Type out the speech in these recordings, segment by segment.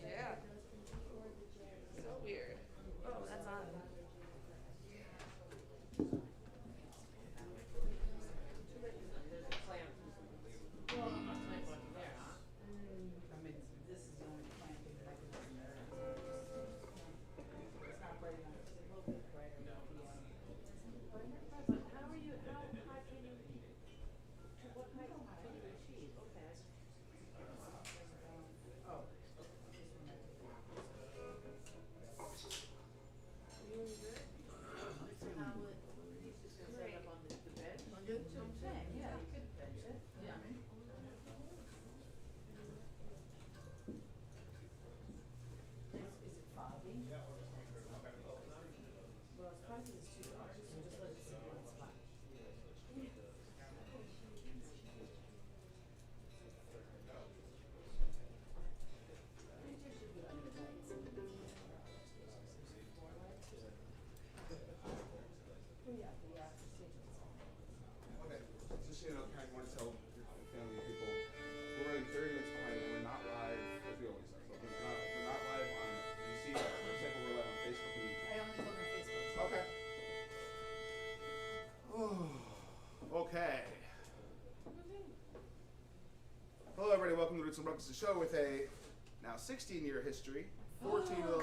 Yeah. So weird. Oh, that's on. Okay. Hello, everybody. Welcome to Roots and Ruckus, the show with a now 16-year history. 13 of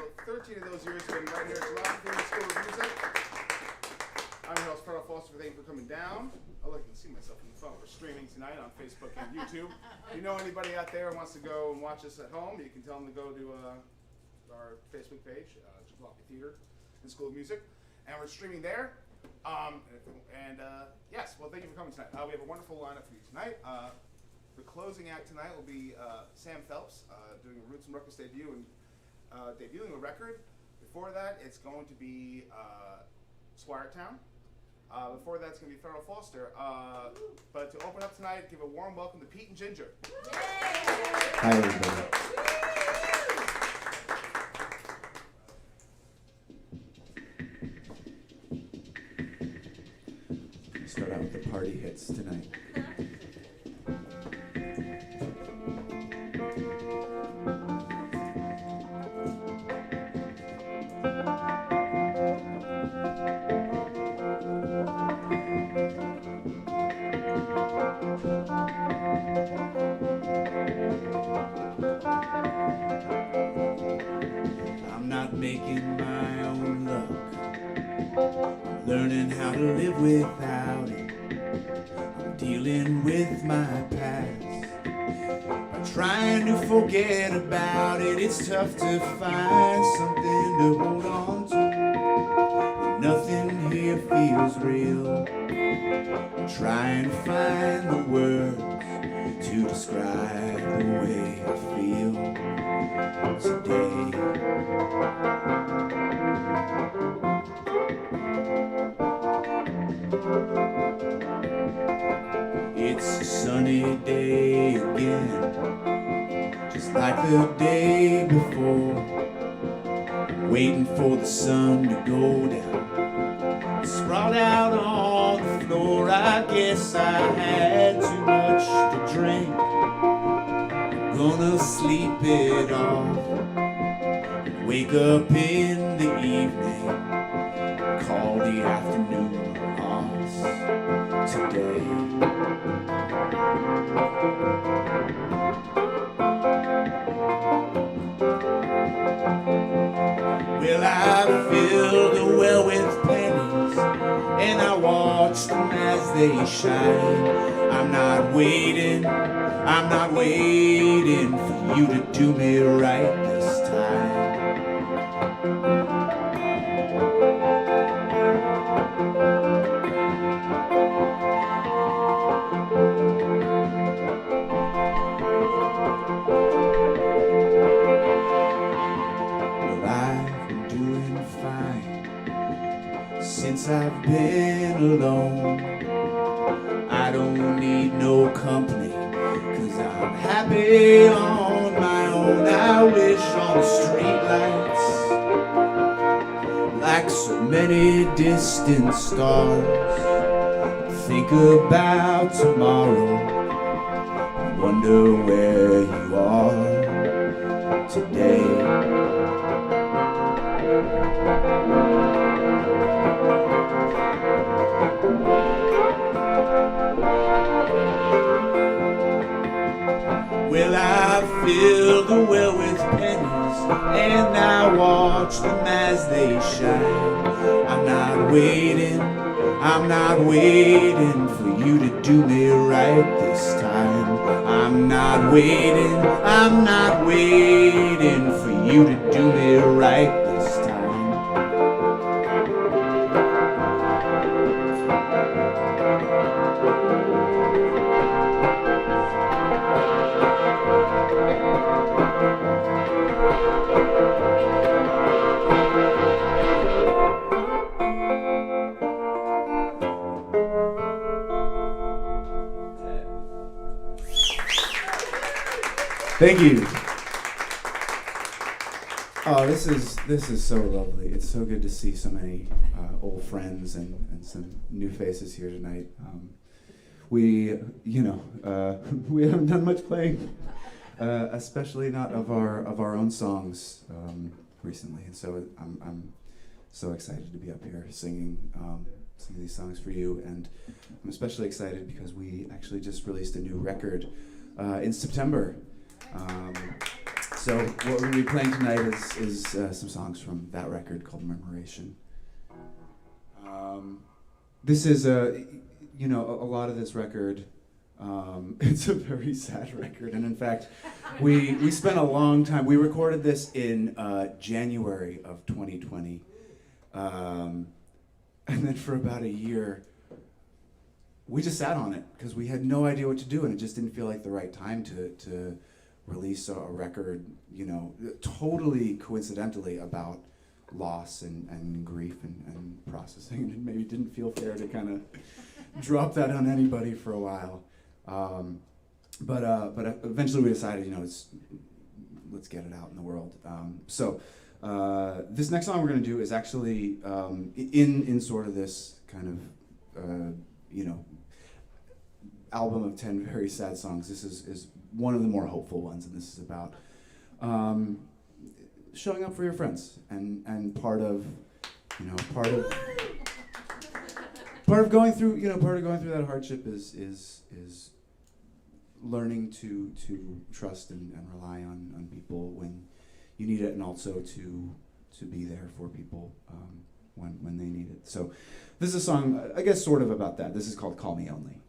those years have been right here at the School of Music. I'm your host, Phelps. Thank you for coming down. Oh, I can see myself in the phone. We're streaming tonight on Facebook and YouTube. If you know anybody out there who wants to go and watch us at home, you can tell them to go to our Facebook page, Jalopy Theater and School of Music, and we're streaming there. Yes, well, thank you for coming tonight. We have a wonderful lineup for you tonight. The closing act tonight will be Sam Phelps doing a Roots and Ruckus debut and debuting a record. Before that, it's going to be Squiretown. Before that, it's going to be Farrell Foster. But to open up tonight, give a warm welcome to Pete and Ginger. Yay! Hi, everybody. Start out with the party hits tonight. I'm not making my own luck. I'm learning how to live without it. I'm dealing with my past. I'm trying to forget about it. It's tough to find something to hold on to. Nothing here feels real. I'm trying to find the words to describe the way I feel today. It's a sunny day again, just like the day before. Waiting for the sun to go down, sprawled out on the floor. I guess I had too much to drink. I'm gonna sleep it off and wake up in the evening, call the afternoon off today. Well, I filled the well with pennies, and I watched them as they shine. I'm not waiting for you to do me right this time. since I've been alone. I don't need no company, 'cause I'm happy on my own. I wish on the streetlights, like so many distant stars, think about tomorrow, wonder where you are today. Well, I fill the well with pennies, and I watch them as they shine. I'm not waiting for you to do me right this time. I'm not waiting for you to do me right this time. Thank you. Oh, this is so lovely. It's so good to see so many old friends and some new faces here tonight. We haven't done much playing, especially not of our own songs recently, and so I'm so excited to be up here singing these songs for you, and I'm especially excited because we actually just released a new record in September. So what we're going to be playing tonight is some songs from that record called Memoration. This is a lot of this record. It's a very sad record, and in fact, we spent a long time. We recorded this in January of 2020, and then for about a year, we just sat on it because we had no idea what to do, and it just didn't feel like the right time to release a record, totally coincidentally about loss and grief and processing. And it maybe didn't feel fair to kind of drop that on anybody for a while. But eventually we decided, let's get it out in the world. So this next song we're going to do is actually in sort of this kind of, album of 10 very sad songs. This is one of the more hopeful ones, and this is about showing up for your friends, and part of going through that hardship is learning to trust and rely on people when you need it, and also to be there for people when they need it. So this is a song, I guess, sort of about that. This is called Call Me Only.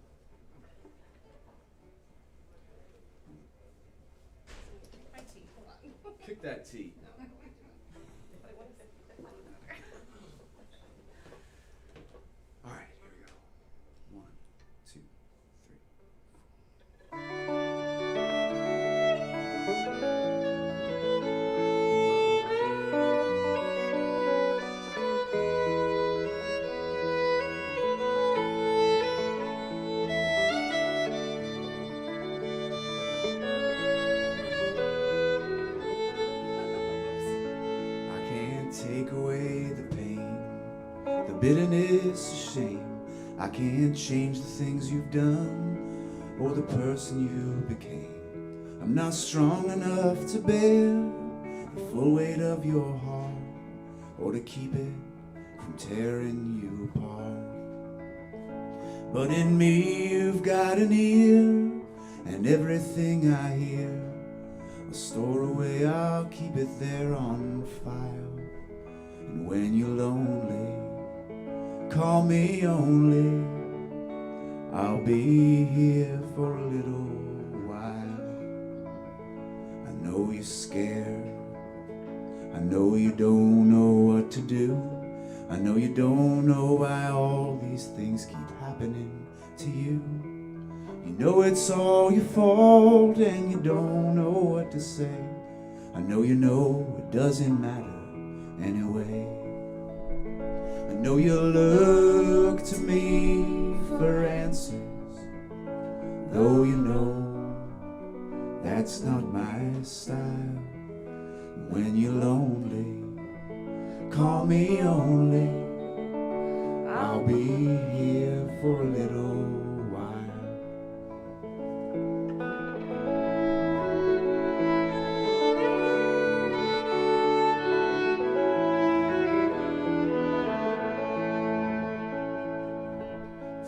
Kick that tea. All right, here we go. 1, 2, 3. Take away the pain, the bitterness, the shame. I can't change the things you've done or the person you became. I'm not strong enough to bear the full weight of your heart, or to keep it from tearing you apart. But in me you've got an ear, and everything I hear I'll store away, I'll keep it there on file. And when you're lonely, call me only. I'll be here for a little while. I know you're scared, I know you don't know what to do, I know you don't know why all these things keep happening to you. You know it's all your fault and you don't know what to say. I know you know it doesn't matter anyway. I know you look to me for answers, though you know that's not my style. When you're lonely, call me only. I'll be here for a little while.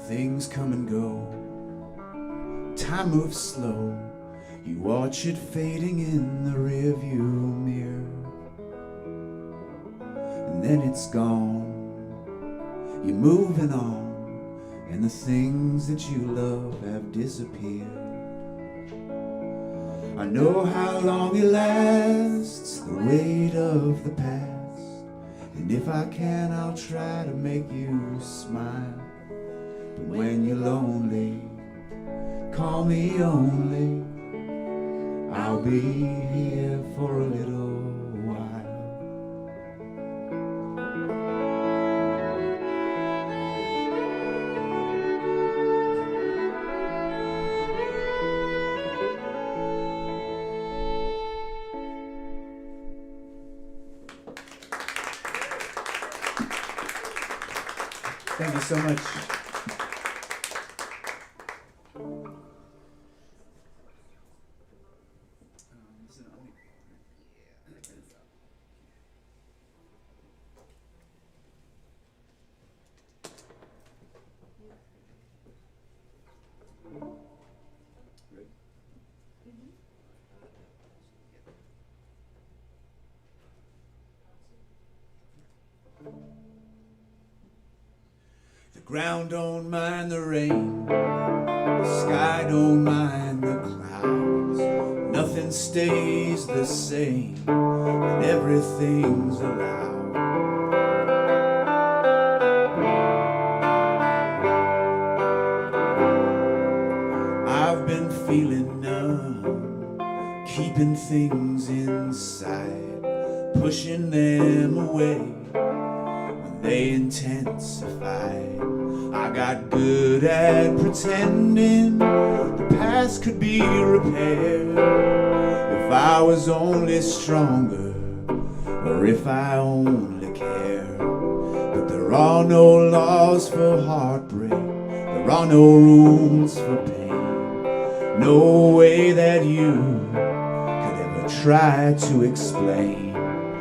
Things come and go, time moves slow. You watch it fading in the rearview mirror, and then it's gone. You're moving on, and the things that you love have disappeared. I know how long it lasts, the weight of the past, and if I can, I'll try to make you smile. But when you're lonely, call me only. I'll be here for a little while. Thank you so much. The ground don't mind the rain, the sky don't mind the clouds. Nothing stays the same, and everything's allowed. I've been feeling numb, keeping things inside, pushing them away when they intensified. I got good at pretending the past could be repaired if I was only stronger, or if I only cared. But there are no laws for heartbreak, there are no rules for pain, no way that you could ever try to explain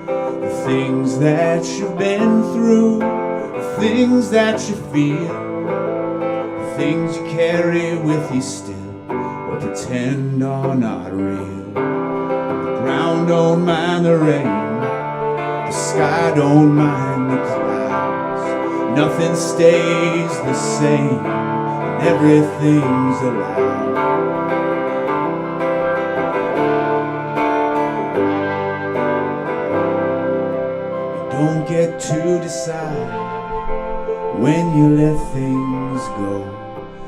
the things that you've been through, the things that you feel, the things you carry with you still, or pretend are not real. The ground don't mind the rain, the sky don't mind the clouds. Nothing stays the same, and everything's allowed. You don't get to decide when you let things go.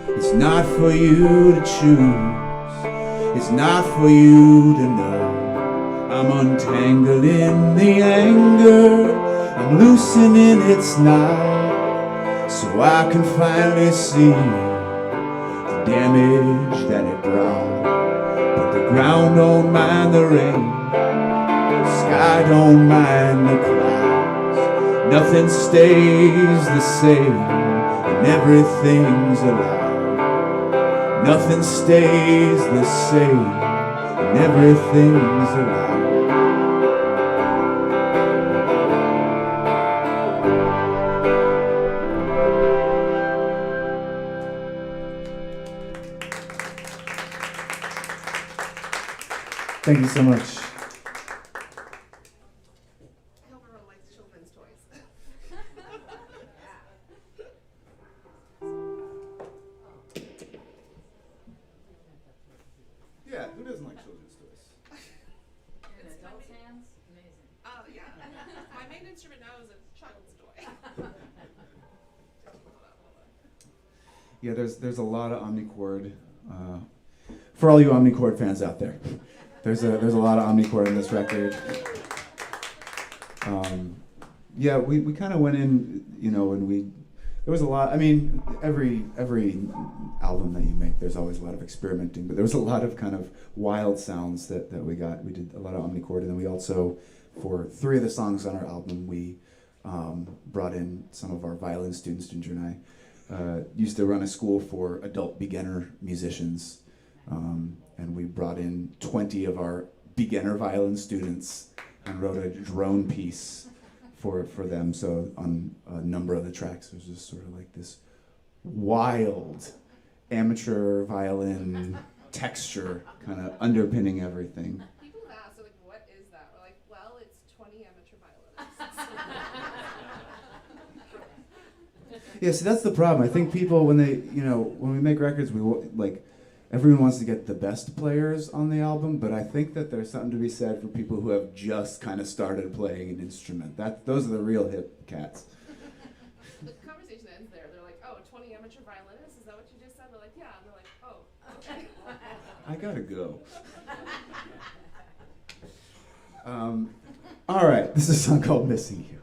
It's not for you to choose, it's not for you to know. I'm untangling the anger, I'm loosening its knot, so I can finally see the damage that it brought. But the ground don't mind the rain, the sky don't mind the clouds. Nothing stays the same, and everything's allowed. Nothing stays the same, and everything's allowed. Thank you so much. I hope everyone likes children's toys. Yeah, who doesn't like children's toys? In an adult's hands, amazing. Yeah. My main instrument now is a child's toy. Yeah, there's a lot of Omnichord. For all you Omnichord fans out there, there's a lot of Omnichord in this record. yeah, we kind of went in, and there was a lot. I mean, every album that you make, there's always a lot of experimenting, but there was a lot of kind of wild sounds that we got. We did a lot of omnichord, and then we also, for 3 of the songs on our album, we brought in some of our violin students. Ginger and I used to run a school for adult beginner musicians, and we brought in 20 of our beginner violin students and wrote a drone piece for them. So on a number of the tracks, there's just sort of like this wild amateur violin texture kind of underpinning everything. People have asked, like, what is that? We're like, well, it's 20 amateur violinists. Yeah, see, that's the problem. I think people, when we make records, everyone wants to get the best players on the album, but I think that there's something to be said for people who have just kind of started playing an instrument. Those are the real hip cats. The conversation ends there. They're like, oh, 20 amateur violinists? Is that what you just said? We're like, yeah. And they're like, oh, okay. I gotta go. All right, this is a song called Missing You.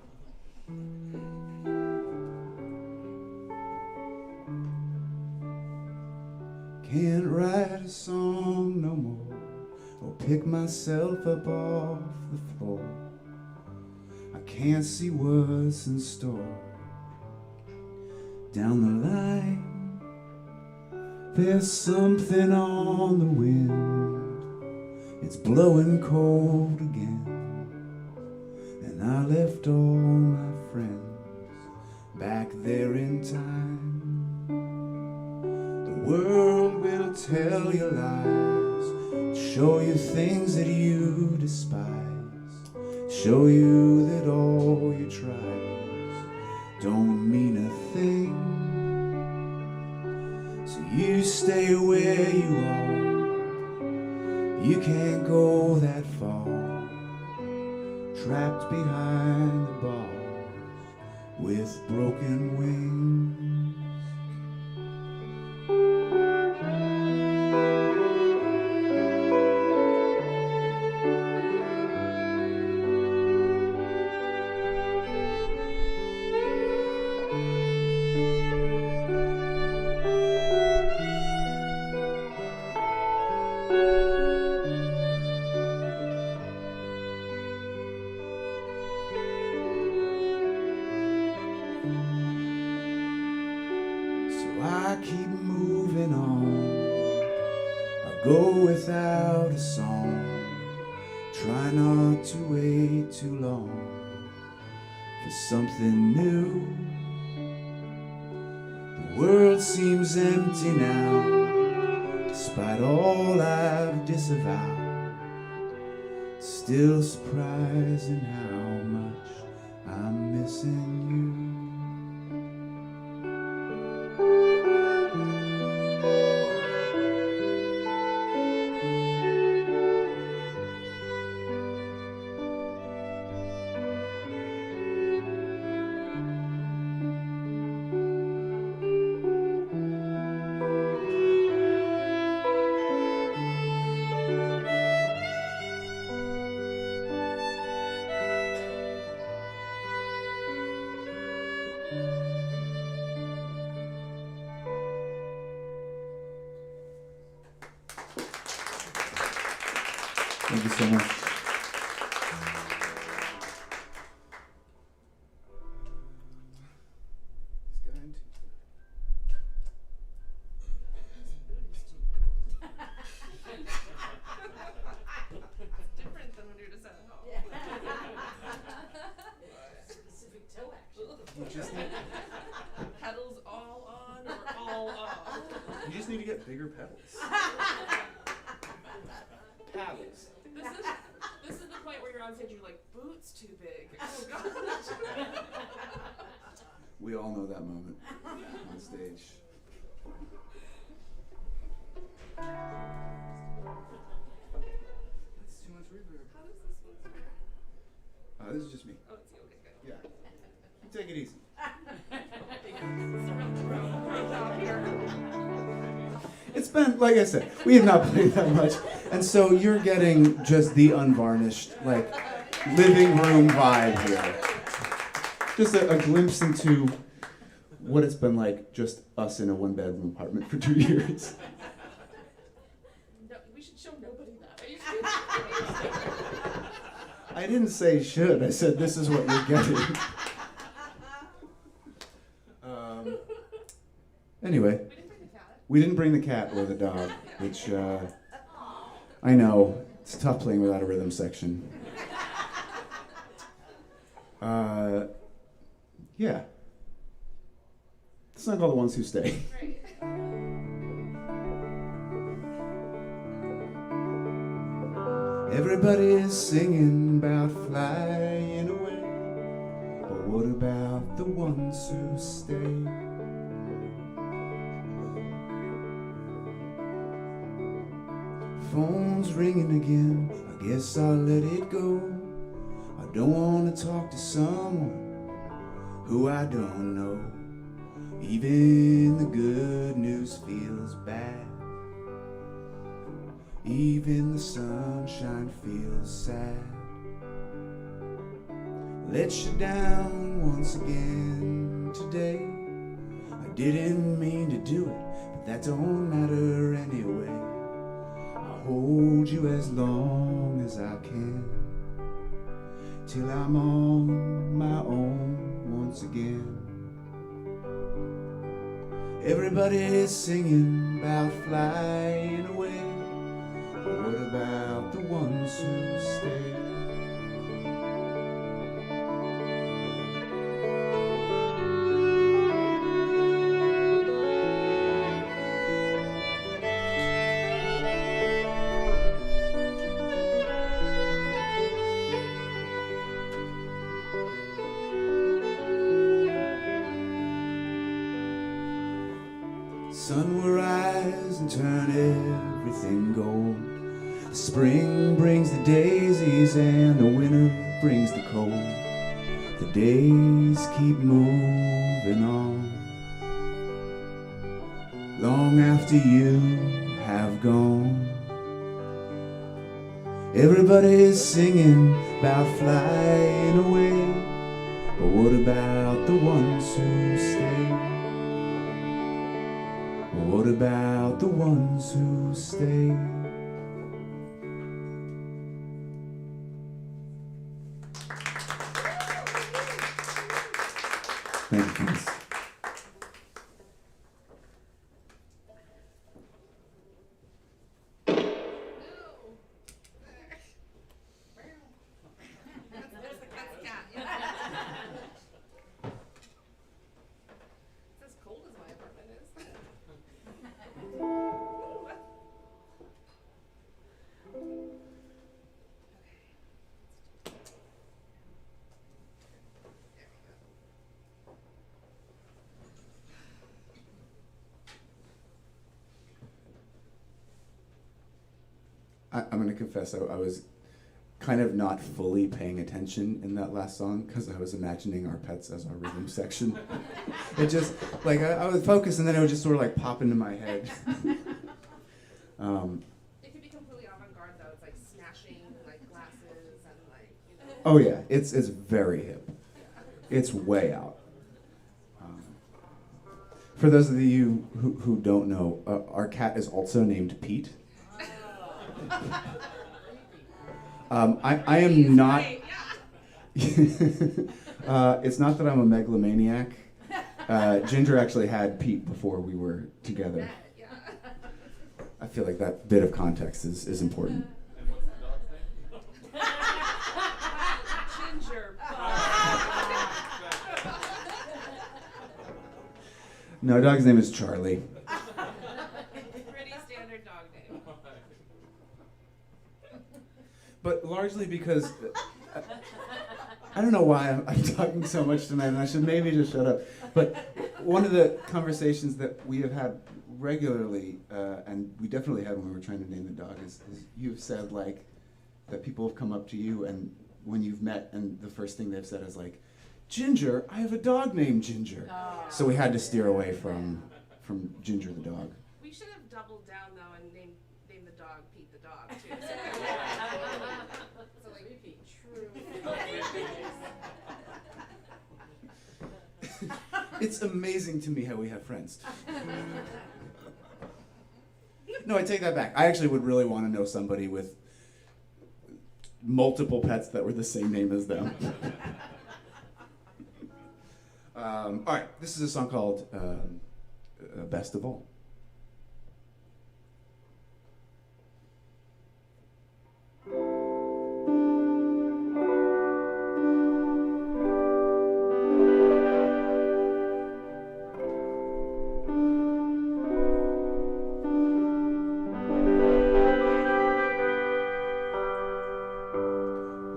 Can't write a song no more, or pick myself up off the floor. I can't see what's in store down the line. There's something on the wind, it's blowing cold again, and I left all my friends back there in time. The world will tell you lies, show you things that you despise, show you that all your tries don't mean a thing. So you stay where you are, you can't go that far, trapped behind the bars with broken wings. I keep moving on, I go without a song, try not to wait too long for something new. The world seems empty now, despite all I've disavowed. It's still surprising how much I'm missing you. Thank you so much. Different than when you're just at home. Specific toe action. You just need, Pedals all on or all off? you just need to get bigger pedals. Paddles. This is the point where you're on stage and you're like, boots too big. Oh gosh. We all know that moment on stage. That's too much reverb. How does this one work? This is just me. Oh, it's you. Okay, good. Yeah. You take it easy. It's a real pro job here. It's been, like I said, we have not played that much. And so you're getting just the unvarnished, like, living room vibe here. just a glimpse into what it's been like just us in a one-bedroom apartment for 2 years. No, we should show nobody that. Are you I didn't say should. I said this is what you're getting. Anyway, We didn't bring the cat. we didn't bring the cat or the dog, which I know it's tough playing without a rhythm section. Yeah. It's not called The Ones Who Stay. Right. Everybody is singing about flying away, but what about the ones who stay? Phone's ringing again, I guess I'll let it go. I don't want to talk to someone who I don't know. Even the good news feels bad. Even the sunshine feels sad. Let you down once again today. I didn't mean to do it, but that don't matter anyway. I'll hold you as long as I can, till I'm on my own once again. Everybody's singing about flying away, but what about the ones who stay? Sun will rise and turn everything gold. The spring brings the daisies and the winter brings the cold. The days keep moving on, long after you have gone. Everybody's singing about flying away, but what about the ones who stay? What about the ones who stay? Thank you, friends. There's the cat's cat. Yeah. It's as cold as my apartment is. I'm going to confess, I was kind of not fully paying attention in that last song because I was imagining our pets as our rhythm section. It just, like, I would focus and then it would just sort of like pop into my head. It could be completely avant-garde though. It's like smashing like glasses and like, you know. Oh yeah, it's very hip. It's way out. For those of you who don't know, our cat is also named Pete. I am not. Right, yeah. It's not that I'm a megalomaniac. Ginger actually had Pete before we were together. Yeah. I feel like that bit of context is important. And what's the dog's name? Ginger. No, dog's name is Charlie. Pretty standard dog name. But largely because I don't know why I'm talking so much tonight, and I should maybe just shut up. But one of the conversations that we have had regularly, and we definitely had when we were trying to name the dog, is you've said like that people have come up to you and when you've met, and the first thing they've said is like, Ginger, I have a dog named Ginger. Oh. So we had to steer away from Ginger the dog. We should have doubled down though and named the dog Pete the dog too. So like true. It's amazing to me how we have friends. No, I take that back. I actually would really want to know somebody with multiple pets that were the same name as them. All right, this is a song called Best of All.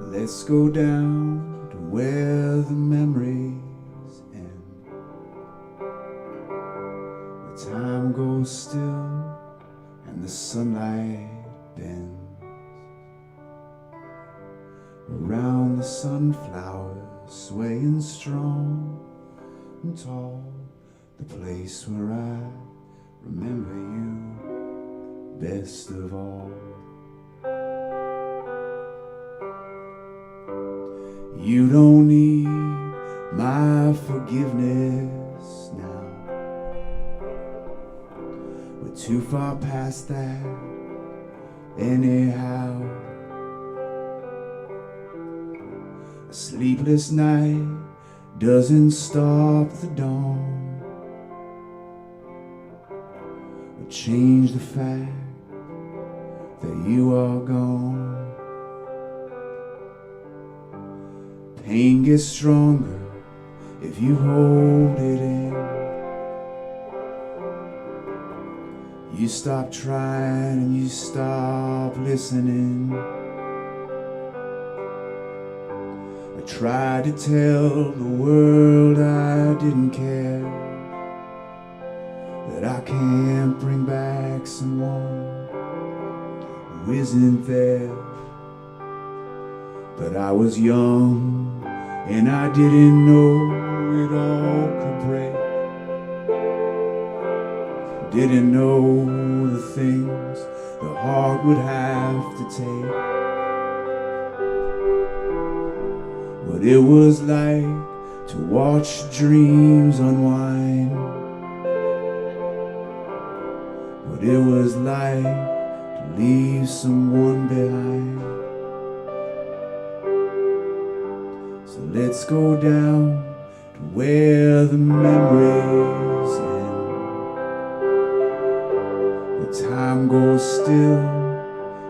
Let's go down to where the memories end, where time goes still and the sunlight bends. Around the sunflowers swaying strong and tall, the place where I remember you best of all. You don't need my forgiveness now. We're too far past that anyhow. A sleepless night doesn't stop the dawn or change the fact that you are gone. Pain gets stronger if you hold it in. You stop trying and you stop listening. I tried to tell the world I didn't care, that I can't bring back someone who isn't there. But I was young and I didn't know it all could break. Didn't know the things the heart would have to take. What it was like to watch dreams unwind. What it was like to leave someone behind. So let's go down to where the memories end, where time goes still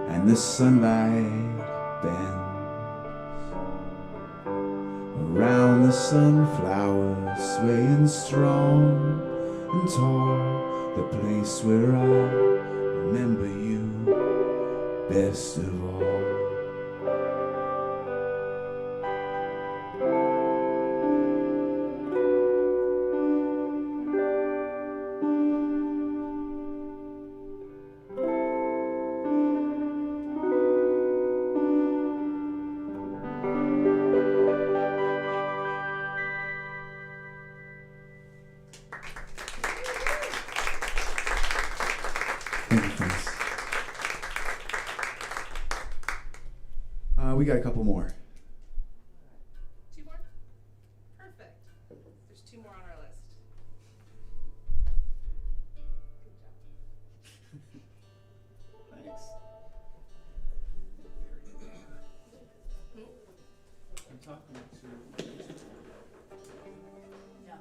and the sunlight bends. Around the sunflowers swaying strong and tall, the place where I remember you best of all. We got a couple more. 2 more? Perfect. There's 2 more on our list. Good job. Thanks. I'm talking to. No.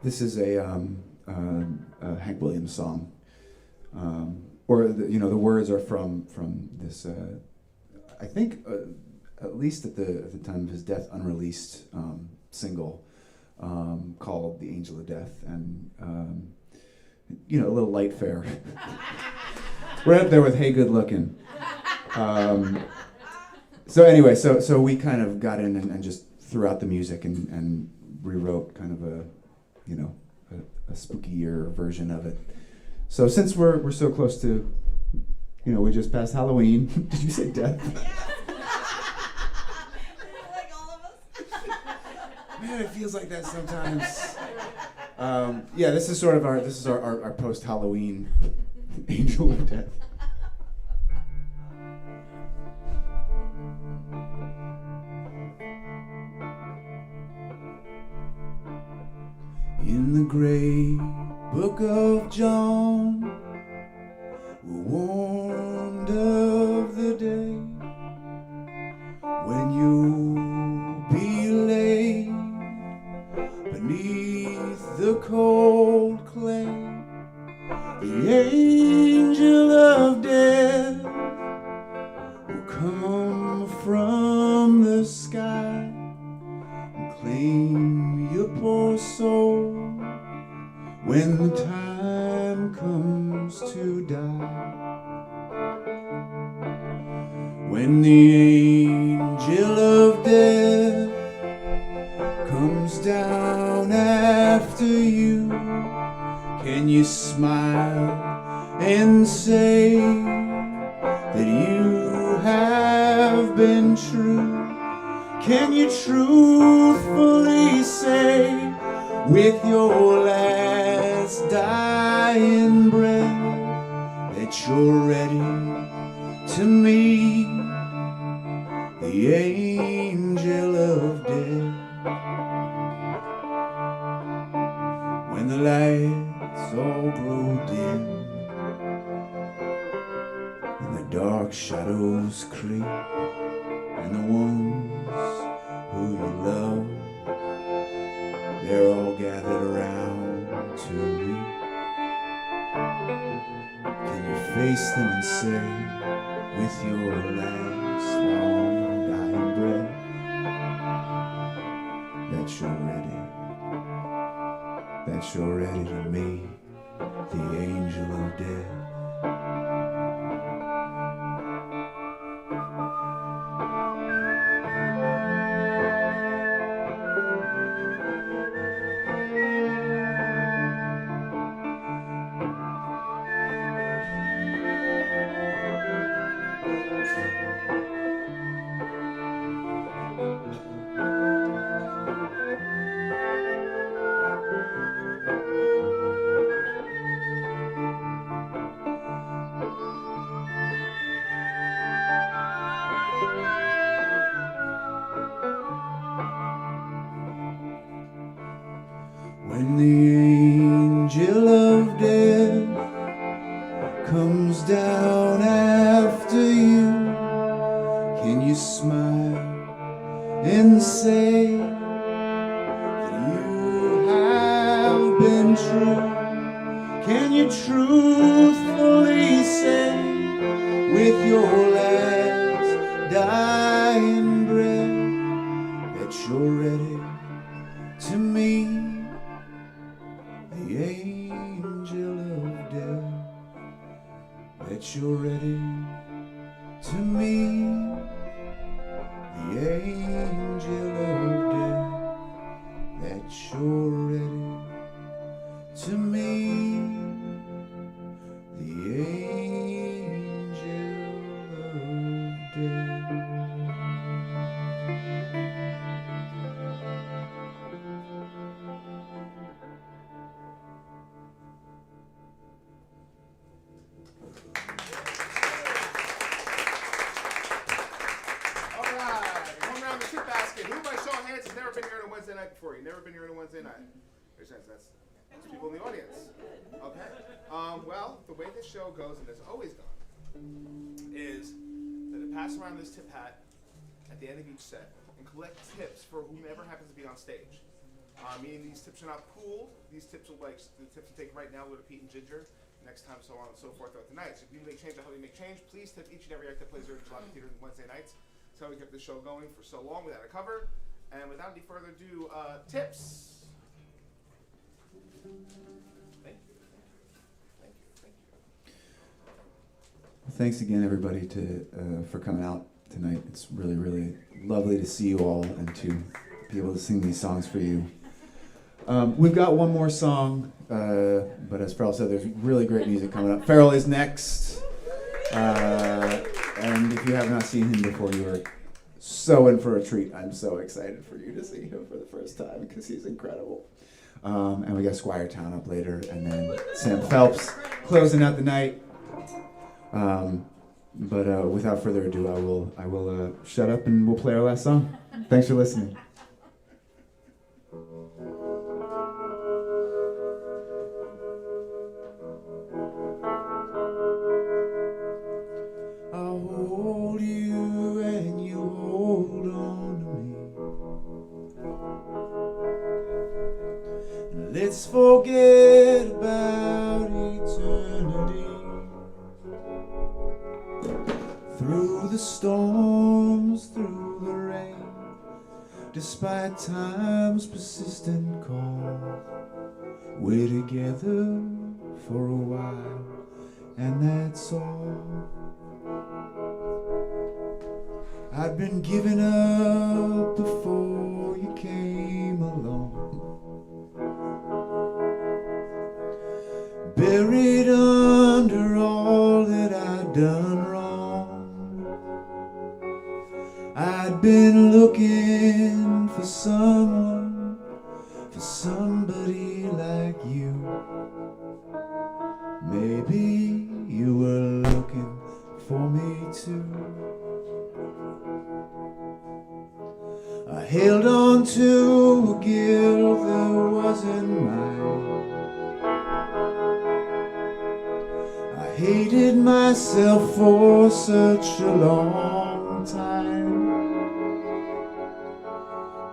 This is a Hank Williams song, or the words are from this. I think at least at the time of his death, unreleased single called "The Angel of Death," and a little light fare. Right up there with "Hey, Good Looking." So anyway, so we kind of got in and just threw out the music and rewrote kind of a spookier version of it. So since we're so close to, we just passed Halloween. Did you say death? Like all of us. Man, it feels like that sometimes. Yeah, this is sort of our post-Halloween Angel of Death. In the great book of John, we're warned of the day when you'll be laid beneath the cold clay. The angel of death will come from the sky and claim your poor soul when the time comes to die. When the angel of death comes down after you, can you smile and say that you have been true? Can you truthfully say with your last dying breath that you're ready to meet the angel of death? When the lights all grow dim and the dark shadows creep and the ones who you love, they're all gathered around to weep, can you face them and say with your last long dying breath that you're ready to meet the angel of death? When the angel of death comes down after you, can you smile and say that you have been true? Can you truthfully say with your last dying breath that you're ready to meet the angel of death? That you're ready to meet the angel of death? That you're ready to meet the angel of death? Wednesday night before? You've never been here on a Wednesday night? That's people in the audience. Okay. Well, the way this show goes, and has always gone, is that I pass around this tip hat at the end of each set and collect tips for whomever happens to be on stage. Meaning these tips are not pooled. These tips are like the tips I take right now with a Pete and Ginger. Next time, so on and so forth throughout the night. So if you make change, I hope you make change. Please tip each and every act that plays here at Dolden Theater on Wednesday nights. That's how we kept the show going for so long without a cover. And without any further ado, tips. Thank you. Thanks again, everybody, for coming out tonight. It's really, really lovely to see you all and to be able to sing these songs for you. We've got one more song, but as Farrell said, there's really great music coming up. Farrell is next, and if you have not seen him before, you are so in for a treat. I'm so excited for you to see him for the first time because he's incredible. And we got Squiretown up later, and then Sam Phelps closing out the night. But without further ado, I will shut up and we'll play our last song. Thanks for listening. I'll hold you and you hold on to me. And let's forget about eternity. Through the storms, through the rain, despite time's persistent call, we're together for a while, and that's all. I'd been giving up before you came along, buried under all that I'd done wrong. I'd been looking for someone, for somebody like you. Maybe you were looking for me too. I held on to a guilt that wasn't mine. I hated myself for such a long time.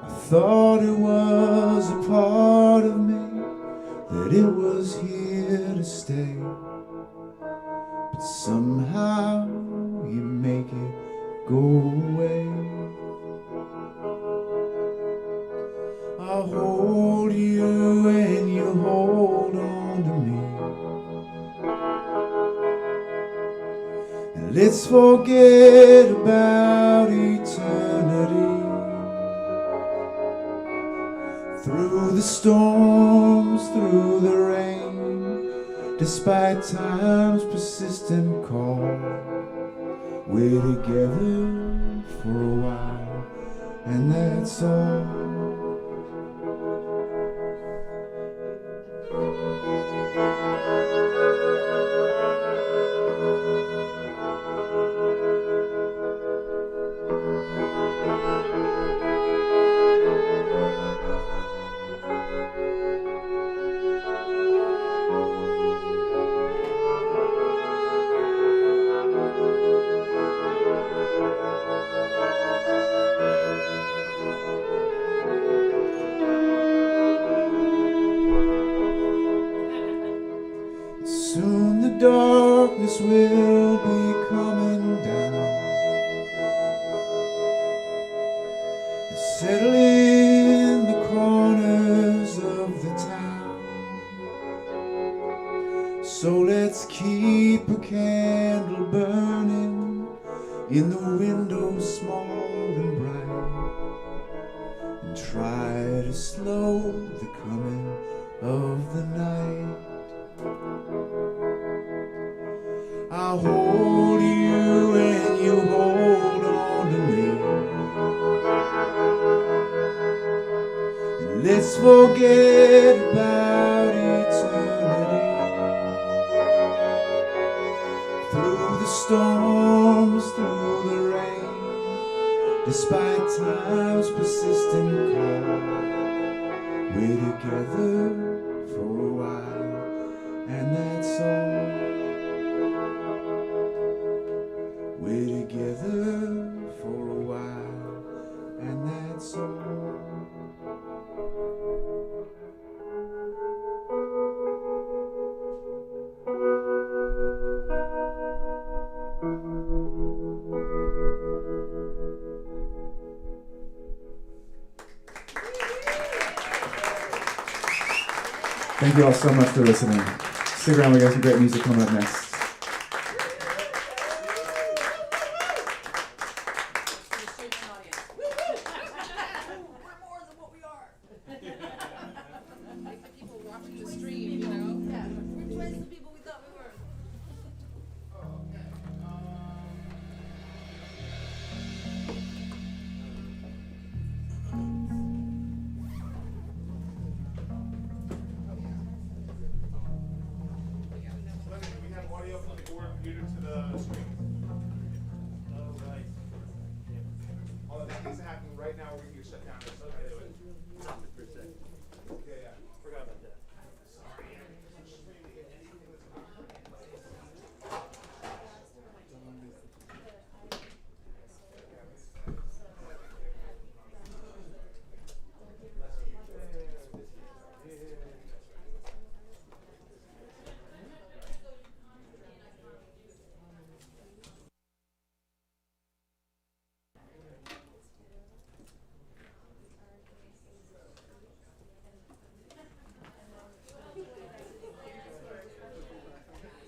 I thought it was a part of me, that it was here to stay. But somehow you make it go away. I'll hold you and you hold on to me. And let's forget about eternity. Through the storms, through the rain, despite time's persistent call, we're together for a while, and that's all. Soon the darkness will be coming down and settle in the corners of the town. So let's keep a candle burning in the window small and bright, and try to slow the coming of the night. I'll hold you and you hold on to me. And let's forget about eternity. Through the storms, through the rain, despite time's persistent call, we're together for a while, and that's all. We're together for a while, and that's all. Thank you all so much for listening. Stick around, we got some great music coming up next. Like the people watching the stream, you know? Yeah, we're twice the people we thought we were. muted to the screen. Oh, right. Although that needs to happen right now, or we can get shut down. It's okay to do it. Stop it for a second. Yeah, yeah. Forgot about that.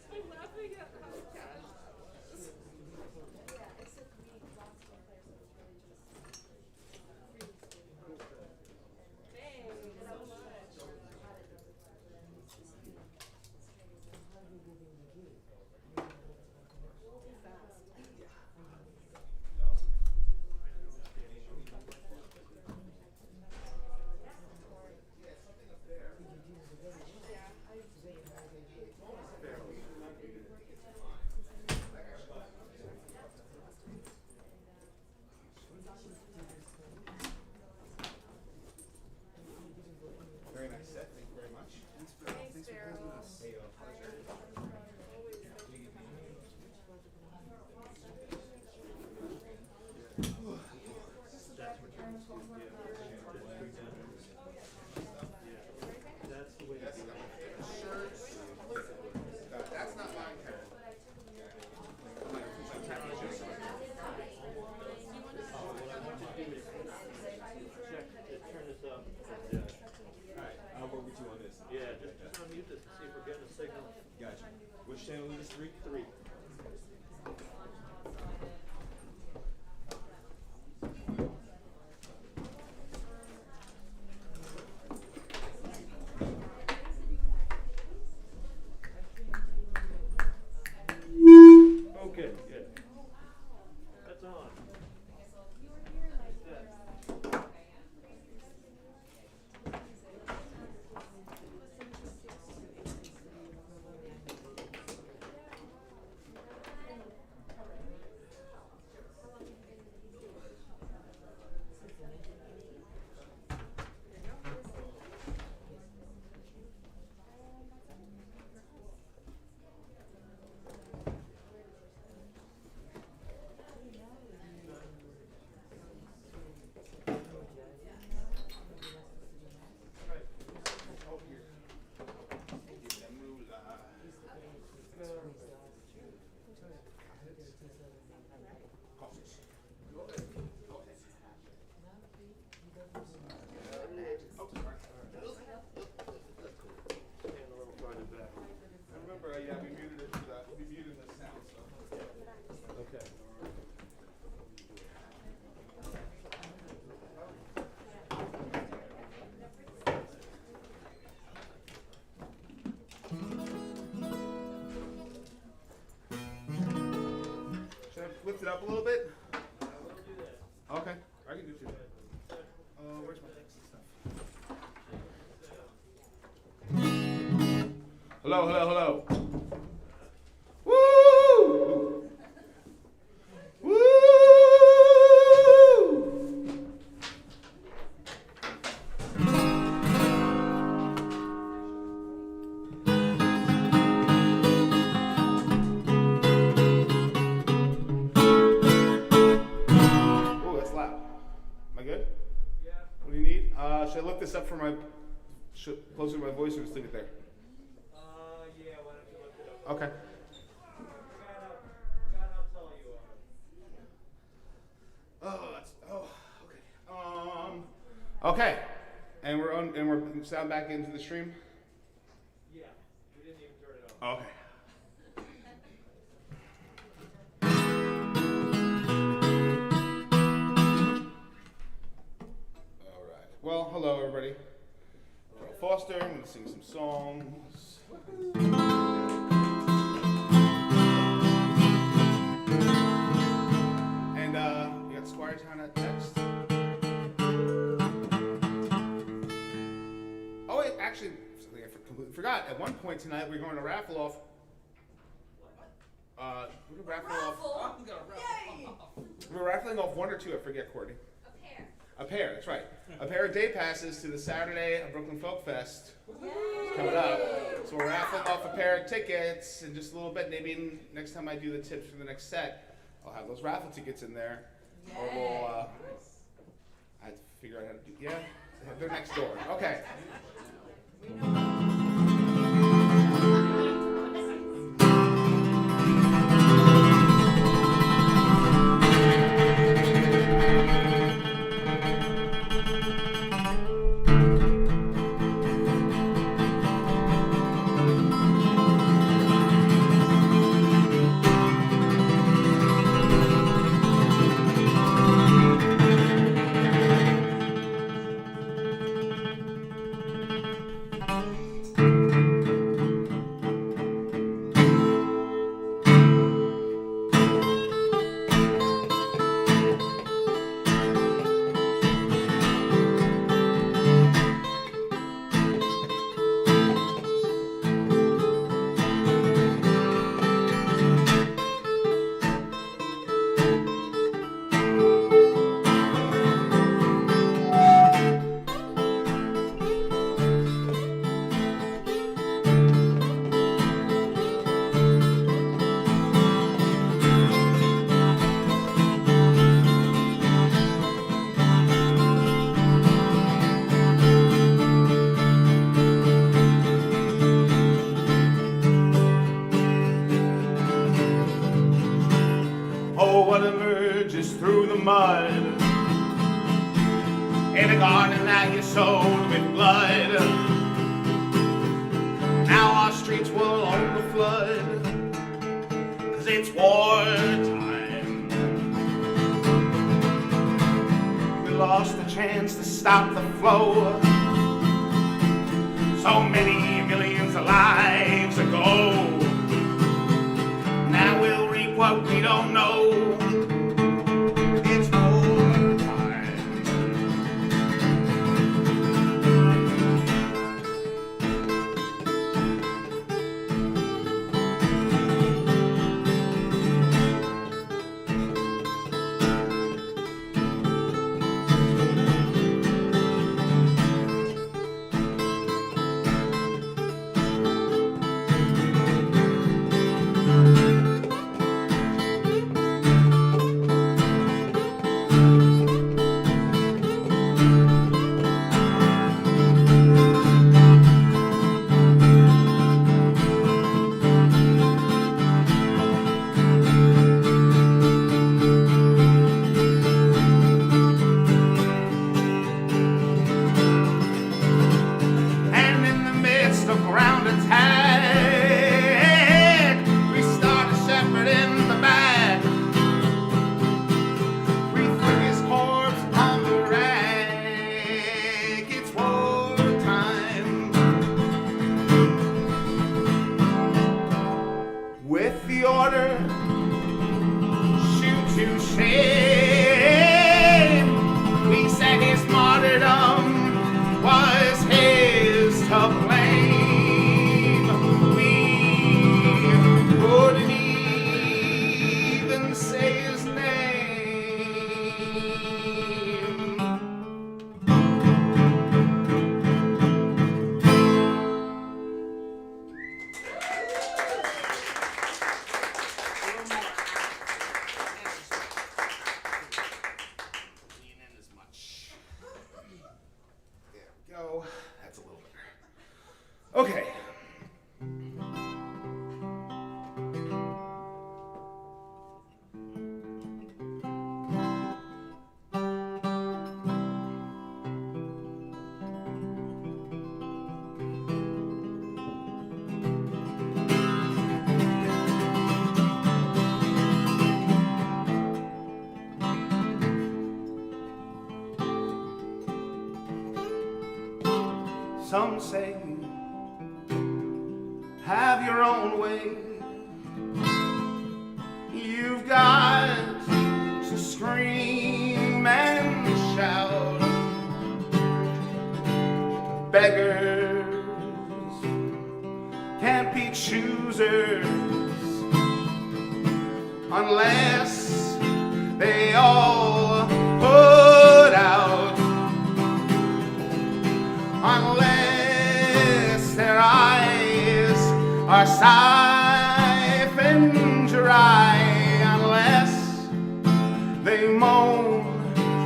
I'm laughing at how cash is. Thanks so much. Very nice set. Thank you very much. Thanks for having us. Hey, pleasure. That's the way to Yes, do I'm it. gonna take a shirt. That's not mine, Karen. Check, turn this up. Alright, I'll work with you on this. Yeah, just unmute this to see if we're getting a signal. Gotcha. Which channel is this? 3? 3. Okay, good. That's on. Stand a little farther back. Remember, yeah, we muted it. We muted the sound. So. Okay. Should I lift it up a little bit? Okay, I can do it too. Where's my stuff? Hello, hello, hello. Woo! Woo! Oh, that's loud. Am I good? Yeah. What do you need? Should I lift this up for my closer to my voice or just leave it there? Yeah, why don't you look it up? Okay. God, I'll tell you. Okay. And we're on, and we're sound back into the stream. Yeah, we didn't even turn it on. Okay. All right. Well, hello everybody. Earl Foster. I'm going to sing some songs. And we got Squiretown at next. Oh wait, actually, something I completely forgot. At one point tonight, we're going to raffle off We're raffling off. Raffle. Yay! We're raffling off one or two. I forget, Courtney. A pair, that's right. A pair of day passes to the Saturday of Brooklyn Folk Fest coming up. So we're raffling off a pair of tickets in just a little bit. Maybe next time I do the tips for the next set, I'll have those raffle tickets in there. Or we'll, I have to figure out how to do, yeah, they're next door. Okay. Through the mud in a garden that you sowed with blood. Now our streets will overflood, 'cause it's wartime. We lost the chance to stop the flow so many millions of lives ago. Now we'll reap what we don't know. Okay. Some say, have your own way. You've got to scream and shout. Beggars can't be choosers. unless they all put out, unless their eyes are siphoned dry, unless they moan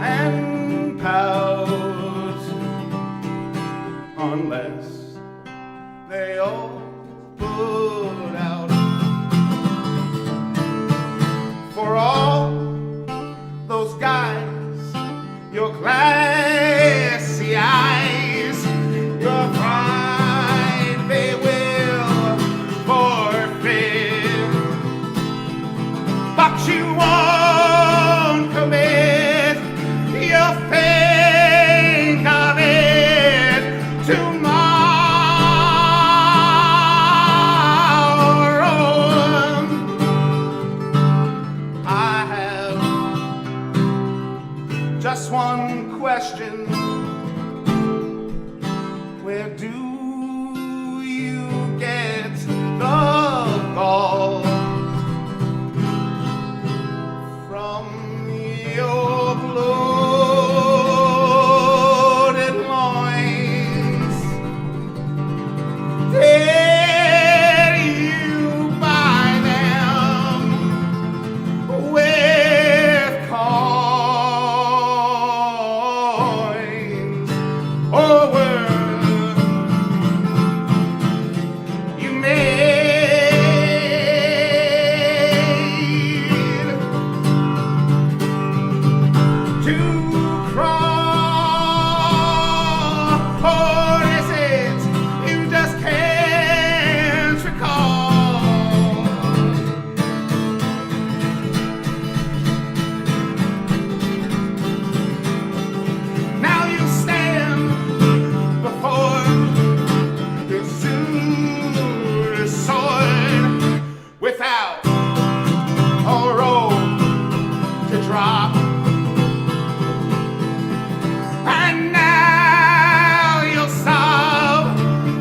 and pout, unless they all put out. For all those guys, your classy eyes, your pride they will forfeit, but you won't commit. You'll think of it tomorrow. I have just one question. Where do you get the gall from your bloated loins? Did you buy them with coins, or were you made to crawl, or is it you just can't recall? Now you stand before the Zulu sword without a robe to drop, and now you'll stop,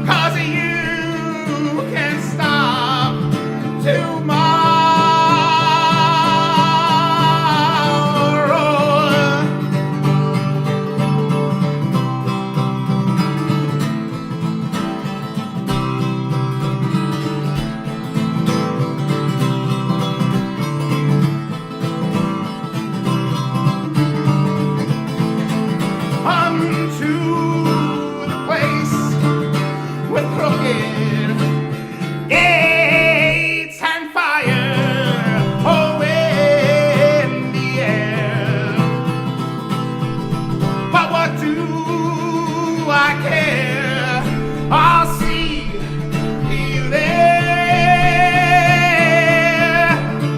'cause you can stop tomorrow. Unto the place with crooked gates and fire, oh, in the air. But what do I care? I'll see you there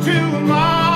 tomorrow.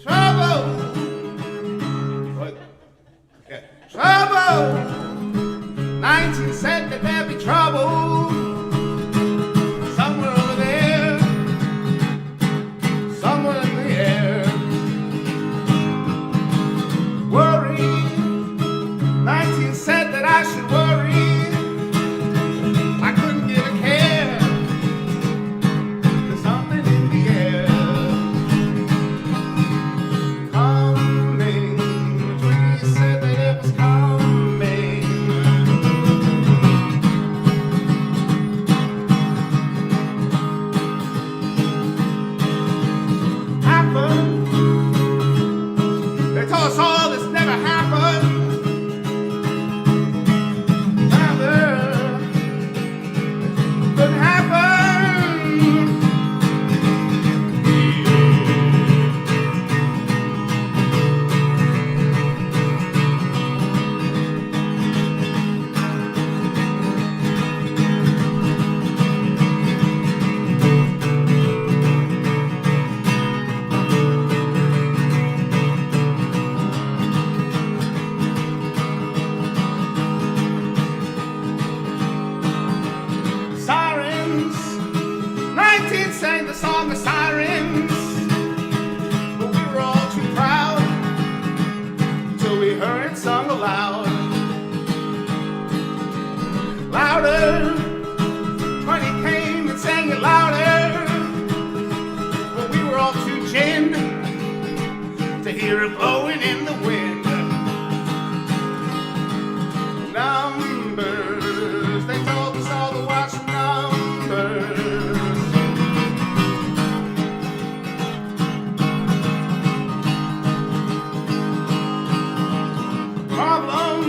Trouble. What? Yeah. Trouble. 19 said that there'd be trouble somewhere over there, somewhere in the air. hear it blowing in the wind. Numbers, they told us all to watch numbers. Problem,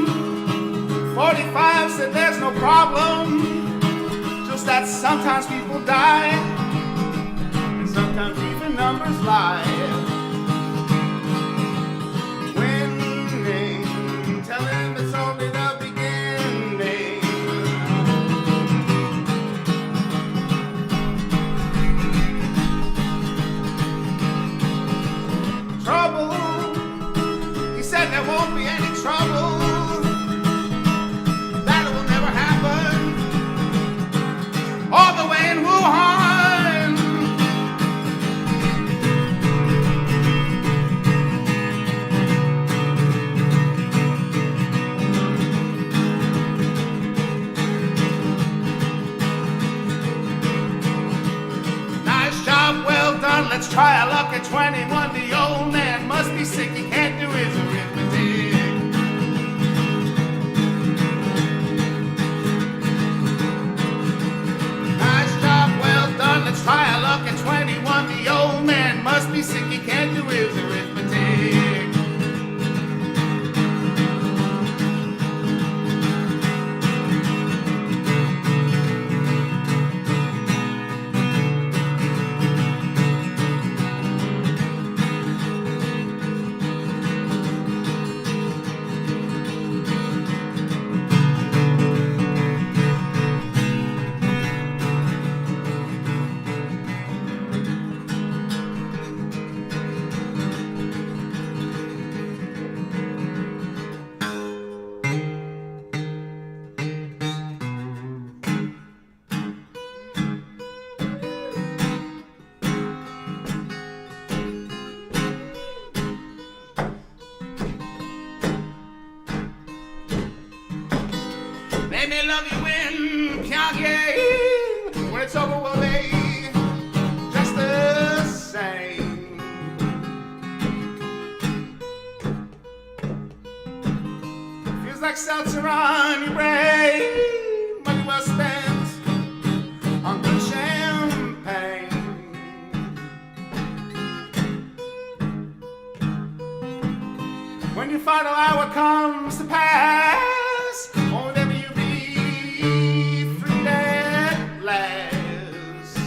45 said there's no problem, just that sometimes people die, and sometimes even numbers lie. Winning, tell him it's only the beginning. Trouble, he said there won't be any trouble. That will never happen. All the way in Wuhan. Nice job, well done. Let's try our luck at 21. The old man must be sick. He can't do his arithmetic. Nice job, well done. Let's try our luck at 21. The old man must be sick. He can't do his arithmetic. Let me love you in Pyongyang. When it's over, we'll be just the same. Feels like seltzer on your brain. Money well spent on good champagne. When your final hour comes to pass, only then will you be free at last.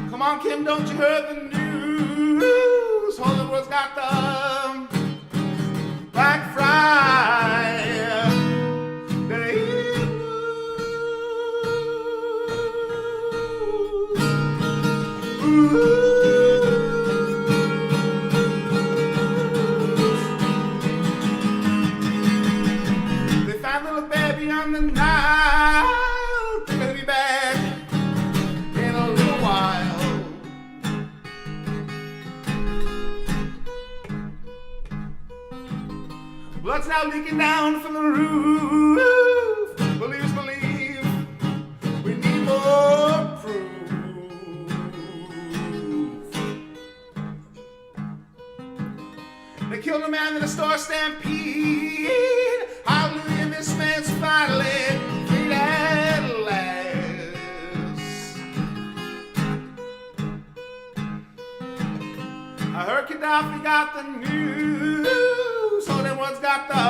Come on, Kim, don't you hear the news? Hollywood's got the Black Friday blues. Ooh. Little baby on the Nile, they're gonna be back in a little while. Blood's now leaking down from the roof. Believers believe we need more proof. They killed a man in a store stampede. Hallelujah, this man's finally free at last. I heard Gaddafi got the news, so then one's got the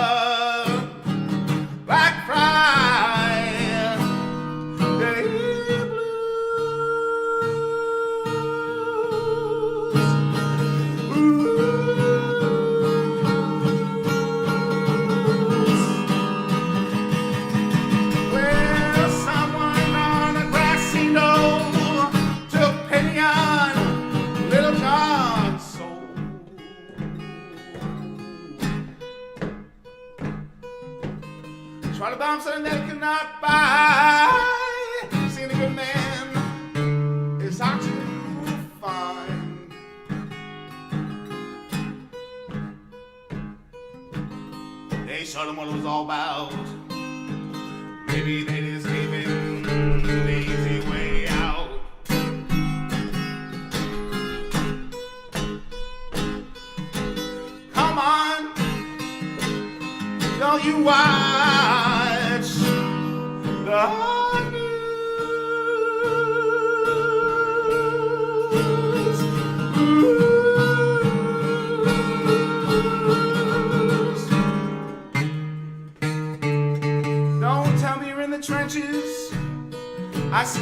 Black Friday blues. Ooh. Try to bomb something that it cannot buy. Seeing a good man is hard to find. They showed him what it was all about. Maybe they just gave him the easy way out.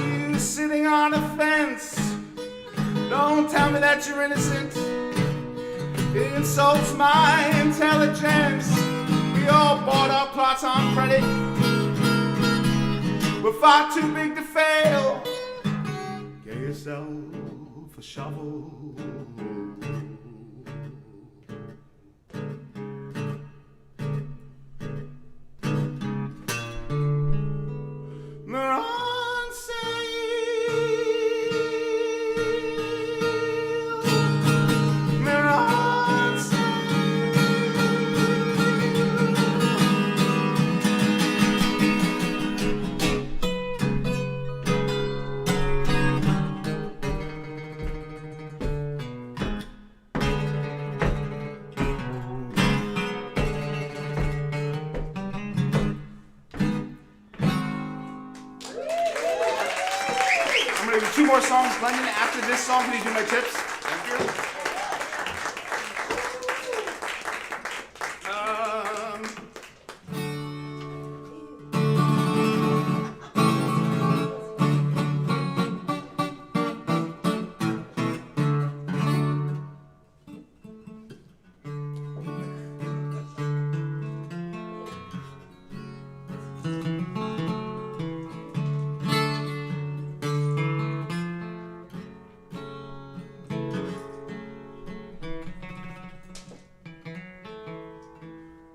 you sitting on a fence. Don't tell me that you're innocent. It insults my intelligence. We all bought our plots on credit. We're far too big to fail. Get yourself a shovel. I'm going to do 2 more songs. Glendon, after this song, can you do my tips? Thank you.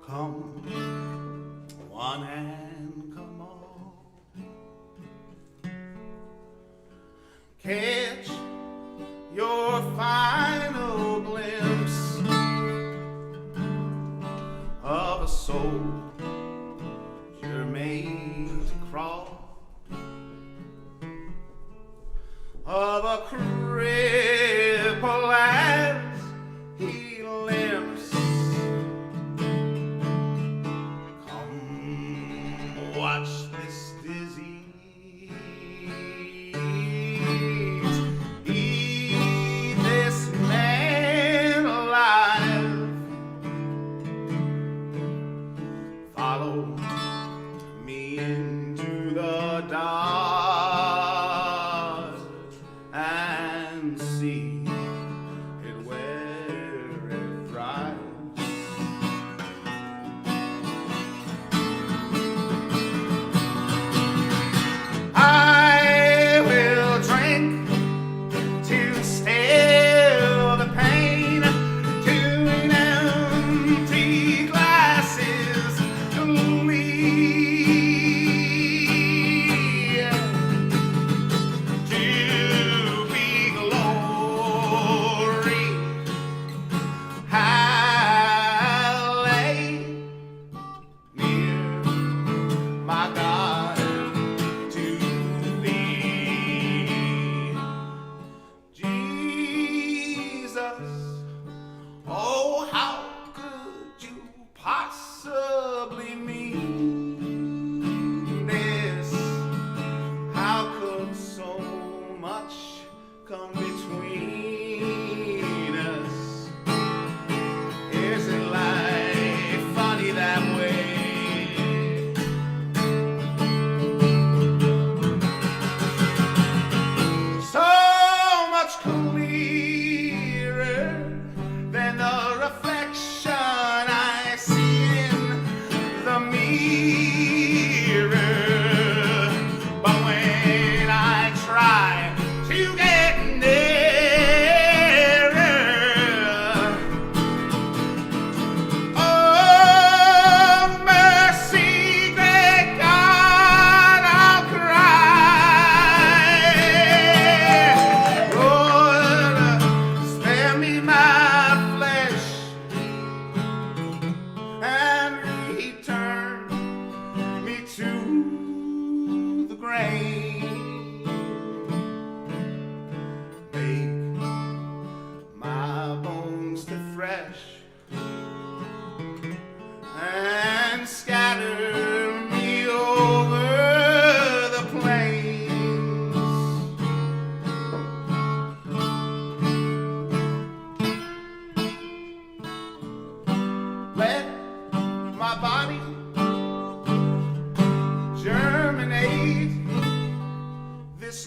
Come, one and come all. Catch your final glimpse of a soul you're made to crawl, of a cripple as he limps. Watch this disease eat this man alive. Follow me into the dark and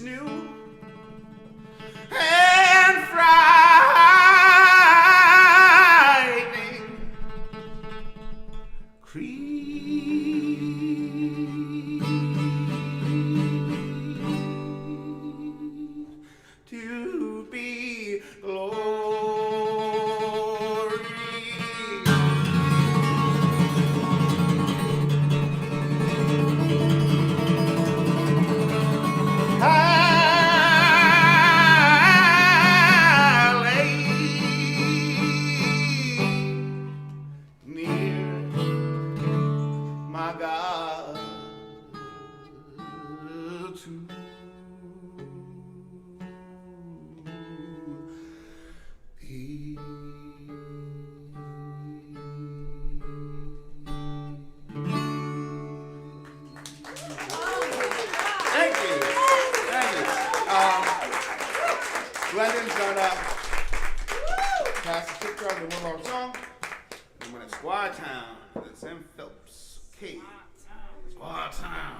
it's new and frightening. To be glory. I lay near my God to be. Thank you. Thank you. Glennon's gonna pass the picture on the one more song. And when it's Squiretown, it's in Phelps. Cave. Squiretown.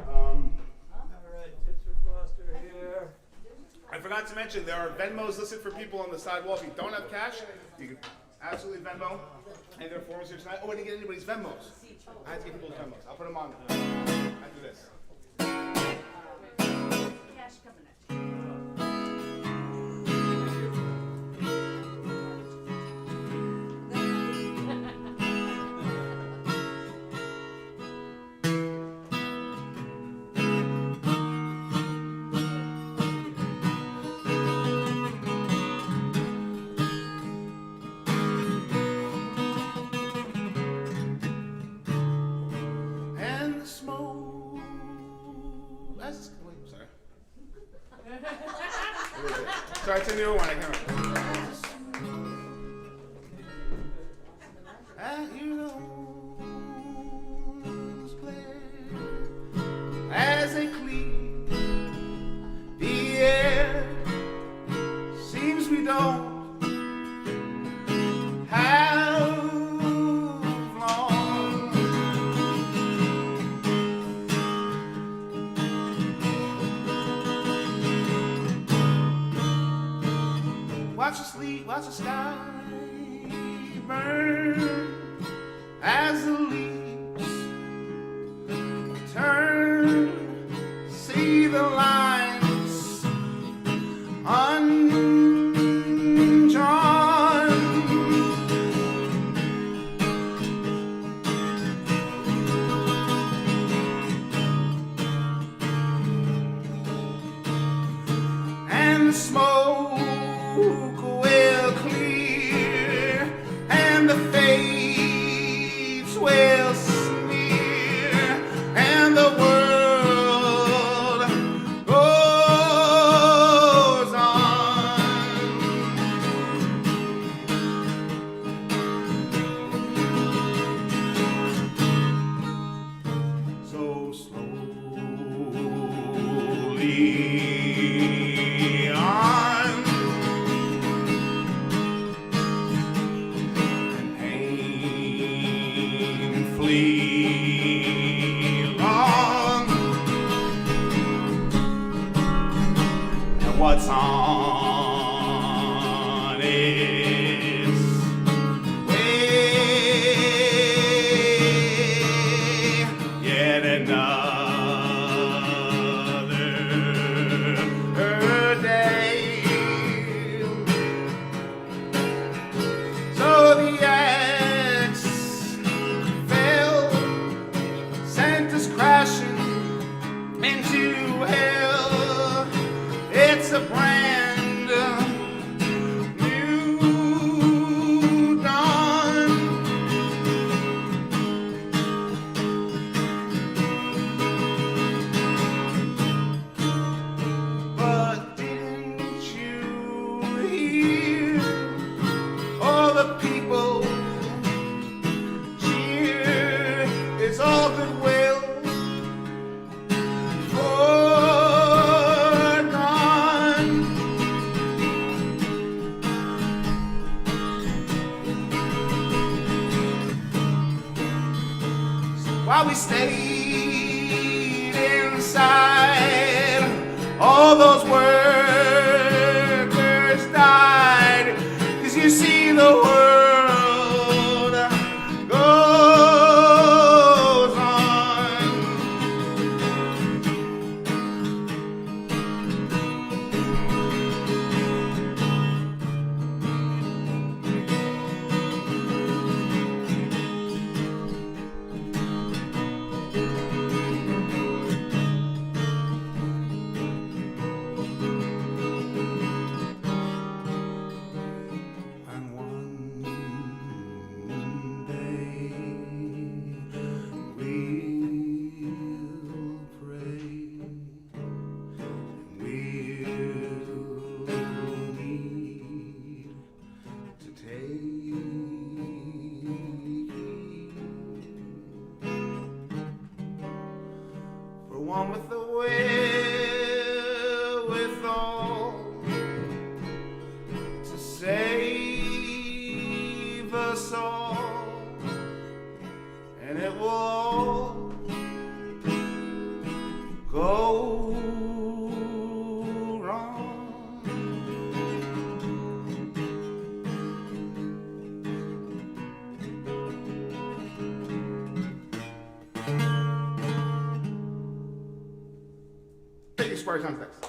Alright, Tipster Foster here. I forgot to mention there are Venmos listed for people on the sidewalk. If you don't have cash, you can absolutely Venmo. And there are forms here tonight. Oh, I didn't get anybody's Venmos. I had to get people's Venmos. I'll put them on after this. Cash coming at you. And the smoke. Wait, sorry. Sorry, it's a new one. I can't remember. And you know, as they clean the air, seems we don't have long. Watch the sleep, watch the sky burn as the leaves turn. See the lines undrawn. And the smoke will clear, and the fates will sneer, and the world goes on. So slowly on, and painfully long, and what's on its way, yet another day. So the axe fell, sent us crashing into hell. It's a brand new dawn. But didn't you hear all the people cheer? It's all goodwill foregone. So while we stayed all those workers died. 'Cause you see the world goes on. And one day we'll pray, and we'll need to take for one with the will, with all to save us all, and it will all go wrong. Thank you, Squiretown next.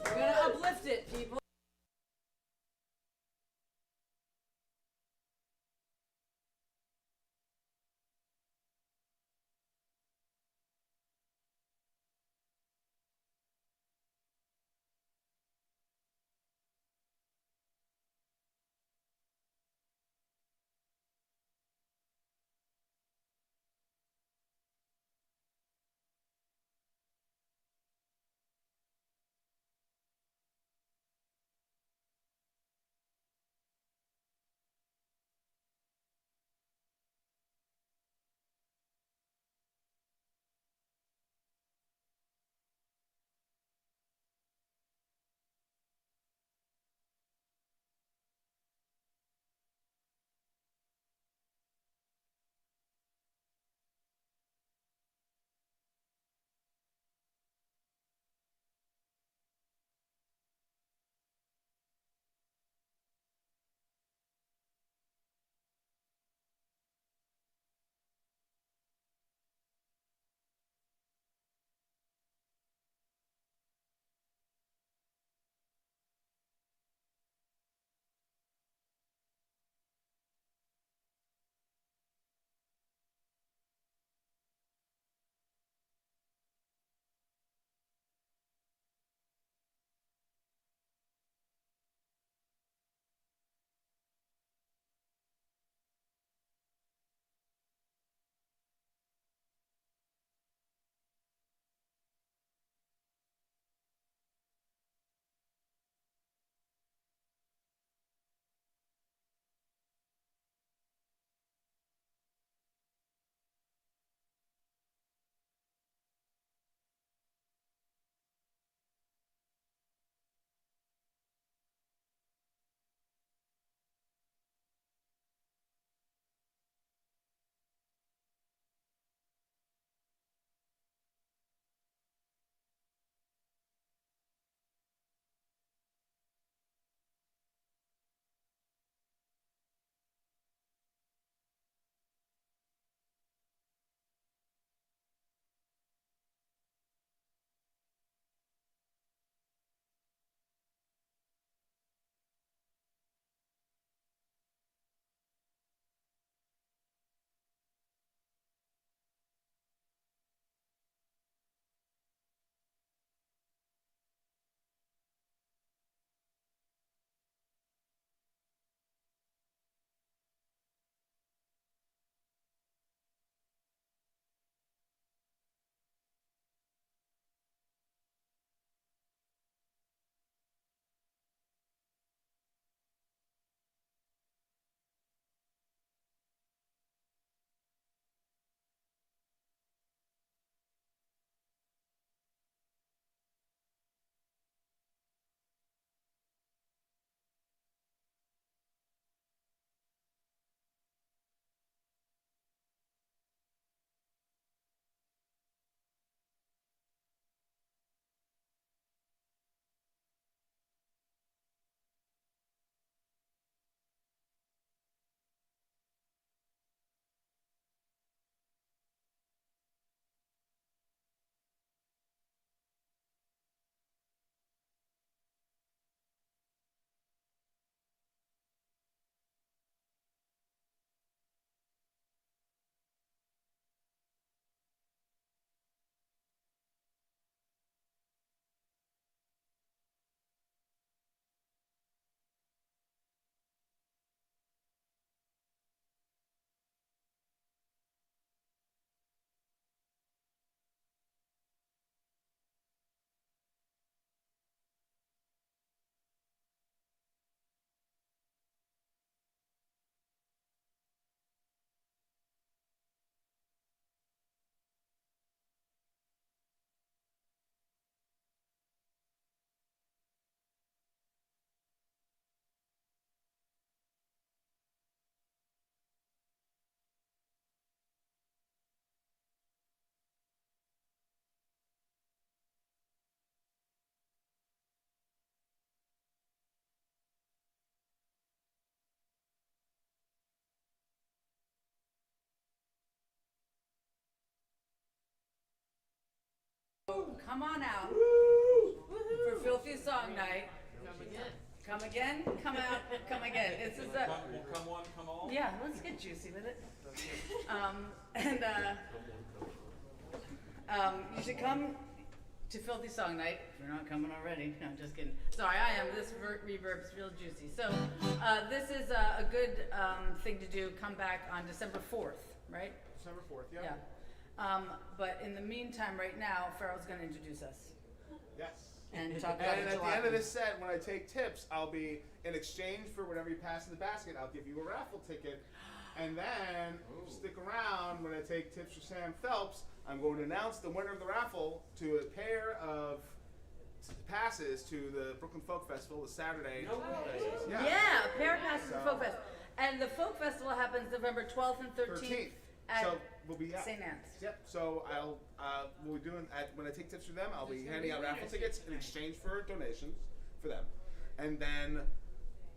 We're gonna uplift it, people. Come on out for Filthy Song Night. Come again, come out, come again. It's just a, Come on, come on. yeah, let's get juicy with it. You should come to Filthy Song Night if you're not coming already. No, I'm just kidding. Sorry, I am. This reverb's real juicy. So this is a good thing to do. Come back on December 4th, right? December 4th, yeah. Yeah. But in the meantime, right now, Farrell's going to introduce us. Yes. And talk about And the at the end of jalopy. this set, when I take tips, I'll be, in exchange for whatever you pass in the basket, I'll give you a raffle ticket. And then, stick around, when I take tips for Sam Phelps, I'm going to announce the winner of the raffle to a pair of passes to the Brooklyn Folk Festival this Saturday. Yeah, pair passes to Folk Fest. And the Folk Festival happens November 12th and 13th. At So we'll be out. St. Anne's. Yep. So we'll be doing when I take tips from them, I'll be handing out raffle tickets in exchange for donations for them, and then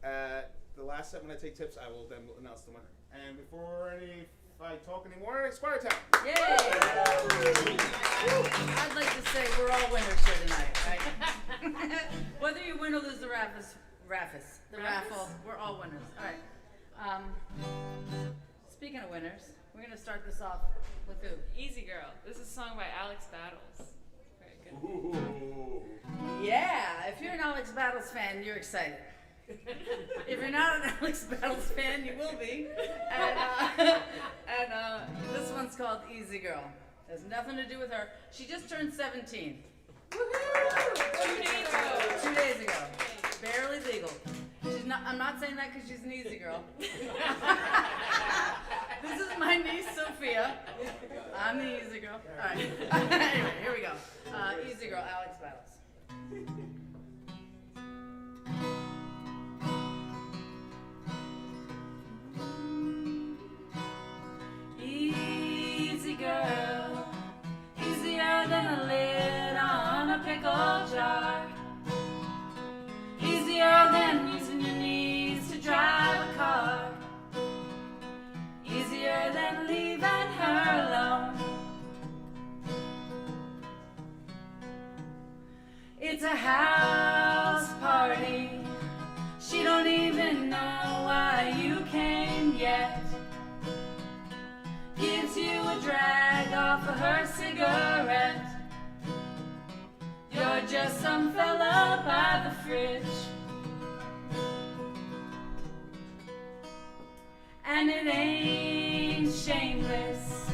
the last set when I take tips, I will then announce the winner. And before if I talk anymore, Squiretown. Yay! I'd like to say we're all winners here tonight, right? Whether you win or lose the raffle, we're all winners. All right. Speaking of winners, we're gonna start this off with who? Easy Girl. This is a song by Alex Battles. Very good. Ooh. Yeah, if you're an Alex Battles fan, you're excited. If you're not an Alex Battles fan, you will be. And this one's called Easy Girl. Has nothing to do with her. She just turned 17. Woohoo! 2 days ago. Barely legal. She's not. I'm not saying that because she's an easy girl. This is my niece Sophia. I'm the easy girl. All right. Anyway, here we go. Easy Girl, Alex Battles. Easy girl, easier than a lid on a pickle jar. Easier than using your knees to drive a car. Easier than leaving her alone. It's a house party. She don't even know why you came yet. Gives you a drag off of her cigarette. You're just some fella by the fridge. And it ain't shameless,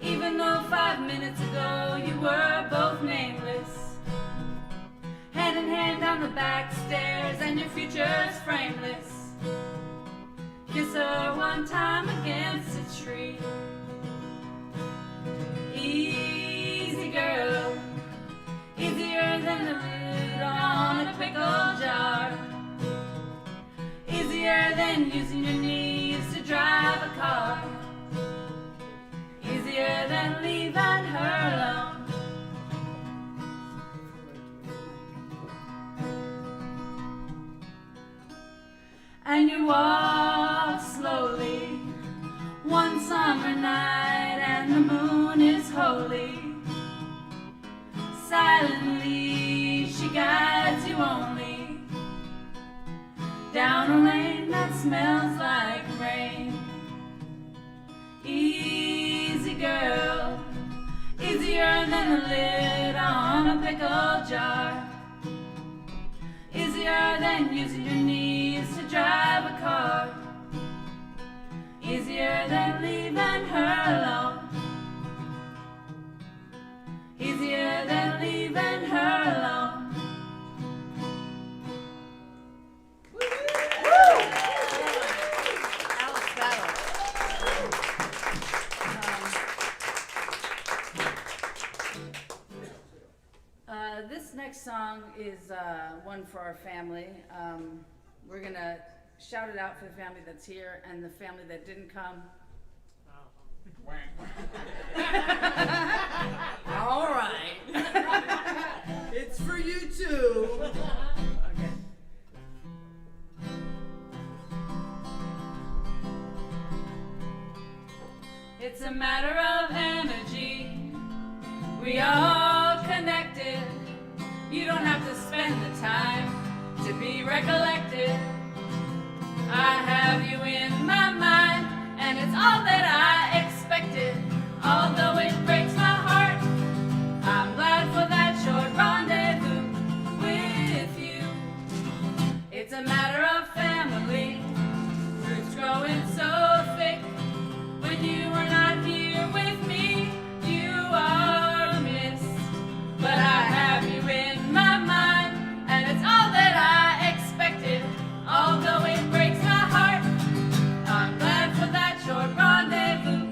even though 5 minutes ago you were both nameless. Hand in hand down the back stairs and your future's frameless. Kiss her one time against a tree. Easy girl, easier than the lid on a pickle jar. Easier than using your knees to drive a car. Easier than leaving her alone. And you walk slowly one summer night and the moon is holy. Silently she guides you only down a lane that smells like rain. Easy girl, easier than a lid on a pickle jar. Easier than using your knees to drive a car. Easier than leaving her alone. Easier than leaving her alone. Alex Battle. This next song is one for our family. We're going to shout it out for the family that's here and the family that didn't come. All right. It's for you too. Okay. It's a matter of energy. We all connect time to be recollected. I have you in my mind, and it's all that I expected. Although it breaks my heart, I'm glad for that short rendezvous with you. It's a matter of family, roots growing so thick. When you are not here with me, you are missed. But I have you in my mind, and it's all that I expected. Although it breaks my heart, I'm glad for that short rendezvous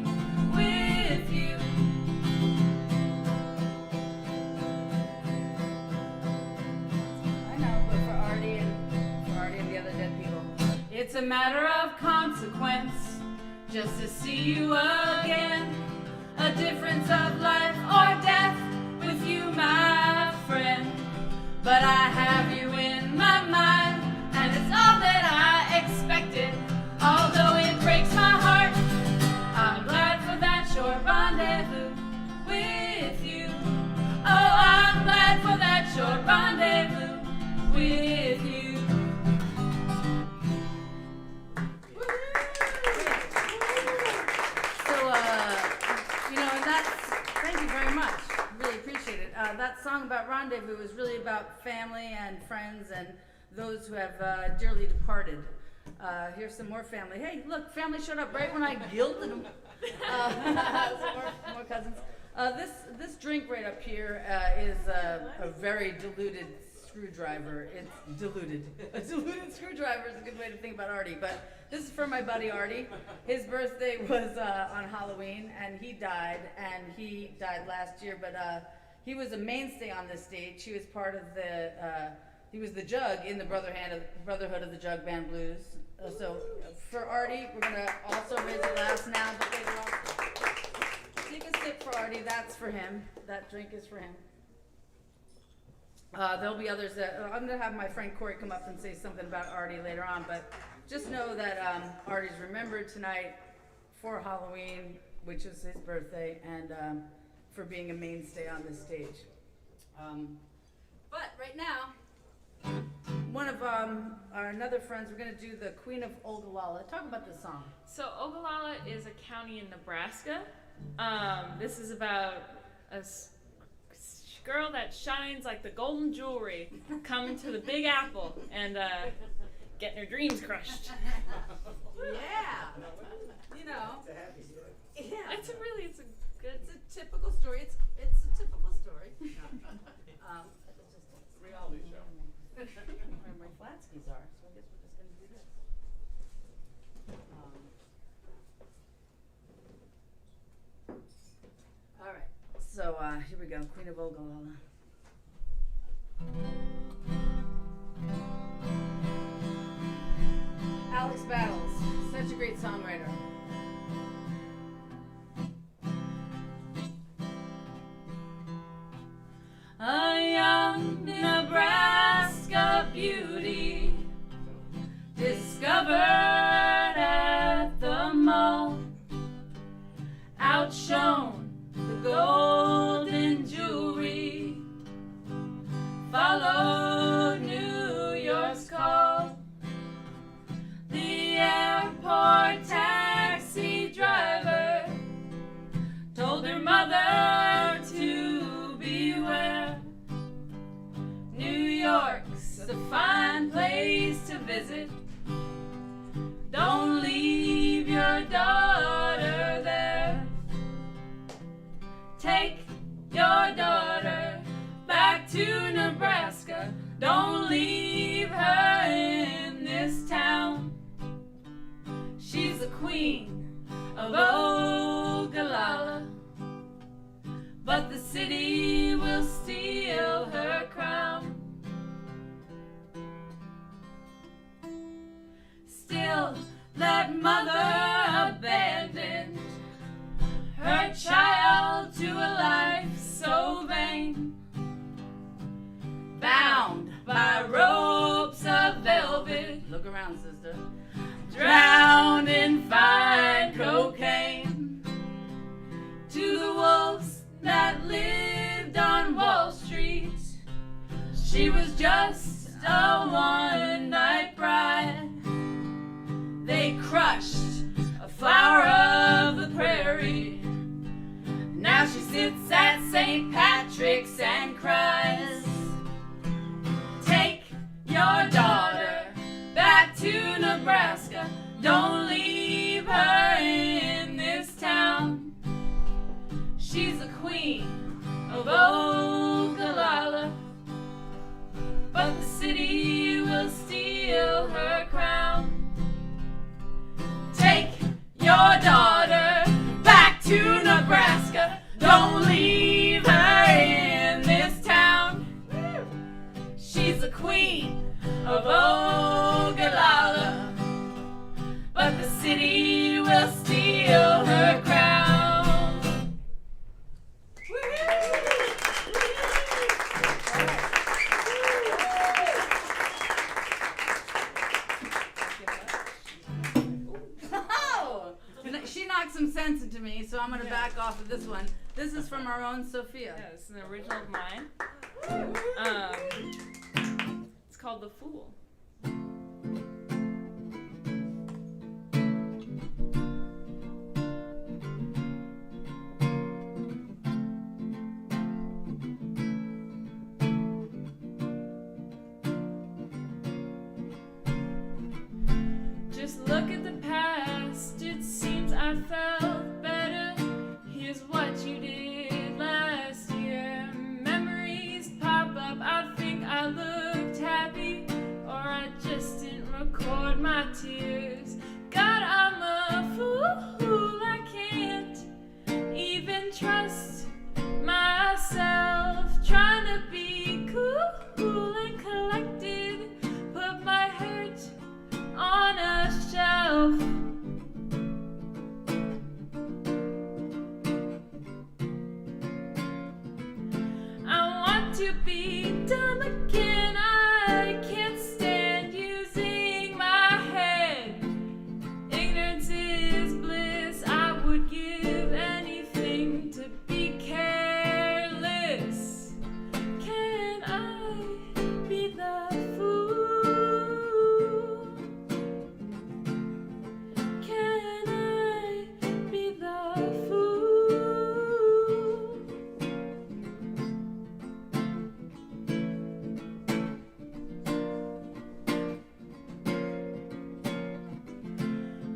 with you. I know, but for Artie and the other dead people, it's a matter of consequence just to see you again. A difference of life or death with you, my friend. But I have you in my mind, and it's all that I expected. Although it breaks my heart, I'm glad for that short rendezvous with you. Oh, I'm glad for that short rendezvous with you. Thank you very much. Really appreciate it. That song about rendezvous is really about family and friends and those who have dearly departed. Here's some more family. Hey, look, family showed up right when I guilted them. More cousins. This drink right up here is a very diluted screwdriver. It's diluted. A diluted screwdriver is a good way to think about Artie. But this is for my buddy Artie. His birthday was on Halloween, and he died. And he died last year, but he was a mainstay on this stage. He was part of the. He was the Jug in the Brotherhood of the Jug Band Blues. So for Artie, we're gonna also raise a glass now, but later on. Take a sip for Artie. That's for him. That drink is for him. There'll be others that I'm gonna have my friend Corey come up and say something about Artie later on, but just know that Artie's remembered tonight for Halloween, which is his birthday, and for being a mainstay on this stage. But right now, one of our another friends, we're gonna do the Queen of Ogallala. Talk about this song. So Ogallala is a county in Nebraska. This is about a girl that shines like the golden jewelry coming to the Big Apple and getting her dreams crushed. Yeah, you know. Yeah. It's a good. It's a typical story. It's a typical story. Reality show. Where my flat skis are, so I guess we're just gonna do this. All right. So here we go. Queen of Ogallala. Alex Battles, such a great songwriter. A young Nebraska beauty discovered at the mall, outshone the golden jewelry, followed New York's call. The airport taxi driver told her mother to beware. New York's a fine place to visit. Don't leave your daughter there. Take your daughter back to Nebraska. Don't leave her in this town. She's the queen of Ogallala, but the city will steal her crown. Still, that mother abandoned her child to a life so vain, bound by ropes of velvet. Look around, sister. Drowned in fine cocaine. To the wolves that lived on Wall Street, she was just a one-night bride. They crushed a flower of the prairie. Now she sits at St. Patrick's and cries. Take your daughter back to Nebraska. Don't leave her in this town. She's the queen of Ogallala, but the city will steal her crown. Take your daughter back to Nebraska. Don't leave her in this town. She's the queen of Ogallala, but the city will steal her crown. She knocked some sense into me, so I'm going to back off of this one. This is from our own Sophia. Yeah, this is an original of mine. It's called The Fool. Just look at the past, it seems I felt better. Here's what you did last year. Memories pop up, I think I looked happy, or I just didn't record my tears. God, I'm a fool, I can't even trust myself. Trying to be cool and collected, put my hurt on a shelf. I want to be dumb again. I can't stand using my head. Ignorance is bliss. I would give anything to be careless. Can I be the fool? Can I be the fool?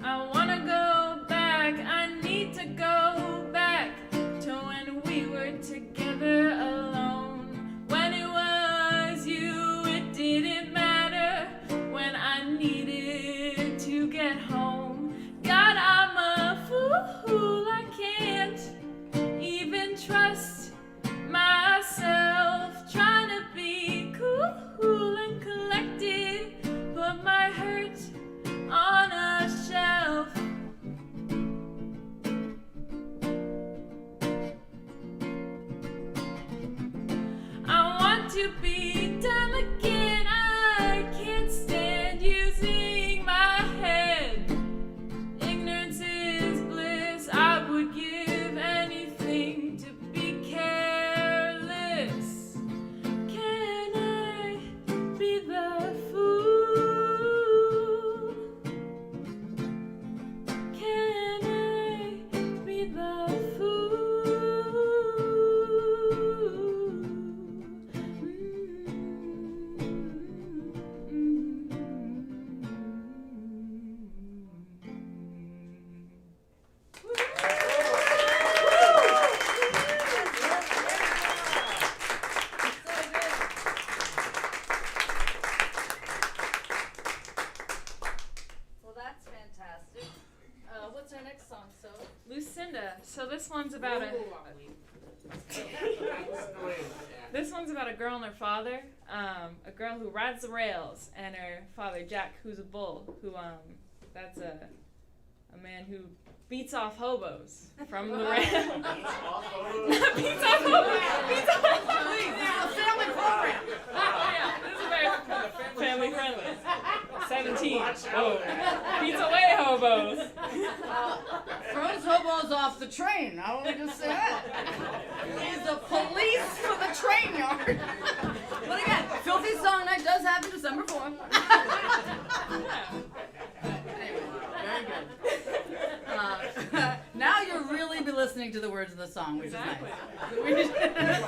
I wanna go back, I need to go back to when we were together alone. When it was you, it didn't matter. When I needed to get home. God, I'm a fool, I can't even trust myself. Trying to be cool and collected, put my hurt on a shelf. I want to be dumb again. I can't stand using my head. Ignorance is bliss. I would give anything to be careless. Can I be the fool? Can I be the fool? Well, that's fantastic. What's our next song, so? Lucinda. So this one's about this one's about a girl and her father. A girl who rides the rails, and her father Jack, who's a bull. Who that's a man who beats off hobos from the rail. Beats off hobos. Beats off hobos. A family program. Yeah, this is very family friendly. 17. Oh, beats away hobos. Throws hobos off the train. I want to just say that. He's the police for the train yard. But again, Filthy Song night does happen December 4th. Very good. Now you'll really be listening to the words of the song, which Exactly. is nice.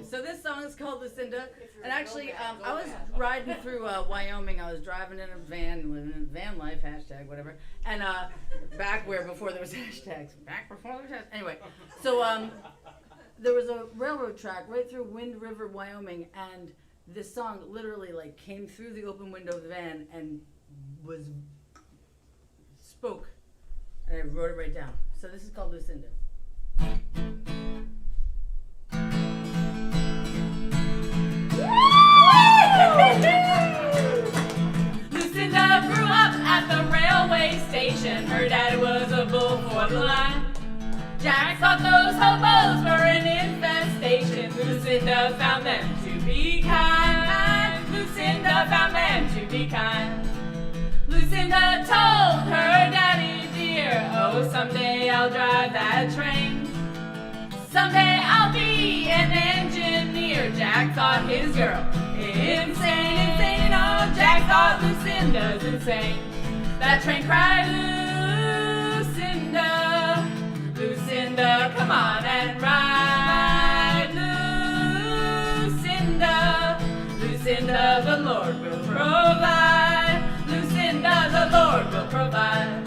So this song is called Lucinda, and actually, I was riding through Wyoming. I was driving in a van, living in van life, hashtag whatever, and before there was hashtags, anyway. So there was a railroad track right through Wind River, Wyoming, and this song literally like came through the open window of the van and spoke, and I wrote it right down. So this is called Lucinda. Lucinda grew up at the railway station. Her daddy was a bull for the line. Jack thought those hobos were an infestation. Lucinda found them to be kind. Lucinda found them to be kind. Lucinda told her daddy dear, oh, someday I'll drive that train. Someday I'll be an engineer. Jack thought his girl insane. Oh, Jack thought Lucinda's insane. That train cried, Lucinda, Lucinda, come on and ride. Lucinda, Lucinda, the Lord will provide. Lucinda, the Lord will provide.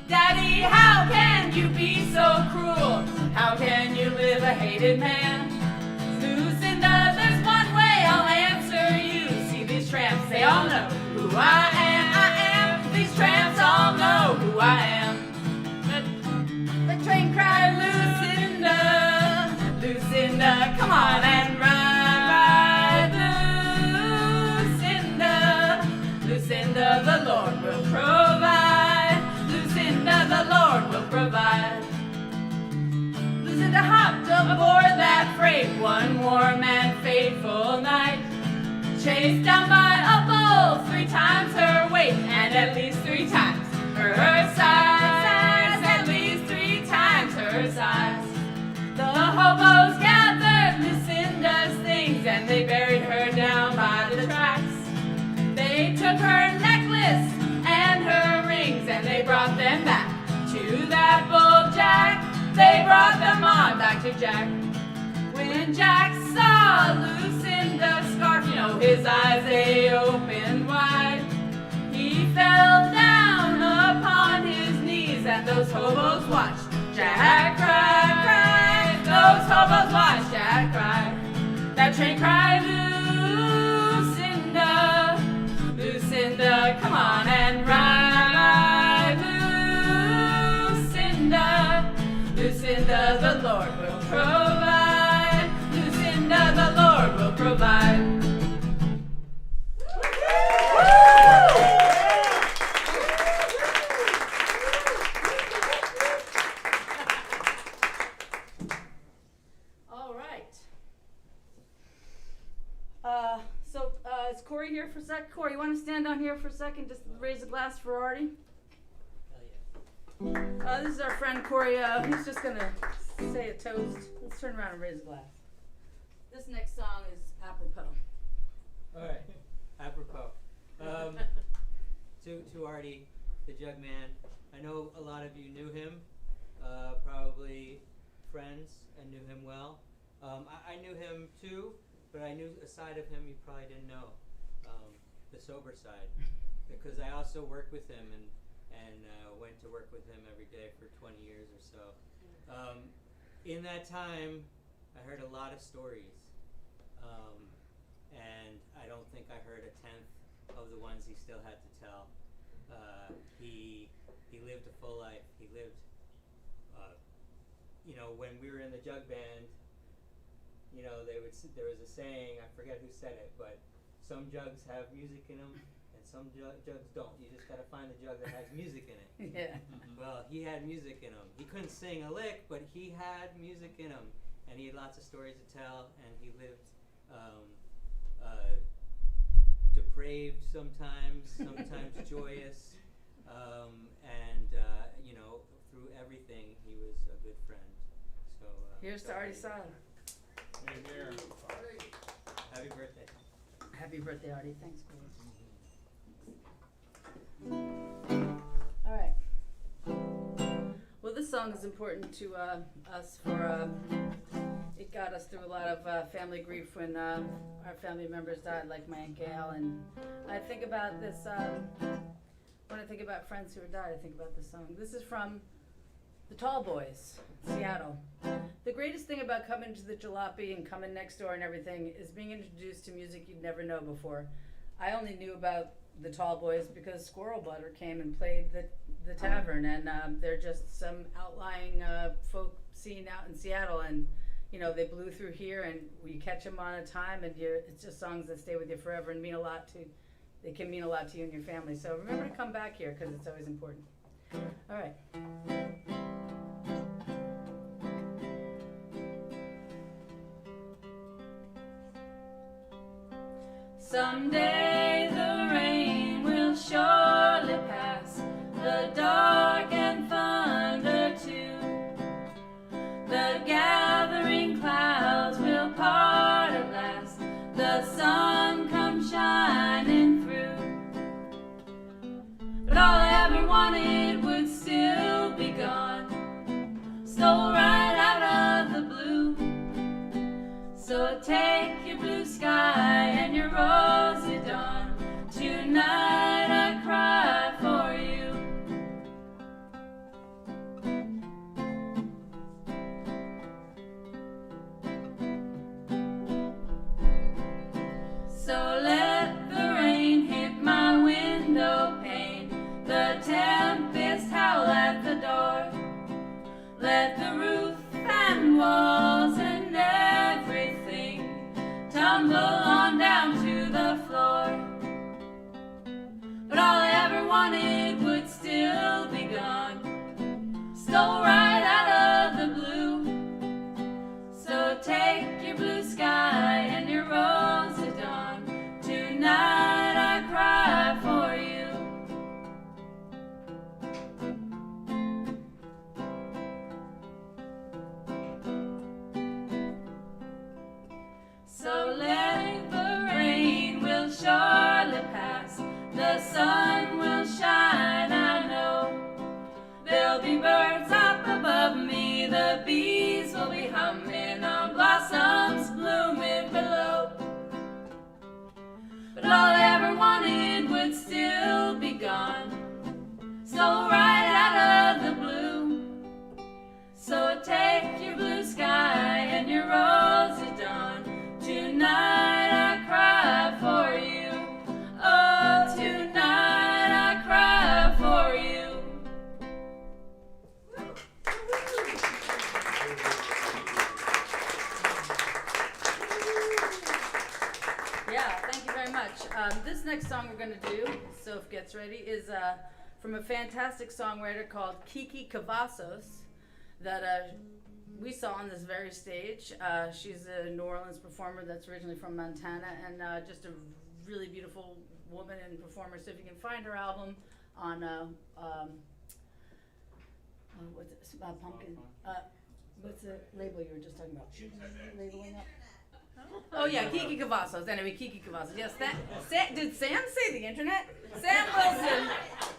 Daddy, how can you be so cruel? How can you live a hated man? Lucinda, there's one way I'll answer you. See these tramps, they all know who I am. These tramps all know who I am. The train cried, Lucinda, Lucinda, come on and ride. Lucinda, Lucinda, the Lord will provide. Lucinda, the Lord will provide. Lucinda hopped aboard that freight one warm and fateful night. Chased down by a bull 3 times her weight and at least 3 times her size. At least 3 times her size. The hobos gathered Lucinda's things and they buried her down by the tracks. They took her necklace and her rings and they brought them back to that bull Jack. They brought them on back to Jack. When Jack saw Lucinda's scarf, you know his eyes they opened wide. He fell down upon his knees and those hobos watched Jack cry. Those hobos watched Jack cry. That train cried, Lucinda, Lucinda, come on and ride. Lucinda, Lucinda, the Lord will provide. Lucinda, the Lord will provide. All right. Is Corey here for a sec? Corey, you want to stand down here for a second? Just raise a glass for Artie. This is our friend Corey. He's just going to say a toast. Let's turn around and raise a glass. This next song is apropos. All right, apropos. To Artie, the jug man. I know a lot of you knew him, probably friends, and knew him well. I knew him too, but I knew a side of him you probably didn't know, the sober side, because I also worked with him and went to work with him every day for 20 years or so. In that time, I heard a lot of stories, and I don't think I heard a 10th of the ones he still had to tell. He lived a full life. He lived, when we were in the jug band, there was a saying, I forget who said it, but some jugs have music in them and some jugs don't. You just gotta find the jug that has music in it. Yeah. Well, he had music in him. He couldn't sing a lick, but he had music in him, and he had lots of stories to tell, and he lived depraved sometimes joyous, and through everything he was a good friend. So Here's to Artie Silent. Here, here. happy birthday. Happy birthday, Artie. Thanks, boys. All right. Well, this song is important to us for it got us through a lot of family grief when our family members died, like my Aunt Gail. And I think about this, when I think about friends who have died, I think about this song. This is from the Tall Boys, Seattle. The greatest thing about coming to the jalopy and coming next door and everything is being introduced to music you'd never know before. I only knew about the Tall Boys because Squirrel Butter came and played the tavern, and they're just some outlying folk scene out in Seattle, and you know they blew through here, and you catch them on a time, and it's just songs that stay with you forever and mean a lot to. They can mean a lot to you and your family. So remember to come back here because it's always important. All right. Someday the rain will surely pass, the dark and thunder too. The gathering clouds will part at last, the sun comes shining through. But all I ever wanted would still be gone, stole right out of the blue. So take your blue sky and your rosy dawn, tonight I cry for you. So let the rain hit my window pane, the tempest howl at the door. Let the roof and walls and everything tumble on down to the floor. But all I ever wanted would still be gone, stole right out of the blue. So take your blue sky and your rosy dawn, tonight I cry for you. So let the rain will surely pass, the sun will shine, I know. There'll be birds up above me, the bees will be humming on blossoms blooming below. But all I ever wanted would still be gone, stole right out of the blue. So take your blue sky and your rosy dawn, tonight I cry for you. Oh, tonight I cry for you. Yeah, thank you very much. This next song we're going to do, Soph gets ready, is from a fantastic songwriter called Kiki Cavazos that we saw on this very stage. She's a New Orleans performer that's originally from Montana, and just a really beautiful woman and performer. So if you can find her album on what's it, Pumpkin. What's the label you were just talking about? Labeling up. Oh yeah, Kiki Cavazos. Anyway, Kiki Cavazos. Yes, did Sam say the internet? Sam Wilson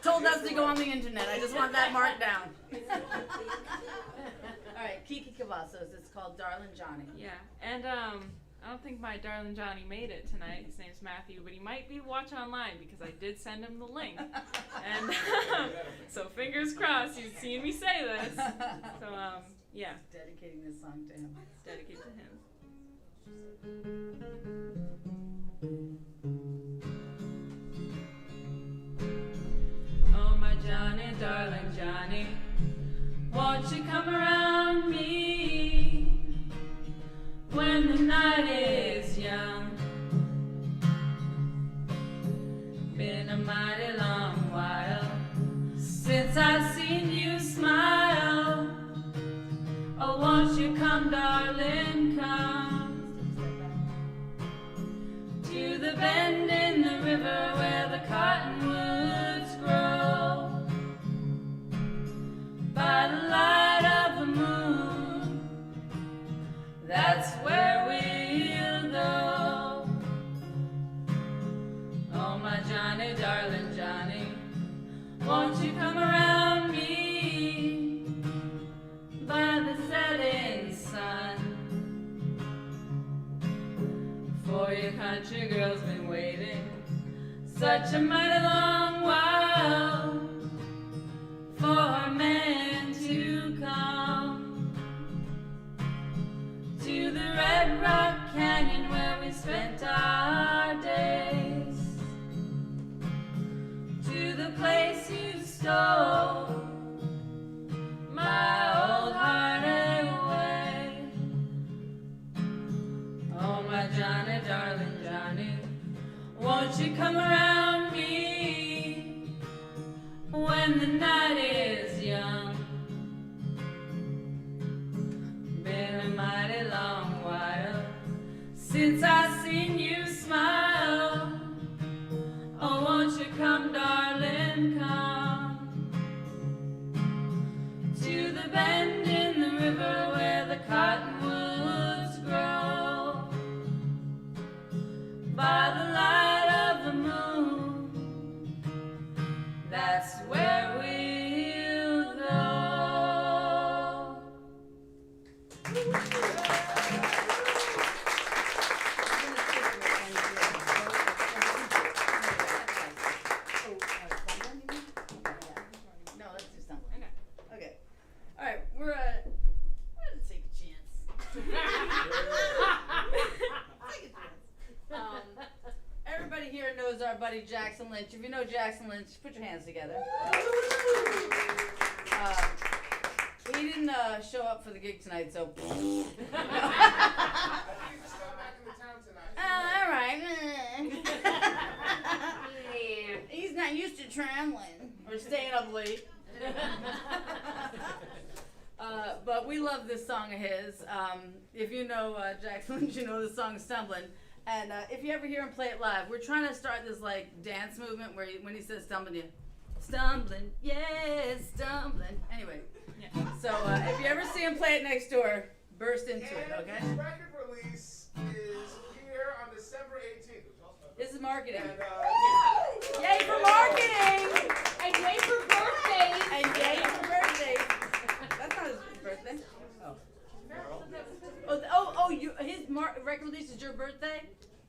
told us to go on the internet. I just want that marked down. All right, Kiki Cavazos. It's called Darlin' Johnny. Yeah, and I don't think my darling Johnny made it tonight. His name's Matthew, but he might be watching online because I did send him the link. And so fingers crossed he's seen me say this. So yeah. Dedicating this song to him. Dedicate to him. Oh my Johnny, darling Johnny, won't you come around me when the night is young? Been a mighty long while since I've seen you smile. Oh, won't you come, darling, come to the bend in the river where the cottonwoods grow. By the light of the moon, country girl's been waiting such a mighty long while for her man to come to the Red Rock Canyon where we spent our days, to the place you stole my old heart away. Oh my Johnny, darling Johnny, won't you come around me when the night is young? Been a mighty long while since I seen you smile. Oh, won't you come, darling, come to the bend in the river where the cottonwoods grow, by the light of the moon, that's where we'll go. No, let's do something. Okay. All right, we're let's take a chance. Take a chance. Everybody here knows our buddy Jackson Lynch. If you know Jackson Lynch, put your hands together. He didn't show up for the gig tonight, so. All right. He's not used to traveling or staying up late. But we love this song of his. If you know Jackson Lynch, you know the song Stumbling. And if you ever hear him play it live, we're trying to start this like dance movement where when he says stumbling, stumbling, yeah, stumbling. Anyway, so if you ever see him play it next door, burst into it, okay? His record release is here on December 18th. This is marketing. And, Yay for marketing! And yay for birthdays. And yay for birthday. That's not his birthday. Oh, his record release is your birthday?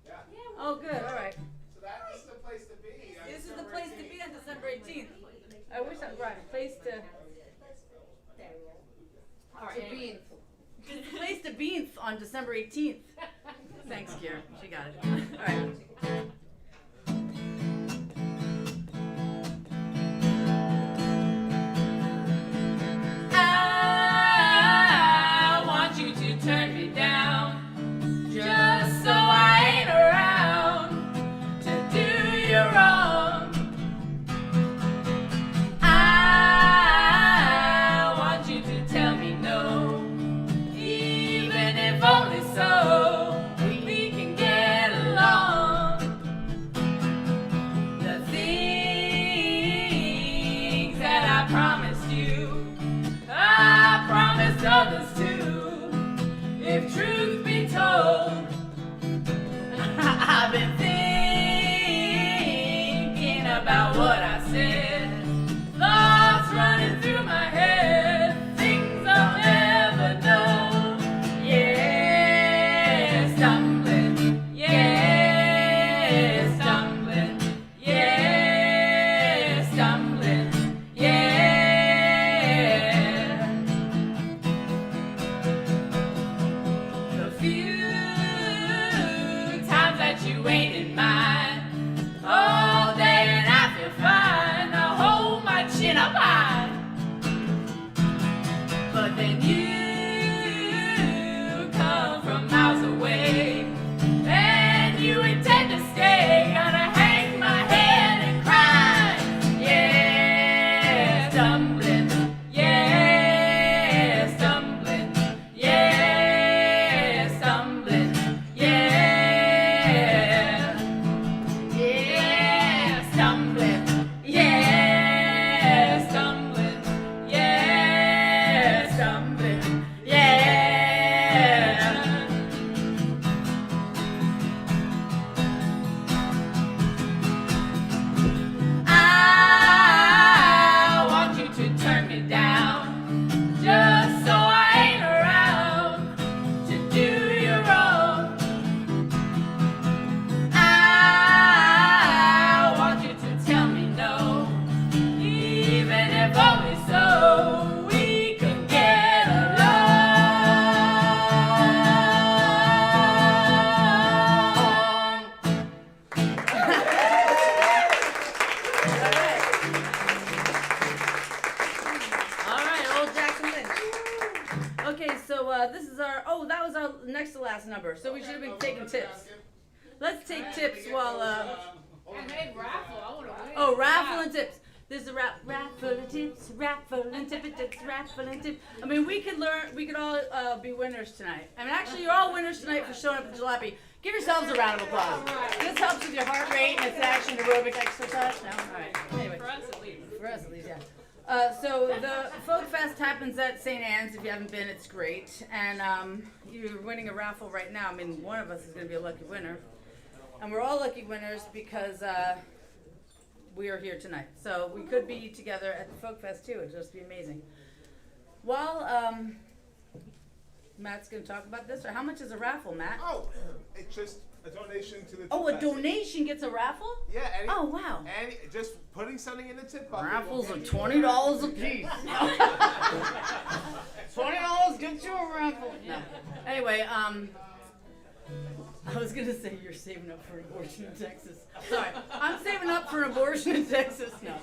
Yeah. Oh, good. All right. So that is the place to be. On This is the December place to 18th. be on December 18th. I wish I right. Place to. All right. Bean. It's the place to be on December 18th. Thanks, Kira. She got it. All right. I want you to turn me down, just so I ain't around to do you wrong. I want you to tell me no, even if only so we can get along. The things that I promised you, I promised others too. If truth be told, I've been thinking about what I said. Thoughts running through my head, things I'll never know. Yeah, stumbling. Yeah, stumbling. Yeah, stumbling. Yeah. The few times that you ain't in mine, all day and I feel fine. I hold my chin up high, but then you come from miles away, and you intend to stay. Gonna hang my head and cry. Yeah, stumbling. Yeah, stumbling. Yeah, stumbling. Yeah. before, so we should have been taking tips. Let's take tips while. And hey, raffle, I want to win. Oh, raffle and tips. There's a raffle and tips, raffle and tips, raffle and tips. I mean, we could all be winners tonight. I mean, actually, you're all winners tonight for showing up at Jalopy. Give yourselves a round of applause. This helps with your heart rate, and it's actually an aerobic exercise. No? All right. Anyway. For us at least. For us at least, yeah. So the Folk Fest happens at St. Anne's. If you haven't been, it's great. And you're winning a raffle right now. I mean, one of us is going to be a lucky winner. And we're all lucky winners because we are here tonight. So we could be together at the Folk Fest too. It'd just be amazing. While Matt's going to talk about this, or how much is a raffle, Matt? Oh, it's just a donation to the. Oh, a tip donation gets a raffle? Yeah. Oh, wow. And just putting something in the tip bucket. Raffles are $20 a piece. $20 gets you a raffle. No. Anyway, I was gonna say you're saving up for an abortion in Texas. Sorry, I'm saving up for an abortion in Texas. No.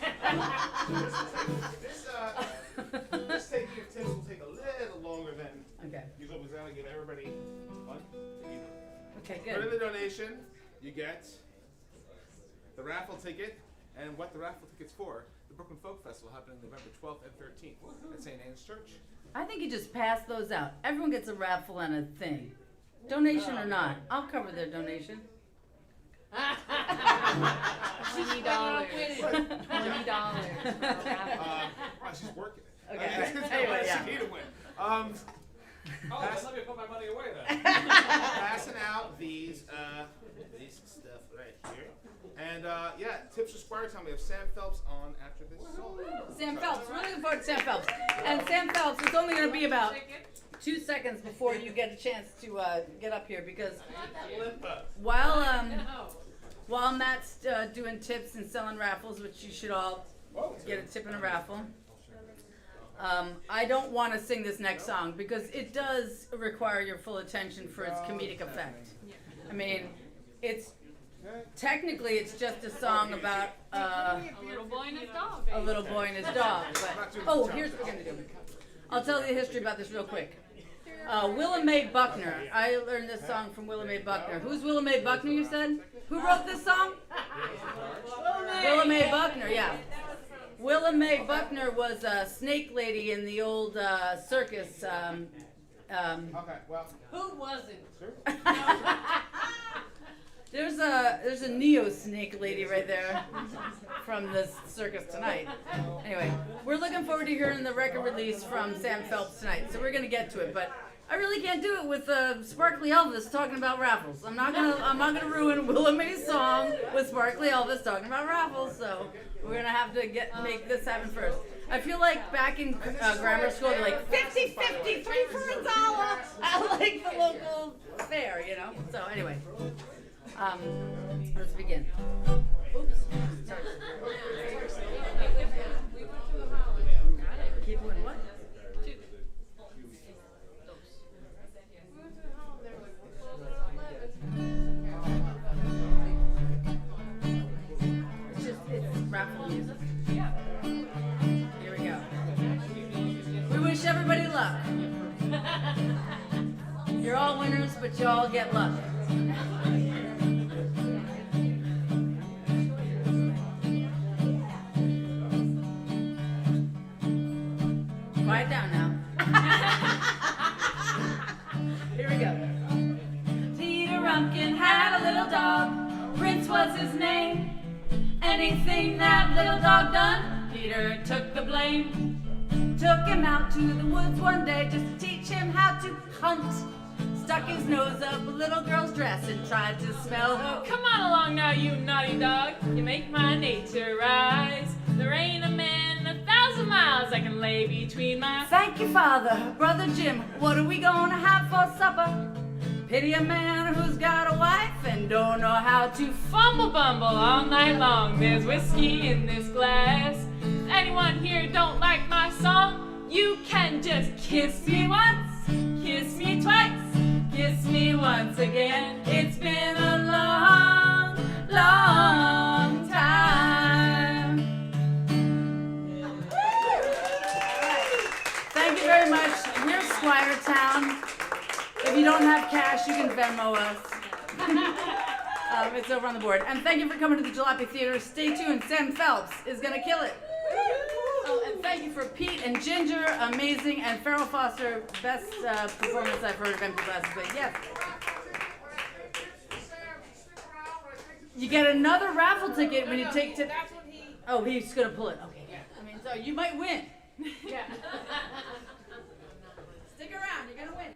This taking of tips will take a little longer than Okay. usual because I want to give everybody fun. Okay, Put in good. the donation, you get the raffle ticket, and what the raffle ticket's for. The Brooklyn Folk Festival happening November 12th and 13th at St. Anne's Church. I think you just pass those out. Everyone gets a raffle and a thing. Donation or not, I'll cover their donation. $20. $20. She's working it. Okay, right. Anyway, yeah. She need to win. Oh, then let me put my money away then. Passing out these stuff right here. And yeah, tips for Squiretown. We have Sam Phelps on after this song. Sam Phelps, really looking forward to Sam Phelps. And Sam Phelps, it's only going to be about 2 seconds before you get a chance to get up here because while Matt's doing tips and selling raffles, which you should all get a tip and a raffle, I don't want to sing this next song because it does require your full attention for its comedic effect. I mean, technically it's just a song about A little boy and his dog. a little boy and his dog. But here's what we're gonna do. I'll tell you the history about this real quick. Willa Mae Buckner. I learned this song from Willa Mae Buckner. Who's Willa Mae Buckner, you said? Who wrote this song? Willa Mae Buckner, yeah. Willa Mae Buckner was a snake lady in the old circus. Okay, well. Who wasn't? There's a neo snake lady right there from this circus tonight. Anyway, we're looking forward to hearing the record release from Sam Phelps tonight, so we're gonna get to it. But I really can't do it with Sparkly Elvis talking about raffles. I'm not gonna ruin Willa Mae's song with Sparkly Elvis talking about raffles. So we're gonna have to make this happen first. I feel like back in grammar school, they're like 50-50, 3 for $1 at like the local fair, you know. So anyway. Let's begin. Oops. Sorry. Keep doing what? It's raffle music. Yeah. Here we go. We wish everybody luck. You're all winners, but you all get luck. Quiet down now. Here we go. Peter Rumpkin had a little dog. Prince was his name. Anything that little dog done, Peter took the blame. Took him out to the woods one day just to teach him how to hunt. Stuck his nose up a little girl's dress and tried to smell her. Come on along now, you naughty dog. You make my nature rise. There ain't a man 1,000 miles I can lay between my. Thank you, Father. Brother Jim, what are we gonna have for supper? Pity a man who's got a wife and don't know how to Fumble bumble all night long. There's whiskey in this glass. If anyone here don't like my song, you can just kiss me once, kiss me twice, kiss me once again. It's been a long, long time. Thank you very much. We're Squiretown. If you don't have cash, you can Venmo us. It's over on the board. And thank you for coming to the Jalopy Theater. Stay tuned. Sam Phelps is going to kill it. Oh, and thank you for Pete and Ginger, amazing, and Farrell Foster, best performance I've heard of empty glasses. But yes, you get another raffle ticket when you take to. Oh, he's gonna pull it. Okay. I mean, so you might win. Yeah. Stick around. You're gonna win.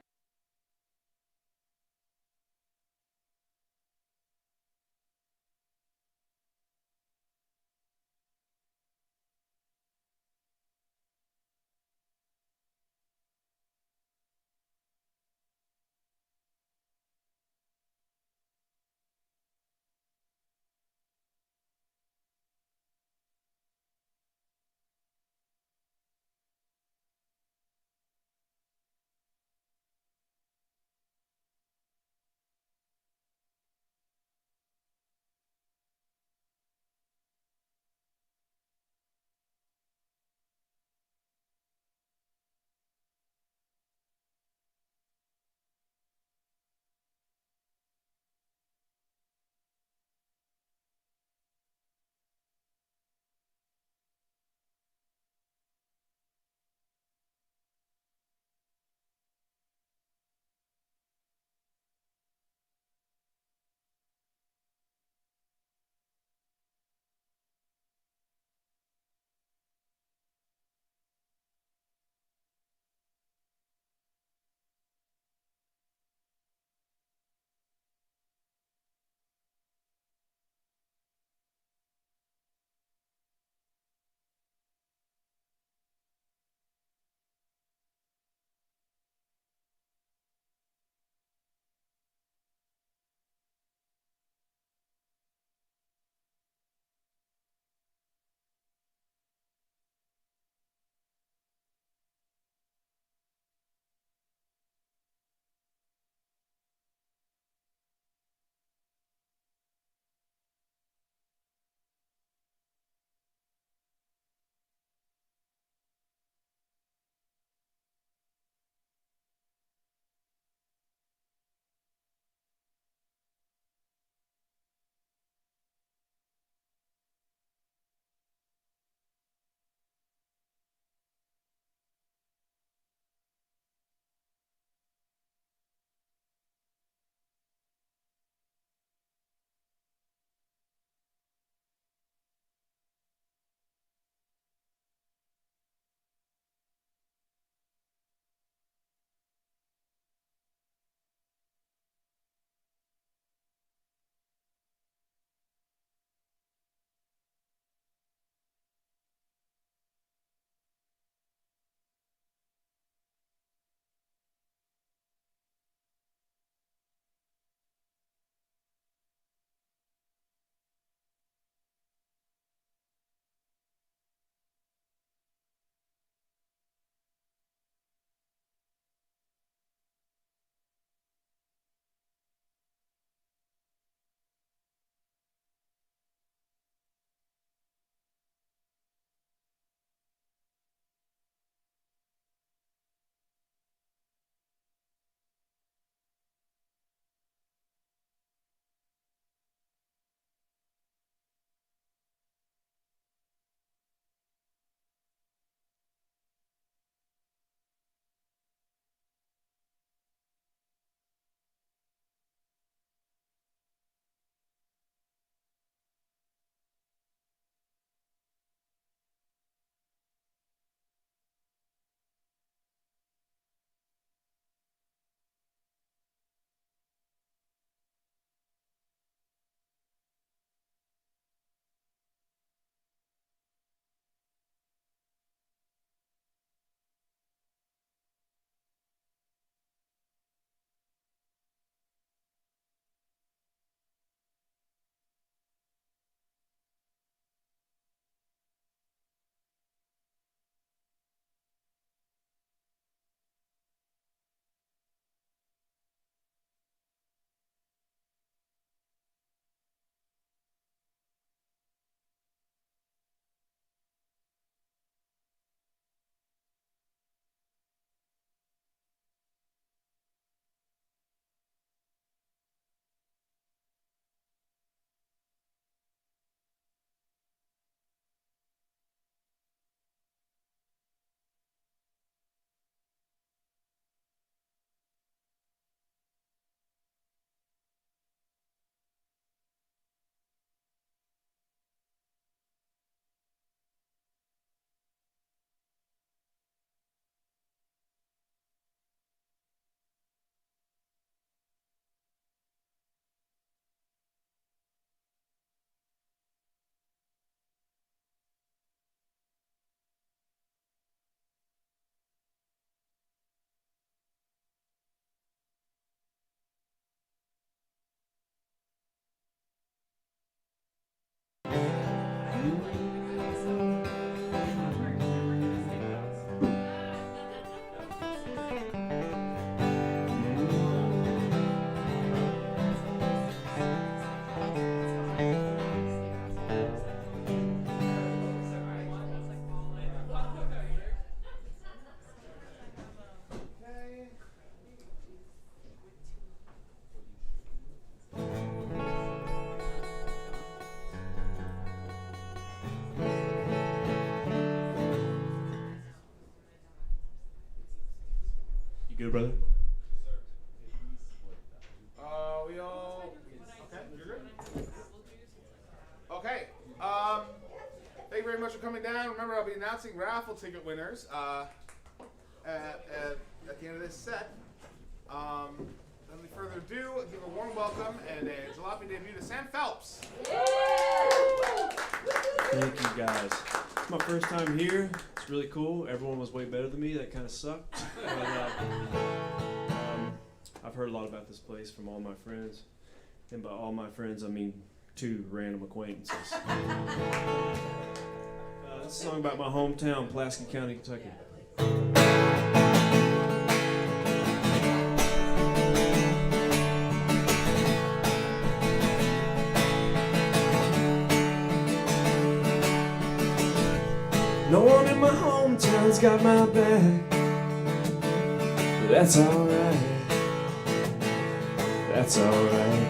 You good, brother? We all okay? You're good. Okay. Thank you very much for coming down. Remember, I'll be announcing raffle ticket winners at the end of this set. Without any further ado, I'll give a warm welcome and a jalopy debut to Sam Phelps. Thank you, guys. It's my first time here. It's really cool. Everyone was way better than me. That kind of sucked. But, I've heard a lot about this place from all my friends. And by all my friends, I mean 2 random acquaintances. This is a song about my hometown, Pulaski County, Kentucky. No one in my hometown's got my back, but that's alright. That's alright.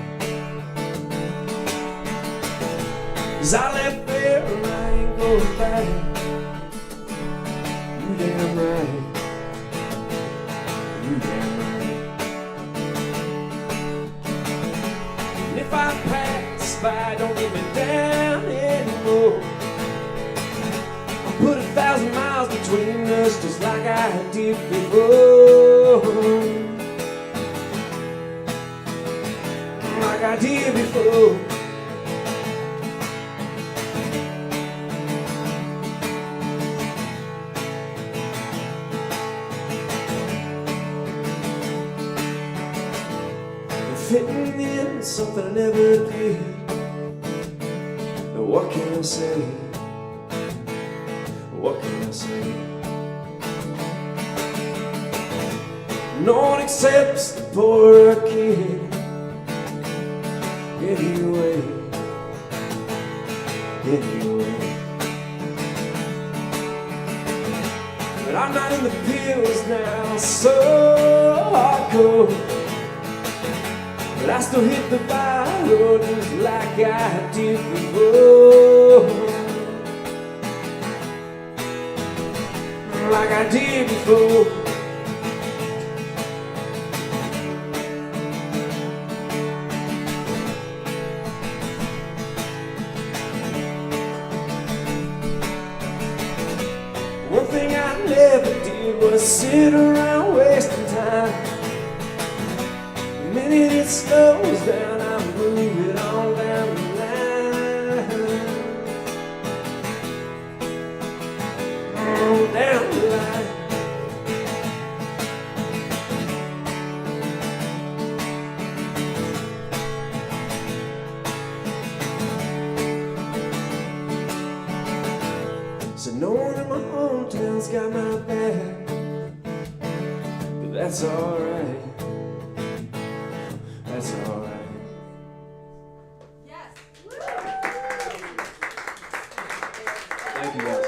'Cause I left there and I ain't going back. You damn right. You damn right. And if I pass by, don't get me down anymore. Put 1,000 miles between us just like I did before. Like I did before. And fitting in something I never did. Now what can I say? What can I say? No one accepts the poor kid anyway. But I'm not in the pills now, so hardcore. But I still hit the bottle just like I did before. Like I did before. One thing I never did was sit around wasting time. The minute it slows down, I'm moving on down the line. Down the line. So no one in my hometown's got my back, but that's alright. That's alright. Yes. Thank you, guys.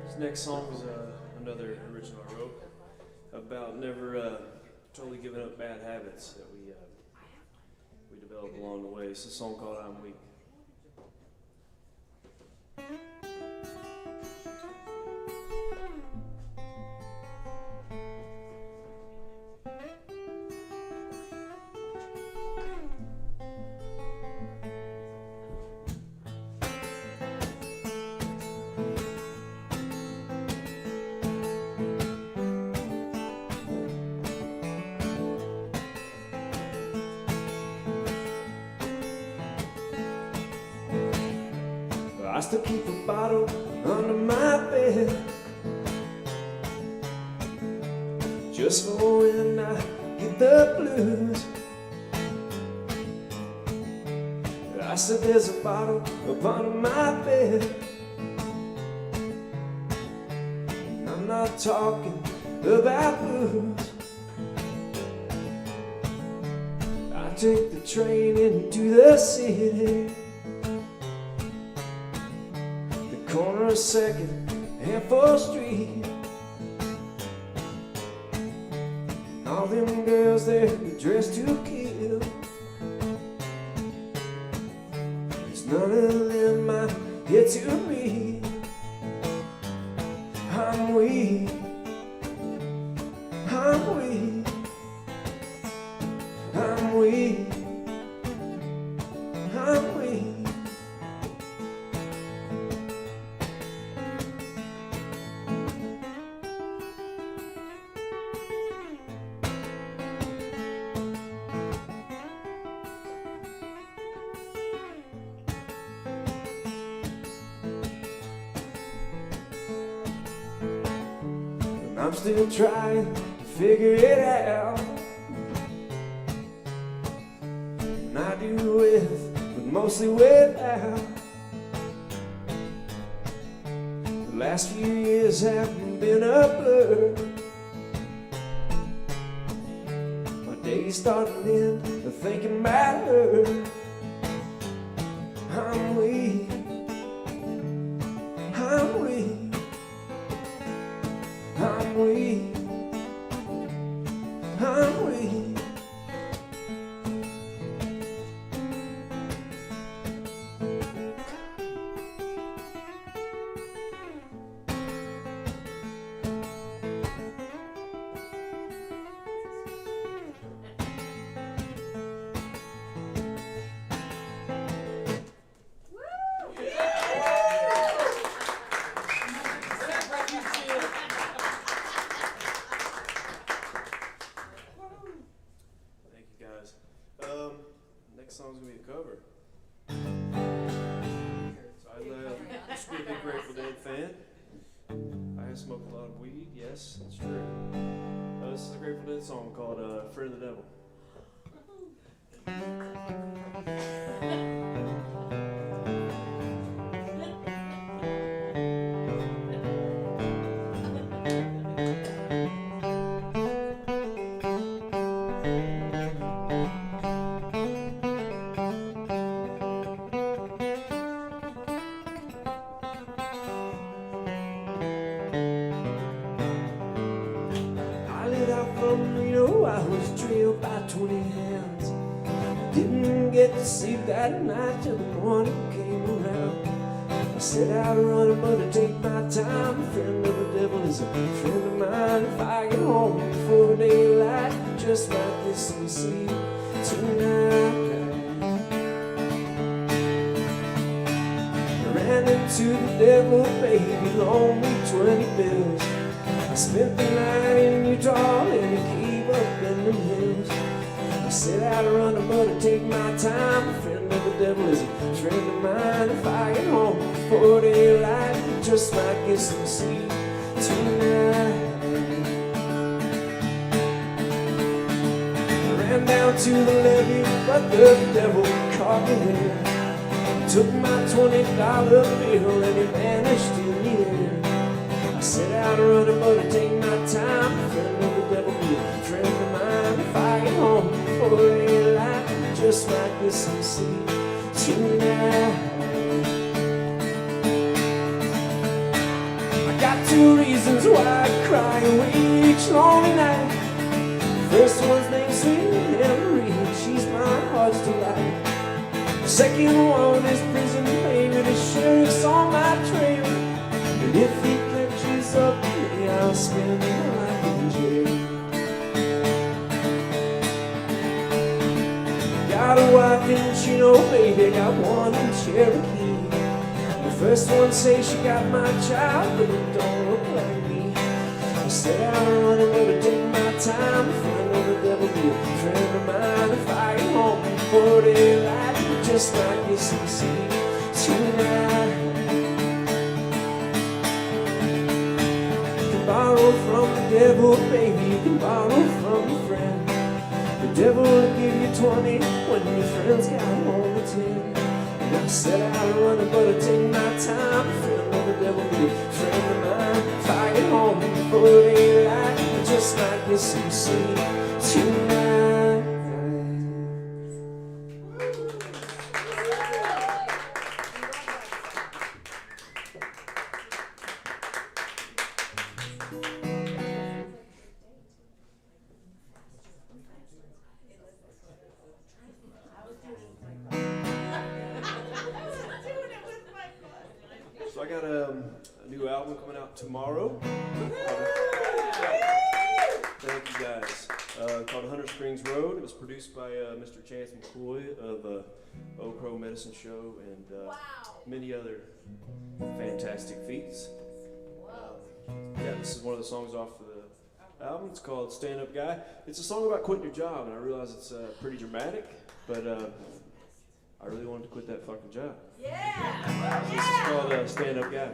This next song is another original I wrote about never totally giving up bad habits that we developed along the way. It's a song called I'm Weak. I still keep a bottle under my bed, just for when I get the blues. I said there's a bottle up under my bed. And I'm not talking about booze. I take the train into the city, the corner of 2nd and 4th Street. All them girls there dressed to kill, there's none of them I get to be. I'm weak, I'm weak, I'm weak, I'm weak. I'm still trying to figure it out. And I do with, but mostly without. The last few years haven't been a blur. My days start and end thinking about her. I'm weak, I'm weak, I'm weak, I'm weak. Thank you guys. Next song's gonna be a cover. So I used to be a big Grateful Dead fan. I have smoked a lot of weed, yes, that's true. This is a Grateful Dead song called Friend of the Devil. I lit out from Reno, I was trailed by 20 hands. Didn't get to sleep that night till the morning came around. I set out running, but I take my time. A friend of the devil is a friend of mine. If I get home before daylight, just might get some sleep tonight. I ran into the devil, baby, loaned me 20 bills. I spent the night in Utah and he gave up in the hills. I set out running, but I take my time. A friend of the devil is a friend of mine. If I get home before daylight, just might get some sleep tonight. I ran down to the levee, but the devil caught me there. Took my $20 bill and he vanished in the air. I set out running, but I take my time. A friend of the devil be a friend of mine. If I get home before daylight, just might get some sleep tonight. I got two reasons why I cry away each lonely night. The first one's named Sweet Henry, she's my heart's delight. The second one is prison, baby, the sheriff's on my trail. And if he catches up with me, I'll spend my life in jail. Got a wife in Chino, baby, got one in Cherokee. The first one says she got my child, but it don't look like me. I set out running, but I take my time. A friend of the devil be a friend of mine. If I get home before daylight, just might get some sleep tonight. Borrow borrow from the devil, maybe you can borrow from your friend. The devil will give you 20 when your friends got only 10. And I set out running, but I take my time. Friend of the devil, be a friend of mine. If I get home before daylight, I just might get some sleep tonight. So I got a new album coming out tomorrow. Thank you guys. Called 100 Springs Road. It was produced by Mr. Chance McCoy of Oak Crow Medicine Show and many other fantastic feats. Yeah, this is one of the songs off the album. It's called Stand Up Guy. It's a song about quitting your job, and I realize it's pretty dramatic, but I really wanted to quit that fucking job. Yeah! So this is called Stand Up Guy.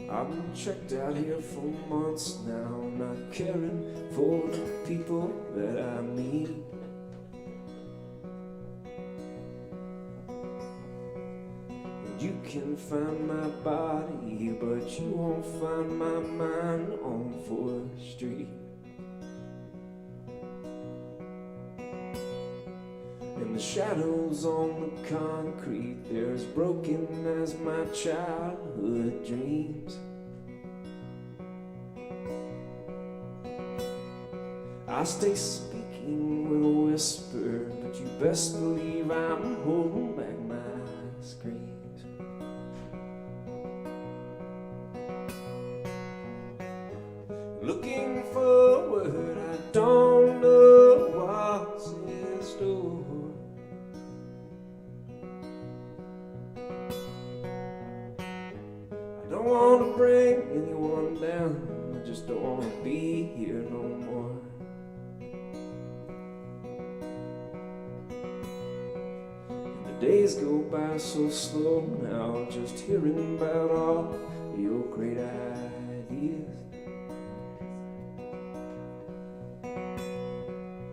I've been checked out here for months now, not caring for the people that I meet. And you can find my body, but you won't find my mind on 4th Street. In the shadows on the concrete, they're as broken as my childhood dreams. I stay speaking with a whisper, but you best believe I'm holding back my screams. Looking forward, I don't know what's in store. I don't want to bring anyone down, I just don't want to be here no more. And the days go by so slow now, just hearing about all your great ideas.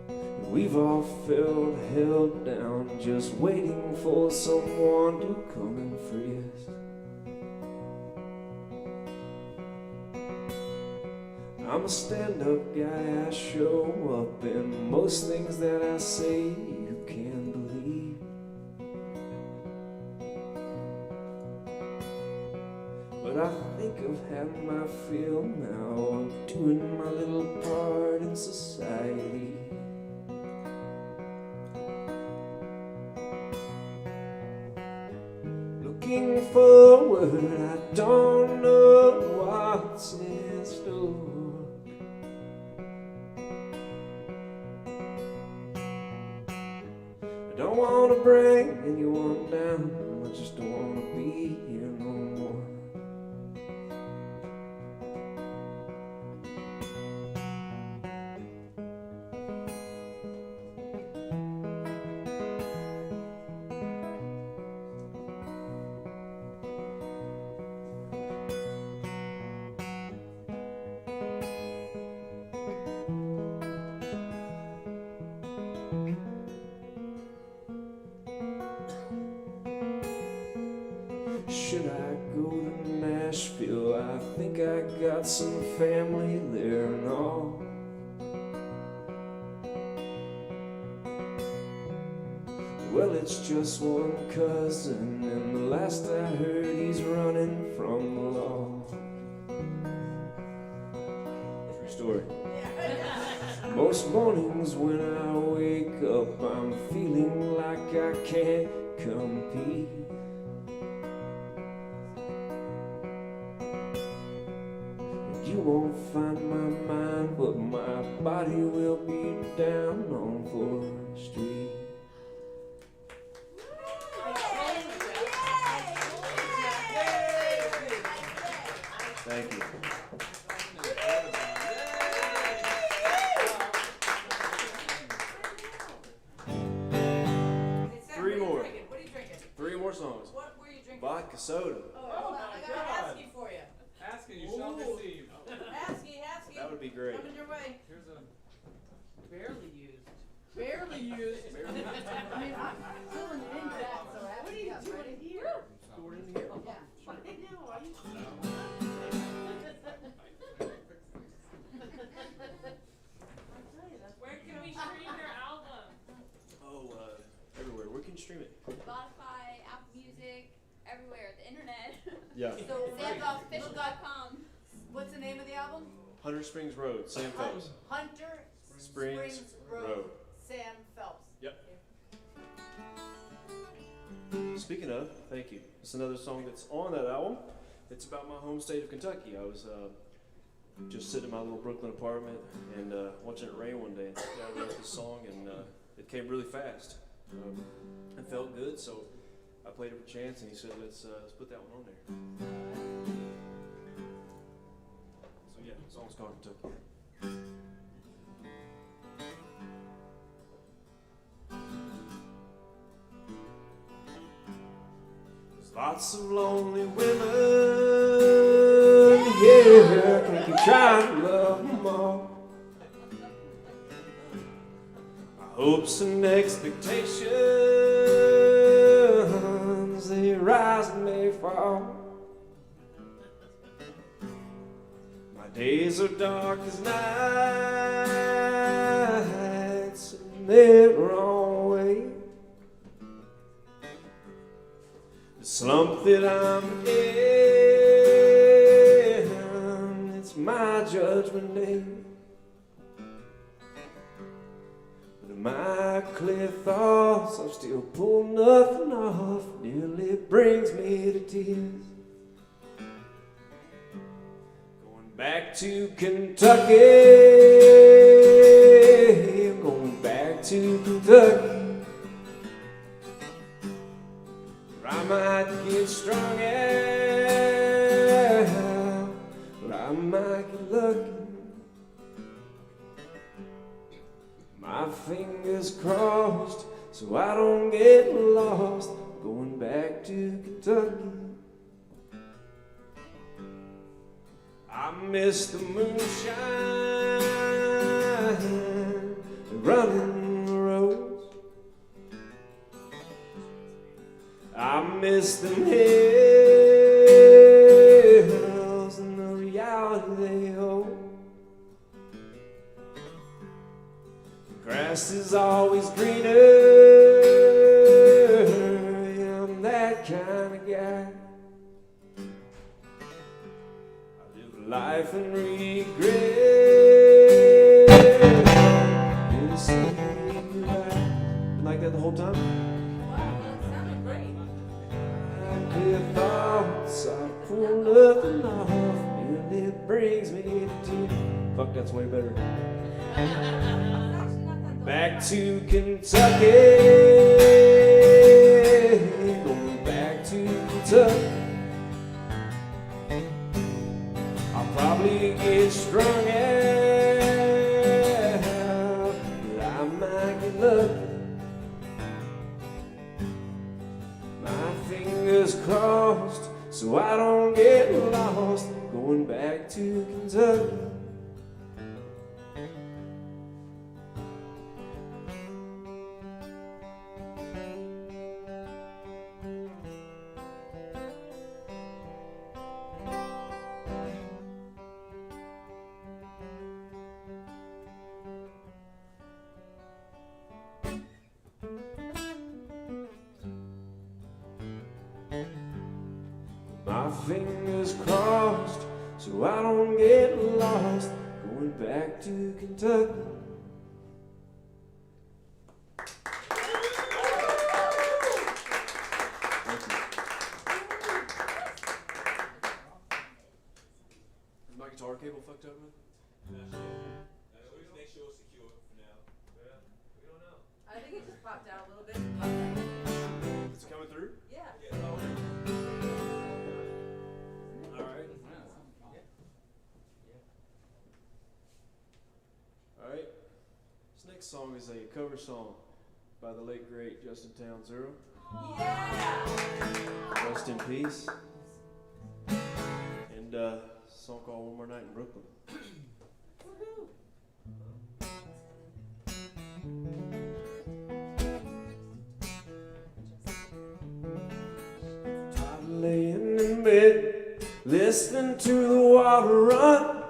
And we've all felt held down, just waiting for someone to come and free us. I'm a stand-up guy, I show up in most things that I say you can't believe. But I think I've had my fill now of doing my little part in society. Looking forward, I don't know what's in store. I don't want to bring anyone down, I just don't want to be here no more. Should I go to Nashville? I think I got some family there and all. Well, it's just one cousin, and the last I heard he's running from the law. True story. Most mornings when I wake up, I'm feeling like I can't compete. You won't find my mind, but my body will be down on 4th Street. Thank you. vodka soda. Oh, I got an ASCII for you. Ask and you shall receive. ASCII. That would be great. Coming your way. Here's a. Barely used. Barely used. I mean, I'm filling it in that, so what are you doing here? Stored in here. Yeah. I know. Are you? Where can we stream your album? Oh, everywhere. Where can you stream it? Spotify, Apple Music, everywhere, the internet. Yeah. So, SamGolfOfficial.com. what's the name of the album? Hunter Springs Road, Sam Phelps. Hunter Springs Road. Sam Phelps. Yep. Speaking of, thank you. It's another song that's on that album. It's about my home state of Kentucky. I was just sitting in my little Brooklyn apartment and watching it rain one day, and I wrote this song, and it came really fast. It felt good, so I played it for Chance, and he said, let's put that one on there. So yeah, the song's called Kentucky. There's lots of lonely women, yeah, can't keep trying to love them all. My hopes and expectations, they rise and they fall. My days are dark as nights in their wrong way. The slump that I'm in, it's my judgment day. But in my clear thoughts, I'm still pulling nothing off. Nearly brings me to tears. Going back to Kentucky, I'm going back to Kentucky. I might get strung out, but I might get lucky. My fingers crossed, so I don't get lost. Going back to Kentucky. I miss the moonshine, running the roads. I miss them hills and the reality they hold. The grass is always greener, yeah, I'm that kind of guy. I live life in regret. You see me been like that the whole time? Clear thoughts, I pull nothing off, and it brings me to tears. Fuck, that's way better. Back to Kentucky, going back to Kentucky. I'll probably get strung out, but I might get lucky. Fingers crossed, so I don't get lost. Going back to Kentucky. My fingers crossed, so I don't get lost. Going back to Kentucky. Is my guitar cable fucked up, man? Make sure it's secure for now. Yeah, we don't know. I think it just popped out a little bit. Is it coming through? Yeah. Alright. Alright. This next song is a cover song by the late great Justin Townsend. Rest in peace. And a song called One More Night in Brooklyn. Tired of laying in bed, listening to the water run.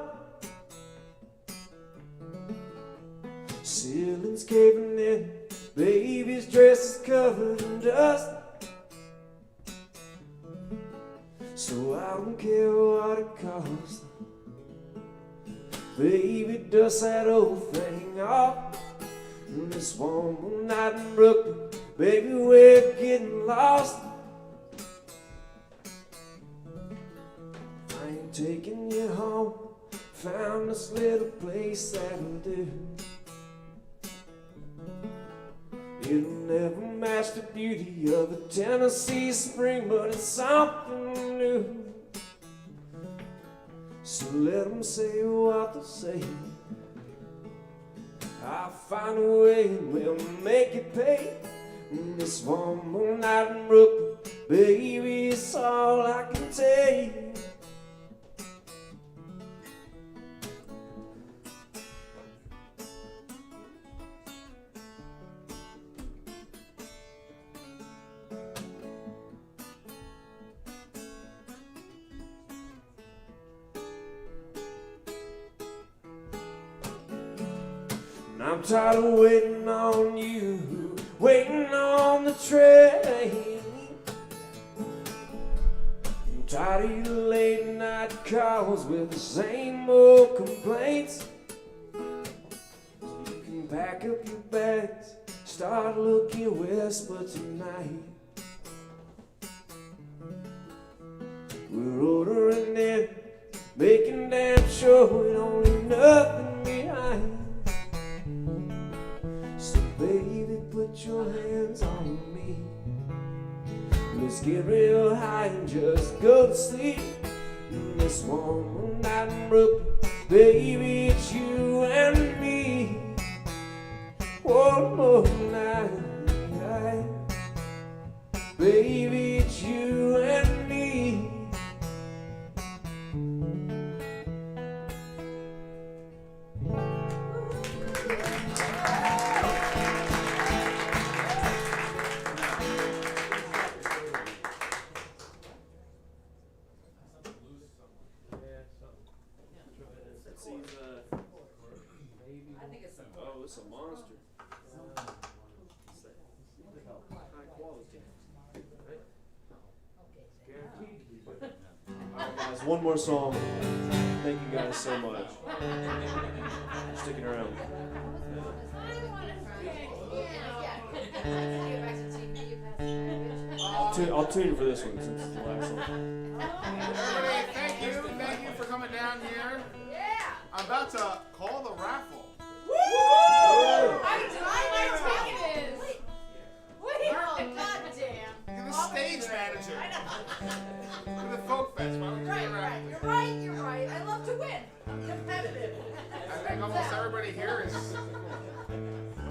Ceiling's caving in, baby's dress is covered in dust. So I don't care what it costs. Baby, dust that old thing off. And this one more night in Brooklyn, baby, we're getting lost. I ain't taking you home, found this little place that'll do. It'll never match the beauty of a Tennessee spring, but it's something new. So let them say what they'll say. I'll find a way and we'll make it pay. And this one more night in Brooklyn, baby, it's all I can take. I'm tired of waiting on you, waiting on the train. I'm tired of your late night calls with the same old complaints. So you can pack up your bags, start looking west, but tonight we're ordering in, making damn sure we don't leave nothing behind. So baby, put your hands on me. Let's get real high and just go to sleep. This one more night in Brooklyn, baby, it's you and me. One more night, baby, it's you and me. Oh, it's a monster. High quality. Guaranteed to be good. Alright guys, one more song. Thank you guys so much for sticking around. I'll tune for this one since it's the last song. Everybody, thank you for coming down here. Yeah. I'm about to call the raffle. I know what it is. Wait, oh, goddamn. You're the stage manager. For the Folk Fest. Why would you do that? You're right. I love to win. I'm competitive. I think almost everybody here is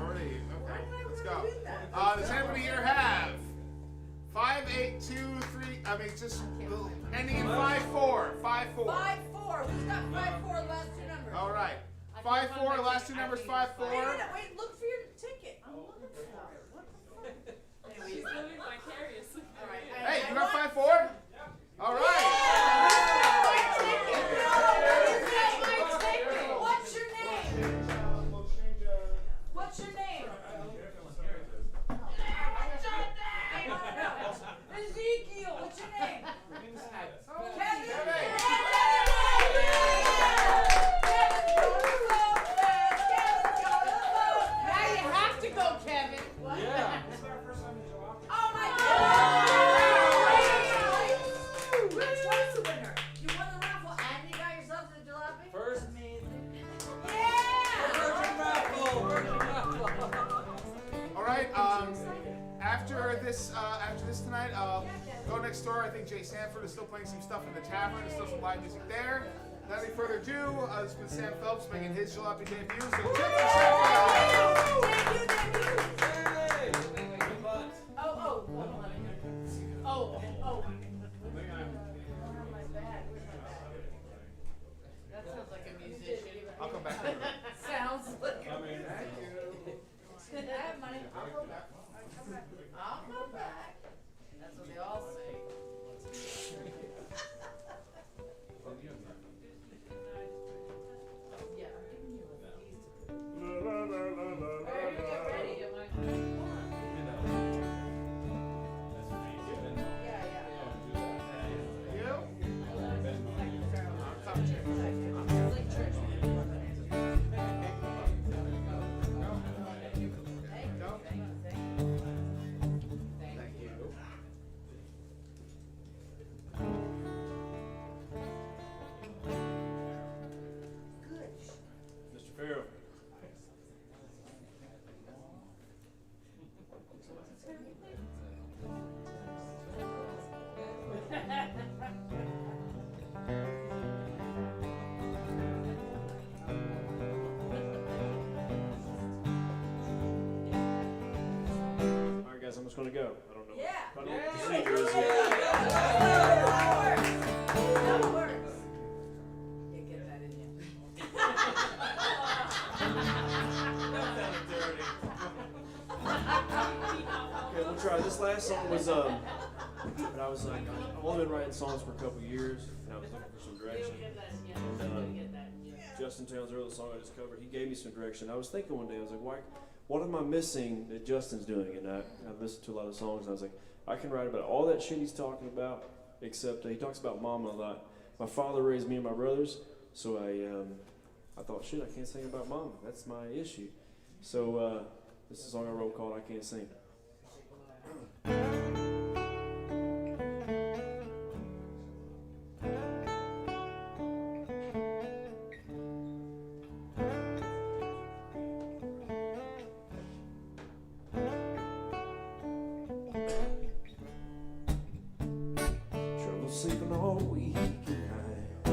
already. Okay, let's go. Does anybody here have 5823? I mean, just ending in 54. 54. 5-4. Who's got 5-4 last two numbers? All right. 54. Last two numbers 54. Wait. Look for your ticket. I'm looking for that. What the fuck? She's living vicariously. All right. Hey, you got 54? All right. What's your name? What's your name? Ezekiel. What's your name? Kevin. Now you have to go, Kevin. What? Yeah. Oh my God! Which one's the winner? You won the raffle and you got yourself the jalopy? First. Yeah! All right. After this tonight, go next door. I think Jay Sanford is still playing some stuff in the tavern. There's still some live music there. Without any further ado, this has been Sam Phelps making his jalopy debut. So check this out. Oh, hold on. guys, I'm just going to go. I don't know. Yeah. I don't know what the procedure is yet. That works. You get that in you. Okay, we'll try. This last song was, but I was like, I've only been writing songs for a couple years, and I was looking for some direction. Justin Towns' earlier song I just covered, he gave me some direction. I was thinking one day, I was like, what am I missing that Justin's doing? And I've listened to a lot of songs, and I was like, I can write about all that shit he's talking about, except he talks about mama a lot. My father raised me and my brothers, so I thought, shit, I can't sing about mama. That's my issue. So this is a song I wrote called I Can't Sing. Sleeping all week and I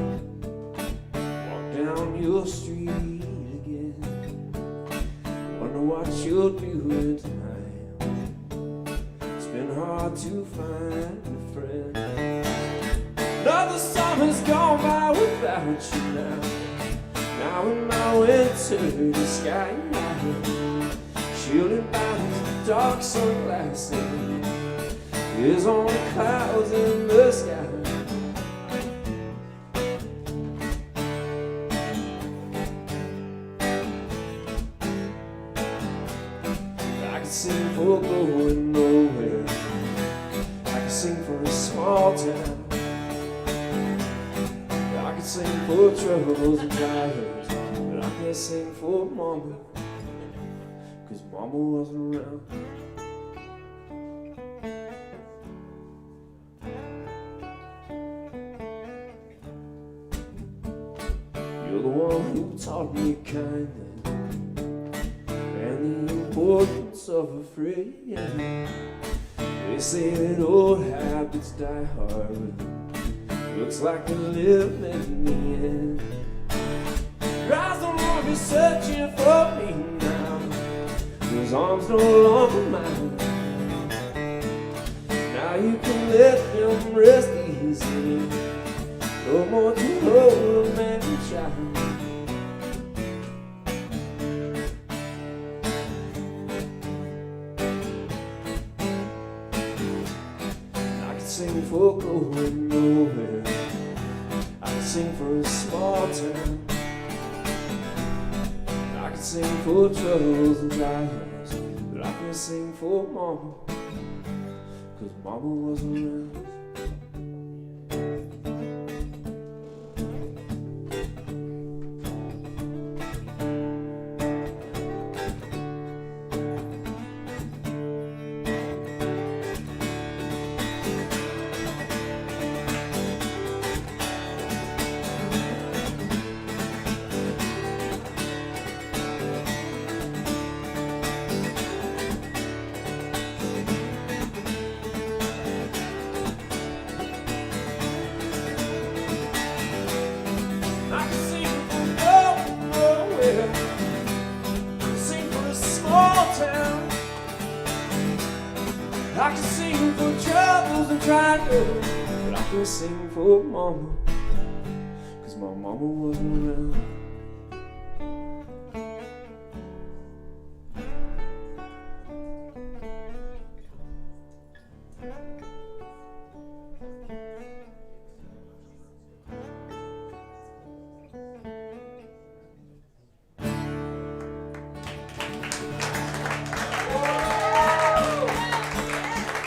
walk down your street again. Wonder what you're doing tonight. It's been hard to find a friend. Another summer's gone by without you now. Now in my winter disguise, shielded by these dark sunglasses, there's only clouds in the sky. I can sing for going nowhere. I can sing for a small town. I can sing for troubles and trials, but I can't sing for mama, 'cause mama wasn't around. You're the one who taught me kindness and the importance of a friend. They say that old habits die hard, looks like they're living in the end. Your eyes don't want to be searching for me now, those arms no longer mine. Now you can let them rest easy, no more to hold a man child. I can sing for going nowhere. I can sing for a small town. I can sing for troubles and trials, but I can't sing for mama, 'cause mama wasn't around. I can sing for troubles and trials, but I can't sing for mama, 'cause my mama wasn't around.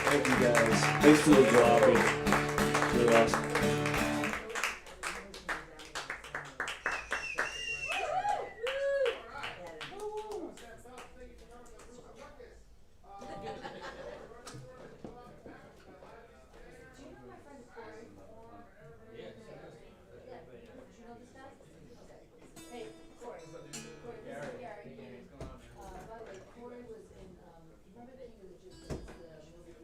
Thank you guys. Thanks for the dropping. Really awesome. Hey, Corey. By the way, Corey was in, remember that he was just the movie?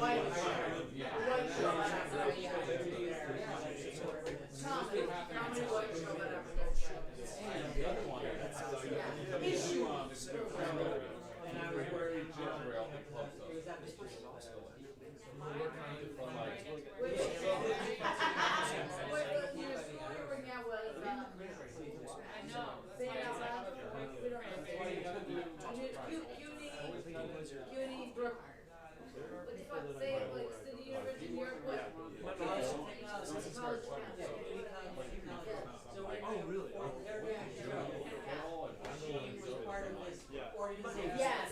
white show. Yeah. Comedy white show, whatever. Issue. And I was worried it was at this Which your school you were now was I know. say it out loud. We don't know. CUNY Brook. What the fuck? Say it like City University of New York. What? College Town. Oh, really? Yes.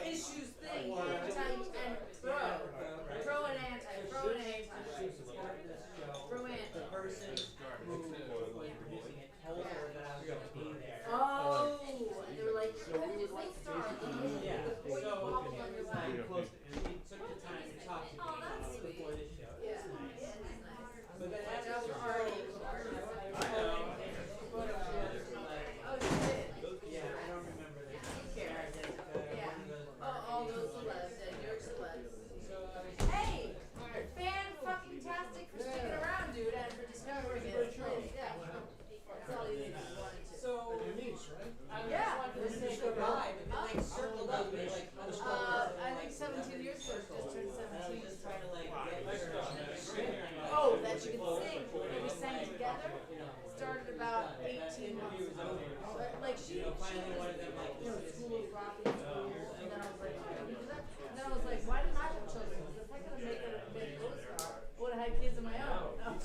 Issues thing. Anti and pro. Pro and anti. Pro and anti. Pro and anti. The person who was producing it told her that I was going to be there. Oh, and they were like, when did they start? Yeah. Before you So wobbled on your we back. closed it, and he took the time to talk to me before this show. Yeah. But then That after was already. I know. Oh, you did? Yeah, I don't remember this. Who cares? Yeah. One of those- Oh, all those celebs, yeah, New York celebs. So I was Hey! Fan-fucking-tastic for sticking around, dude, and for discovering it. Yeah. That's all you need is wanted to. So, I Yeah. just wanted to say goodbye, but then they circled up and like, I think 17 years ago, just turned I was 17. just trying to like get her. Oh, that you can sing. And we sang together. Started about 18 months ago. Like she was school of rock in school, and then I was like, oh, can we do that? And then I was like, why didn't I have children? Because if I could have made it a big co-star, I would have had kids of my own. But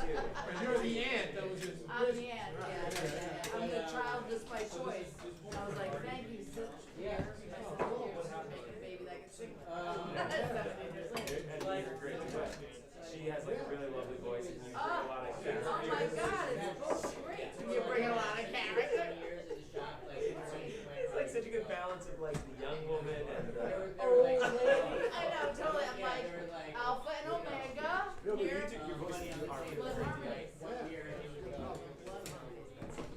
you're the aunt that was just. I'm the aunt, yeah. I'm the child just by choice. And I was like, thank you, sis. Yeah. I said, oh, we're making a baby that can sing. 17 years later. She has like a really lovely voice and you bring a lot of character. Oh my God, it's both great. You bring a lot of character. It's like such a good balance of like the young woman and the Old lady. I know, totally. I'm like, Alpha and Omega. No, but Here. your voice is harmony. Blood harmonies. Blood harmonies.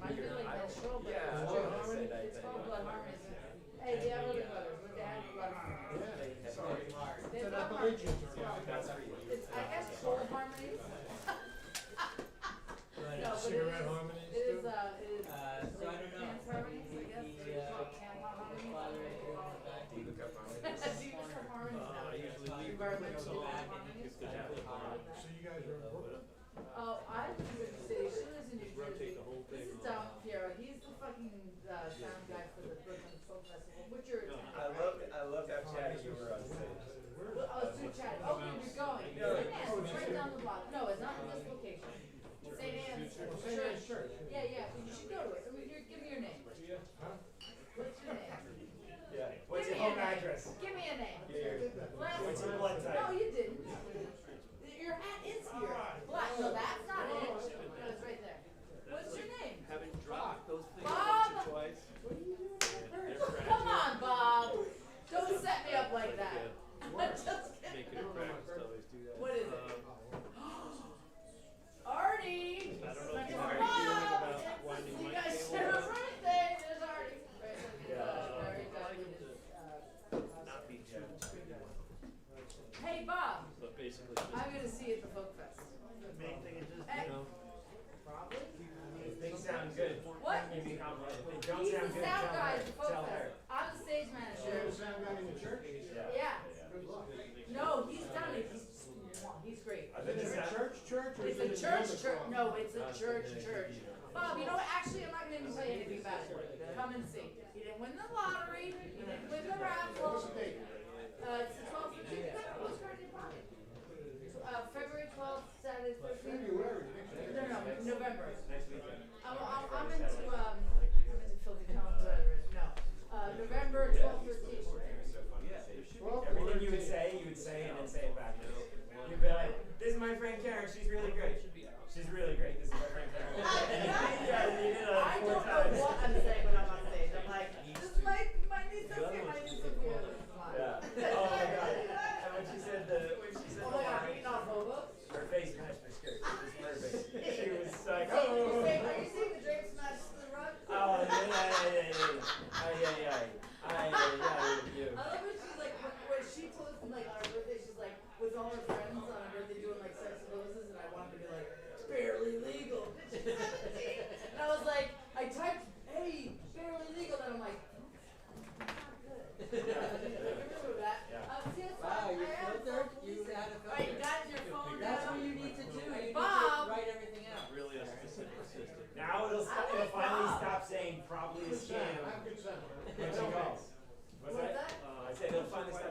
Mine's really like that show, but Yeah, it's I Blood was gonna say harmonies. that It's thing. called Blood harmonies. Hey, they have other brothers. They have blood harmonies. They have blood harmonies. That's for you. It's, I guess, soul harmonies. No, but it Cigarette is. harmonies It is. too? It is. So I don't know. Dance harmonies, I guess. They're called can harmonies. Diva Cup harmonies. These are harmonies now. I usually leave Environmental back and harmonies. So you guys are in Brooklyn? Oh, I live in New York City. She lives in New Jersey. This is Don Piero. He's the fucking sound guy for the Brooklyn Folk Festival, which you're attending. I loved how chatty you were on stage. Well, oh, it's too chatty. Oh, good, you're going. St. Anne's, it's right down the block. No, it's not in this location. St. Anne's Church. Yeah, yeah, but you should go to it. I mean, give me your name. What's your name? Yeah. What's Give your me home a name. address? Give me a name. Yeah. What's your Last blood type? No, you didn't. Your hat is here. Black. No, that's not it. No, it's right there. What's your name? Haven't dropped those things Bob. once or twice. What are you doing at first? Come on, Bob. Don't set me up like that. Just kidding. Make it a practice to always do that. What is it? Artie! I don't know if you Bob! are feeling about winding You my guys cable. share a birthday. There's Artie. Yeah. Very good. Not be too. Hey, Bob. But basically, I'm gonna see you at the Folk Fest. main thing is just, Hey. you know, Probably. things sound good. What? You be confident. If they don't He's sound the good, sound tell guy her. at the Folk Tell her. Fest. I'm the stage manager. You're the sound guy in the church? Yeah. No, he's done it. He's great. I've been to Is it a sound. church or It's is a it church. another club? No, it's a church. Bob, you know what? Actually, I'm not gonna even tell you anything about it. Come and see. He didn't win the lottery. He didn't win the raffle. What's the date? It's the 12th. You got a postcard in your pocket. February 12th, Saturday, 13th. February. No, November. Next weekend. I'm into Filthy Town, whatever it is. No. November 12th, 13th. Everything you would say and then say it back. You'd be like, this is my friend Karen, she's really great. She's really great, this is my friend Karen. I don't know what I'm saying when I'm on stage. I'm like, this is my niece Sophia, my niece Sophia. This is mine.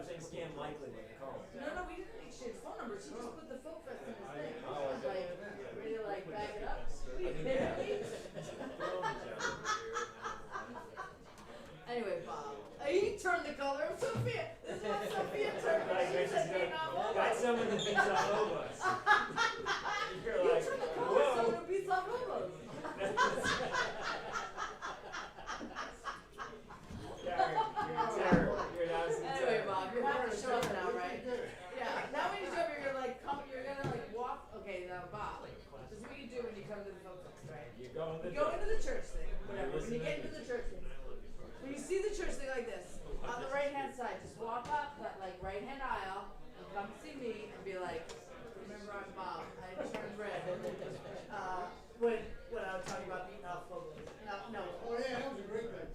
I'm saying scam likely when you call. No, we didn't exchange phone numbers. He just put the Folk Fest in his thing. Oh, okay. Ready to like back it up? I mean, yeah. Anyway, Bob. He turned the color of Sophia. This is what Sophia turned. Like, She said, got, "Hey, got someone that beats off Lobos. You're you like, turned the color of whoa. someone who beats off Lobos." You're terrible. You're an absolute Anyway, terror. Bob, you're having to show up now, right? Yeah. Now when you show up, you're gonna like come. You're gonna like walk. Okay, now Bob. This is what you do when you come to the Folk Fest, right? You go in the You go into the church thing, whatever. When you listen get to into the church thing, when you see the church thing like this, on the right hand side, just walk up that like right hand aisle and come see me and be like, remember I'm Bob. I turned red. When I was talking about beating off Lobos. No. Oh yeah, that was a great bit.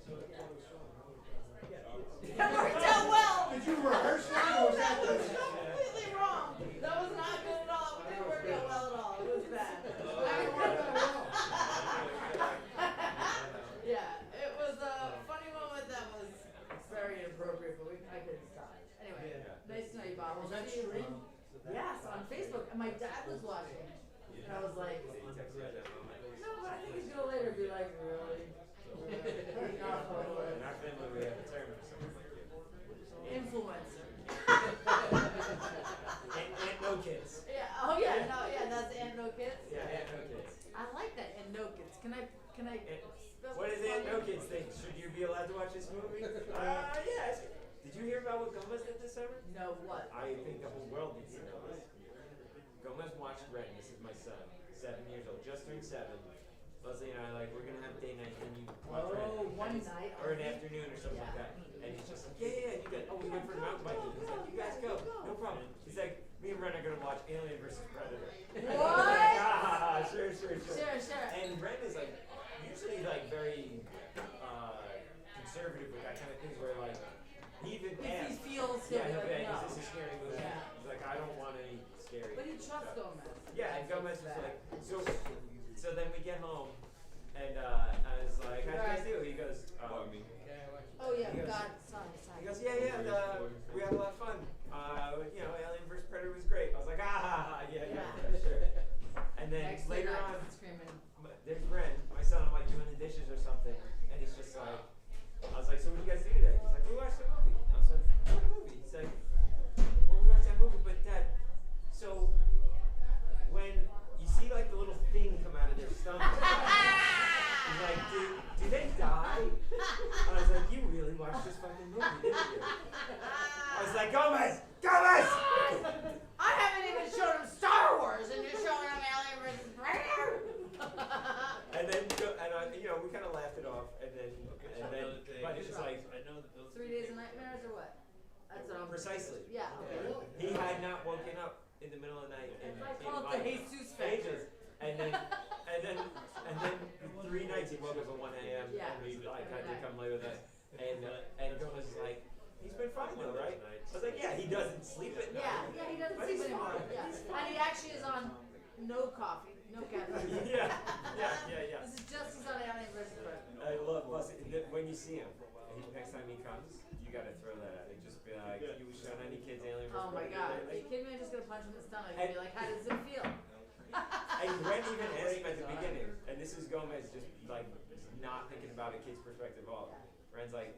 That worked out well. Did you rehearse that or was that That was completely wrong. That was not good at all. It didn't work out well at all. It was bad. Yeah, it was a funny moment that was very inappropriate, but I couldn't stop it. Anyway, nice to know you, Bob. Was that See you. streamed? Yes, on Facebook. And my dad was watching. And I was like, no, but I think he's gonna later be like, really? Beating off Lobos. In our family, we have a term for someone like you. Influencer. And no kids. Yeah. Oh yeah. That's and no kids. Yeah, and no kids. I like that and no kids. Can I? What does and no kids think? Should you be allowed to watch this movie? Yes. Did you hear about what Gomez did this summer? No, what? I think the whole world needs to know this. Gomez watched Ren. This is my son, 7 years old, just turned 7. Leslie and I we're gonna have a day night and you watch Ren. One night. Or an afternoon or something like that. And he's just like, yeah, you guys. Oh, we went for a mountain biking. He's like, you guys go, no problem. He's like, me and Ren are gonna watch Alien vs Predator. What? Sure. Sure. And Ren is like usually like very conservative with that kind of things where like he even If asks. he feels Yeah, he'll he'll be be like, like, no. is this a scary movie? Yeah. He's like, I don't want any scary. But he trusts stuff. Gomez. Yeah, and Gomez was like, so then we get home, and I was like, how'd you guys do? He goes, Oh yeah, He goes- God, sorry. he goes, yeah, we had a lot of fun. Alien vs Predator was great. I was like, yeah, sure. And then Next later night, on, screaming. there's Ren, my son. I'm like doing the dishes or something, and he's just like, I was like, so what did you guys do today? He's like, we watched a movie. I was like, what movie? He's like, well, we watched that movie, but Dad, so when you see like the little thing come out of their stomach, he's like, do they die? I was like, you really watched this fucking movie, didn't you? I was like, Gomez! I haven't even shown him Star Wars, and you're showing him Alien vs Predator. And then, we kind of laughed it off, and then, but it's like, 3 Days of Nightmares or what? That's what I'm. precisely. Yeah. Okay. He had not woken up in the middle of the night in I call it the Jesus factor. ages. And then 3 nights he woke up at 1 a.m. Yeah. and we had to come lay with us. And Gomez is like, he's been fine though, right? I was like, yeah, he doesn't sleep at night. Yeah, he doesn't But sleep he's anymore. fine. Yeah. He's And fine. he actually is on no coffee, no caffeine. Yeah. This is just as on Alien vs Predator. I love when you see him. Next time he comes, you gotta throw that at him. Just be like, you shown any kids Alien vs Oh my Predator God! Are lately? you kidding me? I'm just gonna punch him in the stomach and be like, "How does it feel?" And Ren even asked him at the beginning, and this is Gomez just like not thinking about a kid's perspective at all. Ren's like,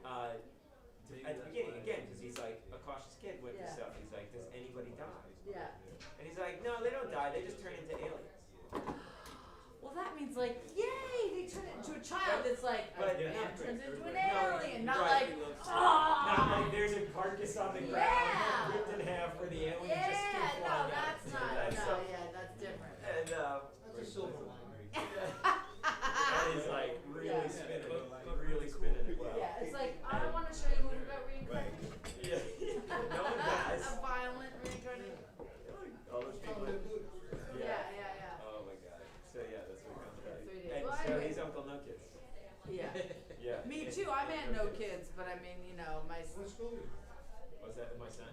at the beginning again, because he's like a cautious kid with this stuff. He's like, does anybody die? Yeah. And he's like, no, they don't die. They just turn into aliens. Well, that means like, yay! They turn it into a child. It's like, But- man turns into an No, alien, not right. like, Not like there's a carcass on the ground, Yeah. ripped in half, where the alien just yeah, keeps no, flying out. that's not. That's No, so- yeah, that's different. And That's a silver lining. that is like really spinning it well. Yeah, it's like I want to show you a movie about reincarnation. Yeah. No one does. A violent reincarnation. All those people. Yeah. Oh my god. So yeah, that's what comes out. 3 days. And Well, so anyway. he's Uncle No Kids. Yeah. Yeah. Me too. I meant no kids, but I mean, my What school are you? Was that my son?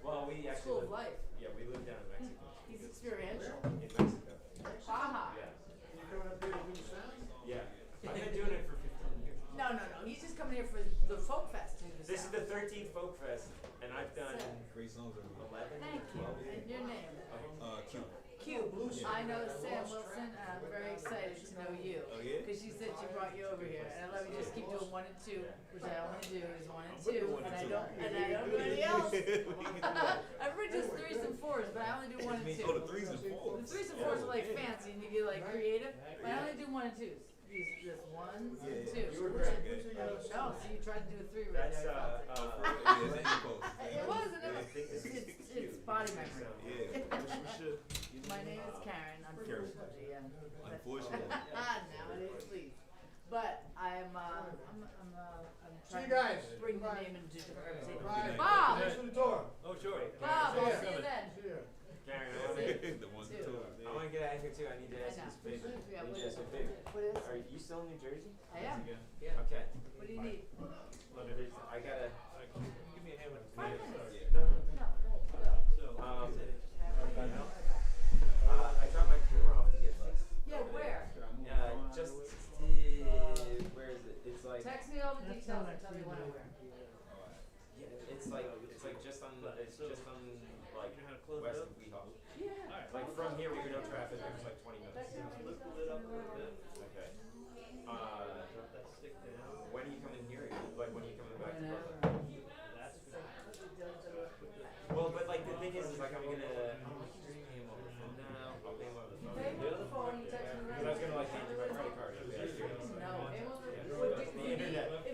Well, we actually school of live, life. yeah, we live down in Mexico. He's experiential. In Mexico. Baja. Yeah. You coming up here to do sound? Yeah. I've been doing it for 15 years. No. He's just coming here for the folk fest to This is the 13th Folk Fest, and I've done Great songs. 11. Thank you. And your name? Q. Q. I know Sam Wilson, and I'm very excited to know you. Oh, yeah? Because she said she brought you over here, and I let me just keep doing 1 and 2, which I only do is 1 and 2, and I don't do anything else. Everybody does 3s and 4s, but I only do 1 and 2. Oh, the 3s and 4s. The 3s and 4s are like fancy, and you get like creative, but I only do 1 and 2s. This 1s and 2s. You were pretty good. No, so you tried to do a 3 right That's, there. It wasn't. It's body memory. My name is Karen, unfortunately. Yeah. Unfortunately. Nowadays, please. But I'm trying See you guys. to bring the name into different representation. Bye. Bob! Thanks for the tour. Oh, sure. Bob, I'll see you then. See ya. Karen, The ones that told. I want to get out of here too. I need to ask you this favor. Yeah, I need what to is ask you a it? favor. What is it? Are you still in New Jersey? I am. Yeah. Okay. What do you need? I gotta. Give me a hand with 5 minutes. No. No, go. I dropped my camera off to get fixed. Yeah, where? Just where is it? It's like Text me all the details and tell me when and where. yeah, it's like just on like west of Weehawken. Yeah. Like from here with no traffic, it's like 20 minutes. Text me all the details. Okay. When are you coming here? Like when are you coming back to Whenever. Brooklyn? Well, but like the thing is like I'm gonna pay him over the phone now. I'll pay him over the phone. Pay him over the phone, you text me Because I was gonna like hand you my credit card. No, pay him over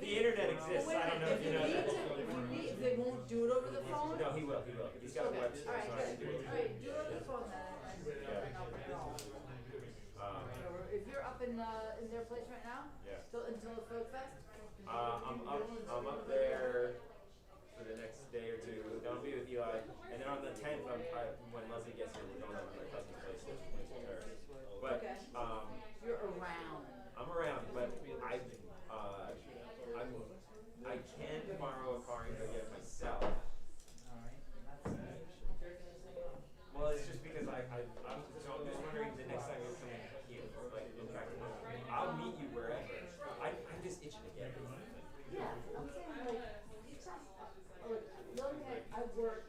The internet exists. I don't know if you know that. If they won't do it over the phone? No, he will. He's got a Okay. website, Alright, so I can do good. it. Alright, do it over the phone then. And I'll bring it home. If you're up in their place right now? Yeah. Until the Folk Fest? I'm up there for the next day or two. Then I'll be with Eli, and then on the 10th, when Leslie gets here, we're going over to my cousin's place in Paris. But Okay. You're around. I'm around, but I can borrow a car and go get it myself. Well, it's just because I'm just wondering the next time you're coming here, like in fact, I'll meet you wherever. I'm just itching to get it. Yeah, I'm saying like, it's just, look, I work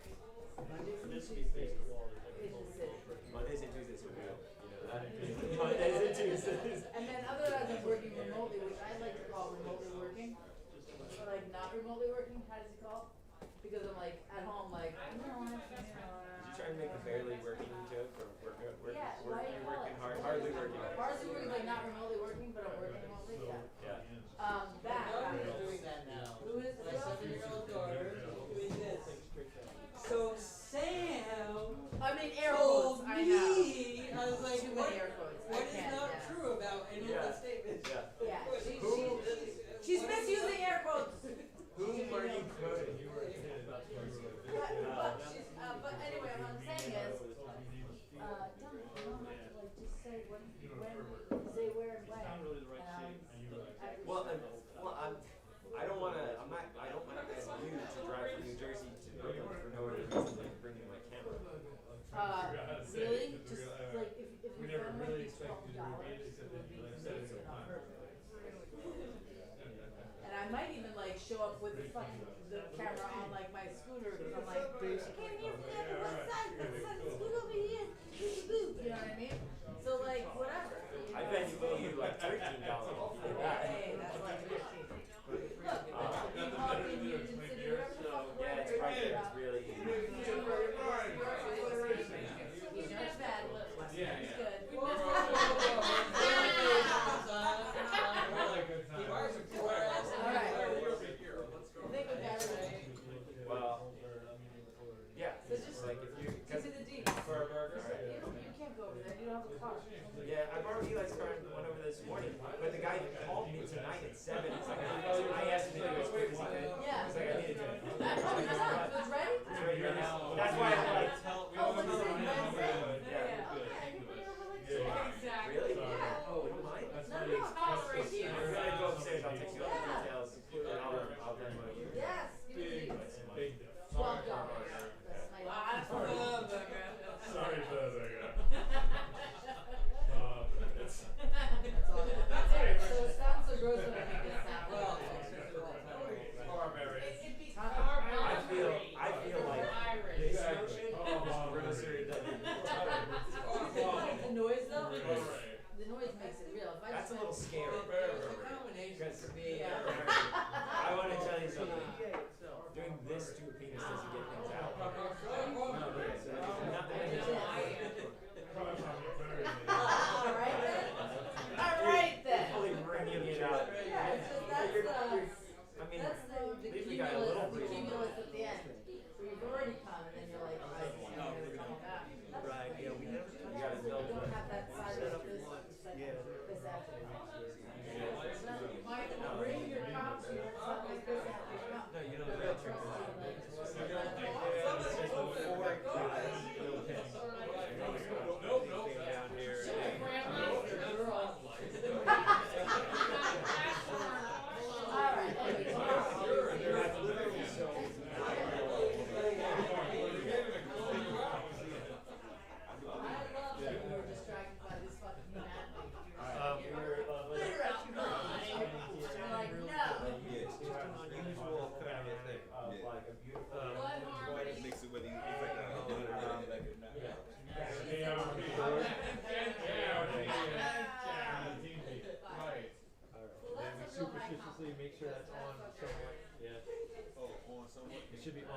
Mondays and Tuesdays in the city. Mondays and Tuesdays are real. You know that. Mondays and Tuesdays. And then otherwise I'm working remotely, which I like to call remotely working. Or like not remotely working, how does it call? Because I'm like at home like, no, Did you try to make a barely working joke or yeah, why do you call working it? hard, hardly working? Hardly working, like not remotely working, but I'm working remotely, yeah. Yeah. That. doing that now. Who is My who else? 7-year-old daughter is doing this. So Sam I mean air told quotes, I know. me, I was like, Too what, many air quotes. I what is can't, not yeah. true about any of the statements? Yeah. Yeah, she's misusing air quotes. Who are you quoting? But anyway, what I'm saying is, Don, you don't have to like just say when, say where and when. I don't want to ask you to drive from New Jersey to Brooklyn for no other reason than bringing my camera. Really? Just like if you found like these $12, it would be amazing on purpose. And I might even like show up with the camera on like my scooter because I'm like, I can't hear from the other one side, scoot over here, you know what I mean? So like whatever. I bet you owe you like $13 if you did that. Hey, that's like 15. Look, you call me Union City, whatever the fuck. Yeah, it's right there. It's really easy. He's not as bad. He's good. Think of that. Well, yeah. So It's just like if you give me the deed. for a burger. You can't go over there. You don't have a car. Yeah, I borrowed Eli's car and went over this morning, but the guy called me tonight at 7. He's like, I asked him to do it as quick as he could. Yeah. He's like, I need to do it. Oh, it's done. It's ready? It's right here now. That's why I'm like, Oh, it's ready. yeah. Okay, I can bring it over like today. Exactly. Really? Yeah. Oh, you don't mind? No, it's right here. I'm gonna go upstairs. I'll text you all the details, and I'll Venmo you. Yes. Give me the deed. $12. That's my last one. Sorry for that guy. That's all. That's it. So it sounds so gross when I make it sound. Or Mary. It'd be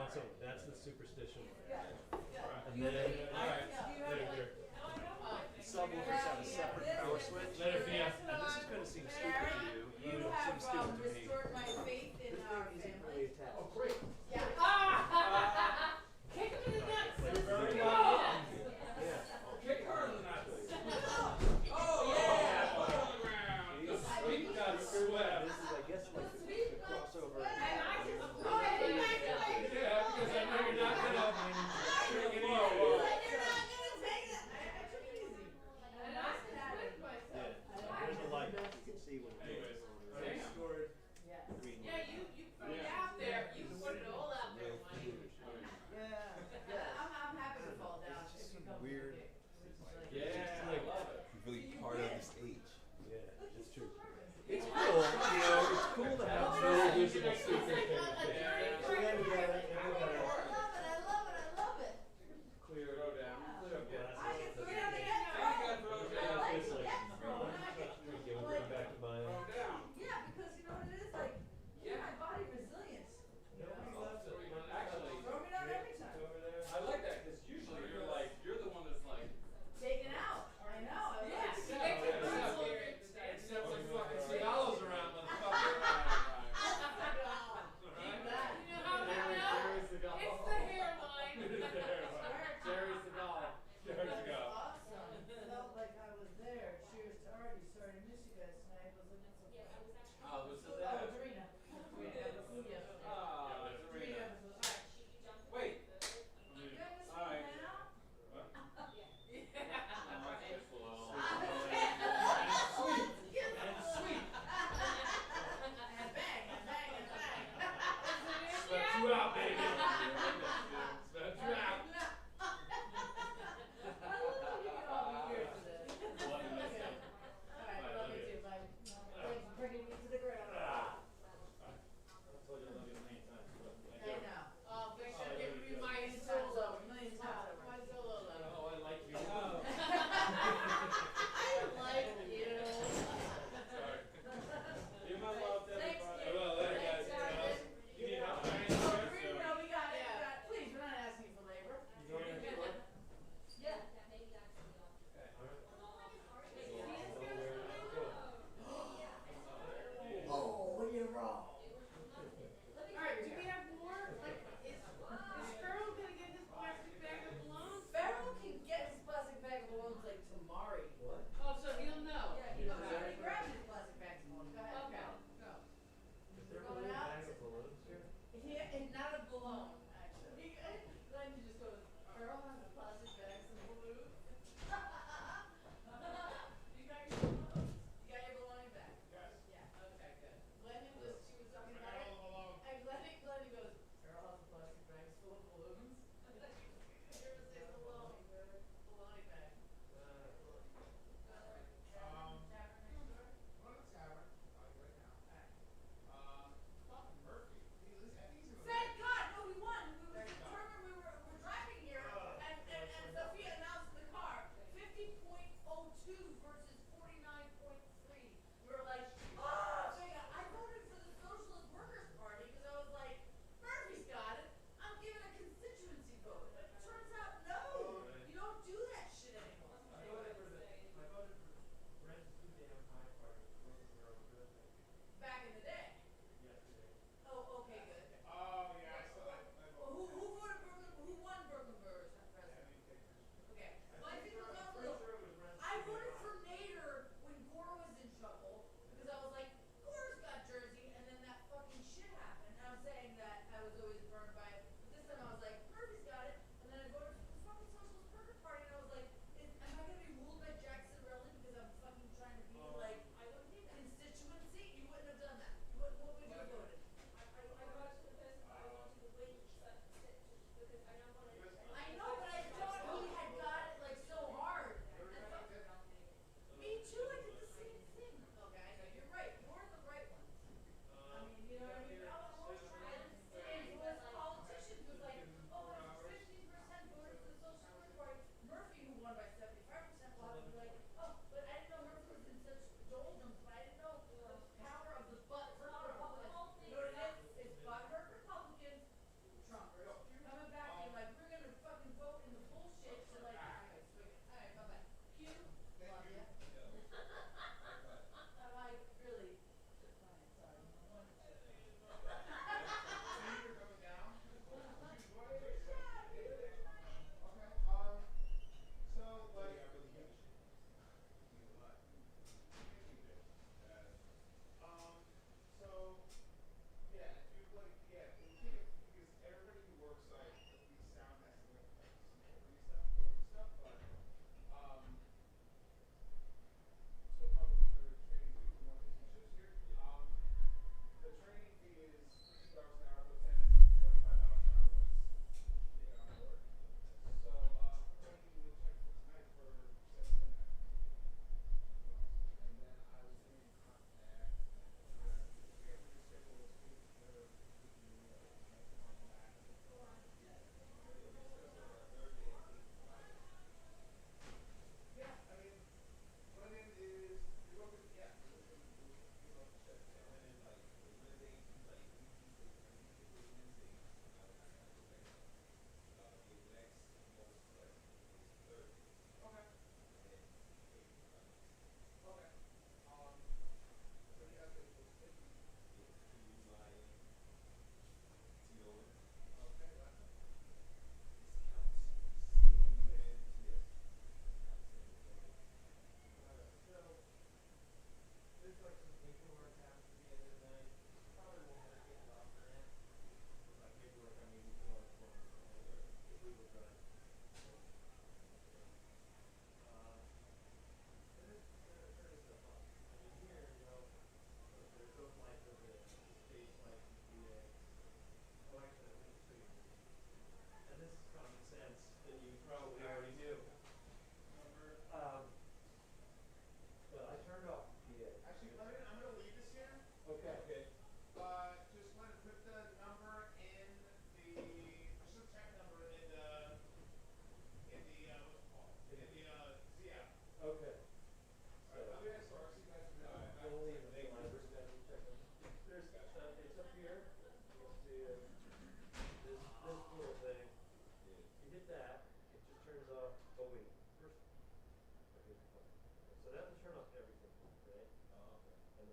console. That's the superstition. And then, alright, there. The subwoofers have a separate power switch. Later, Fia. And this is going to seem stupid to you. You It have seems stupid to me. restored my faith in our family. Oh, great. Yeah. Kick him in the nuts. Very Come well. on. Yeah. Kick her in the nuts. Oh, yeah. Put her on the ground. The sweet got sweat. This is, I guess, like the crossover. Oh, yeah, Yeah, because I know you're not gonna bring it low.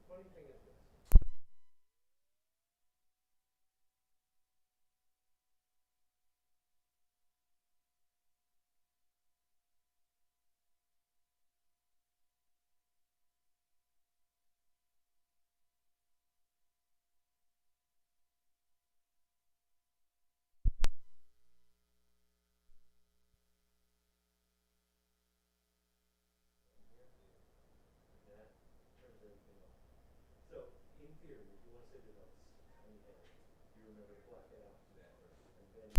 funny thing is this. That turns everything off. So, in theory, if you want to save your notes on your head, you remember to black it out. And then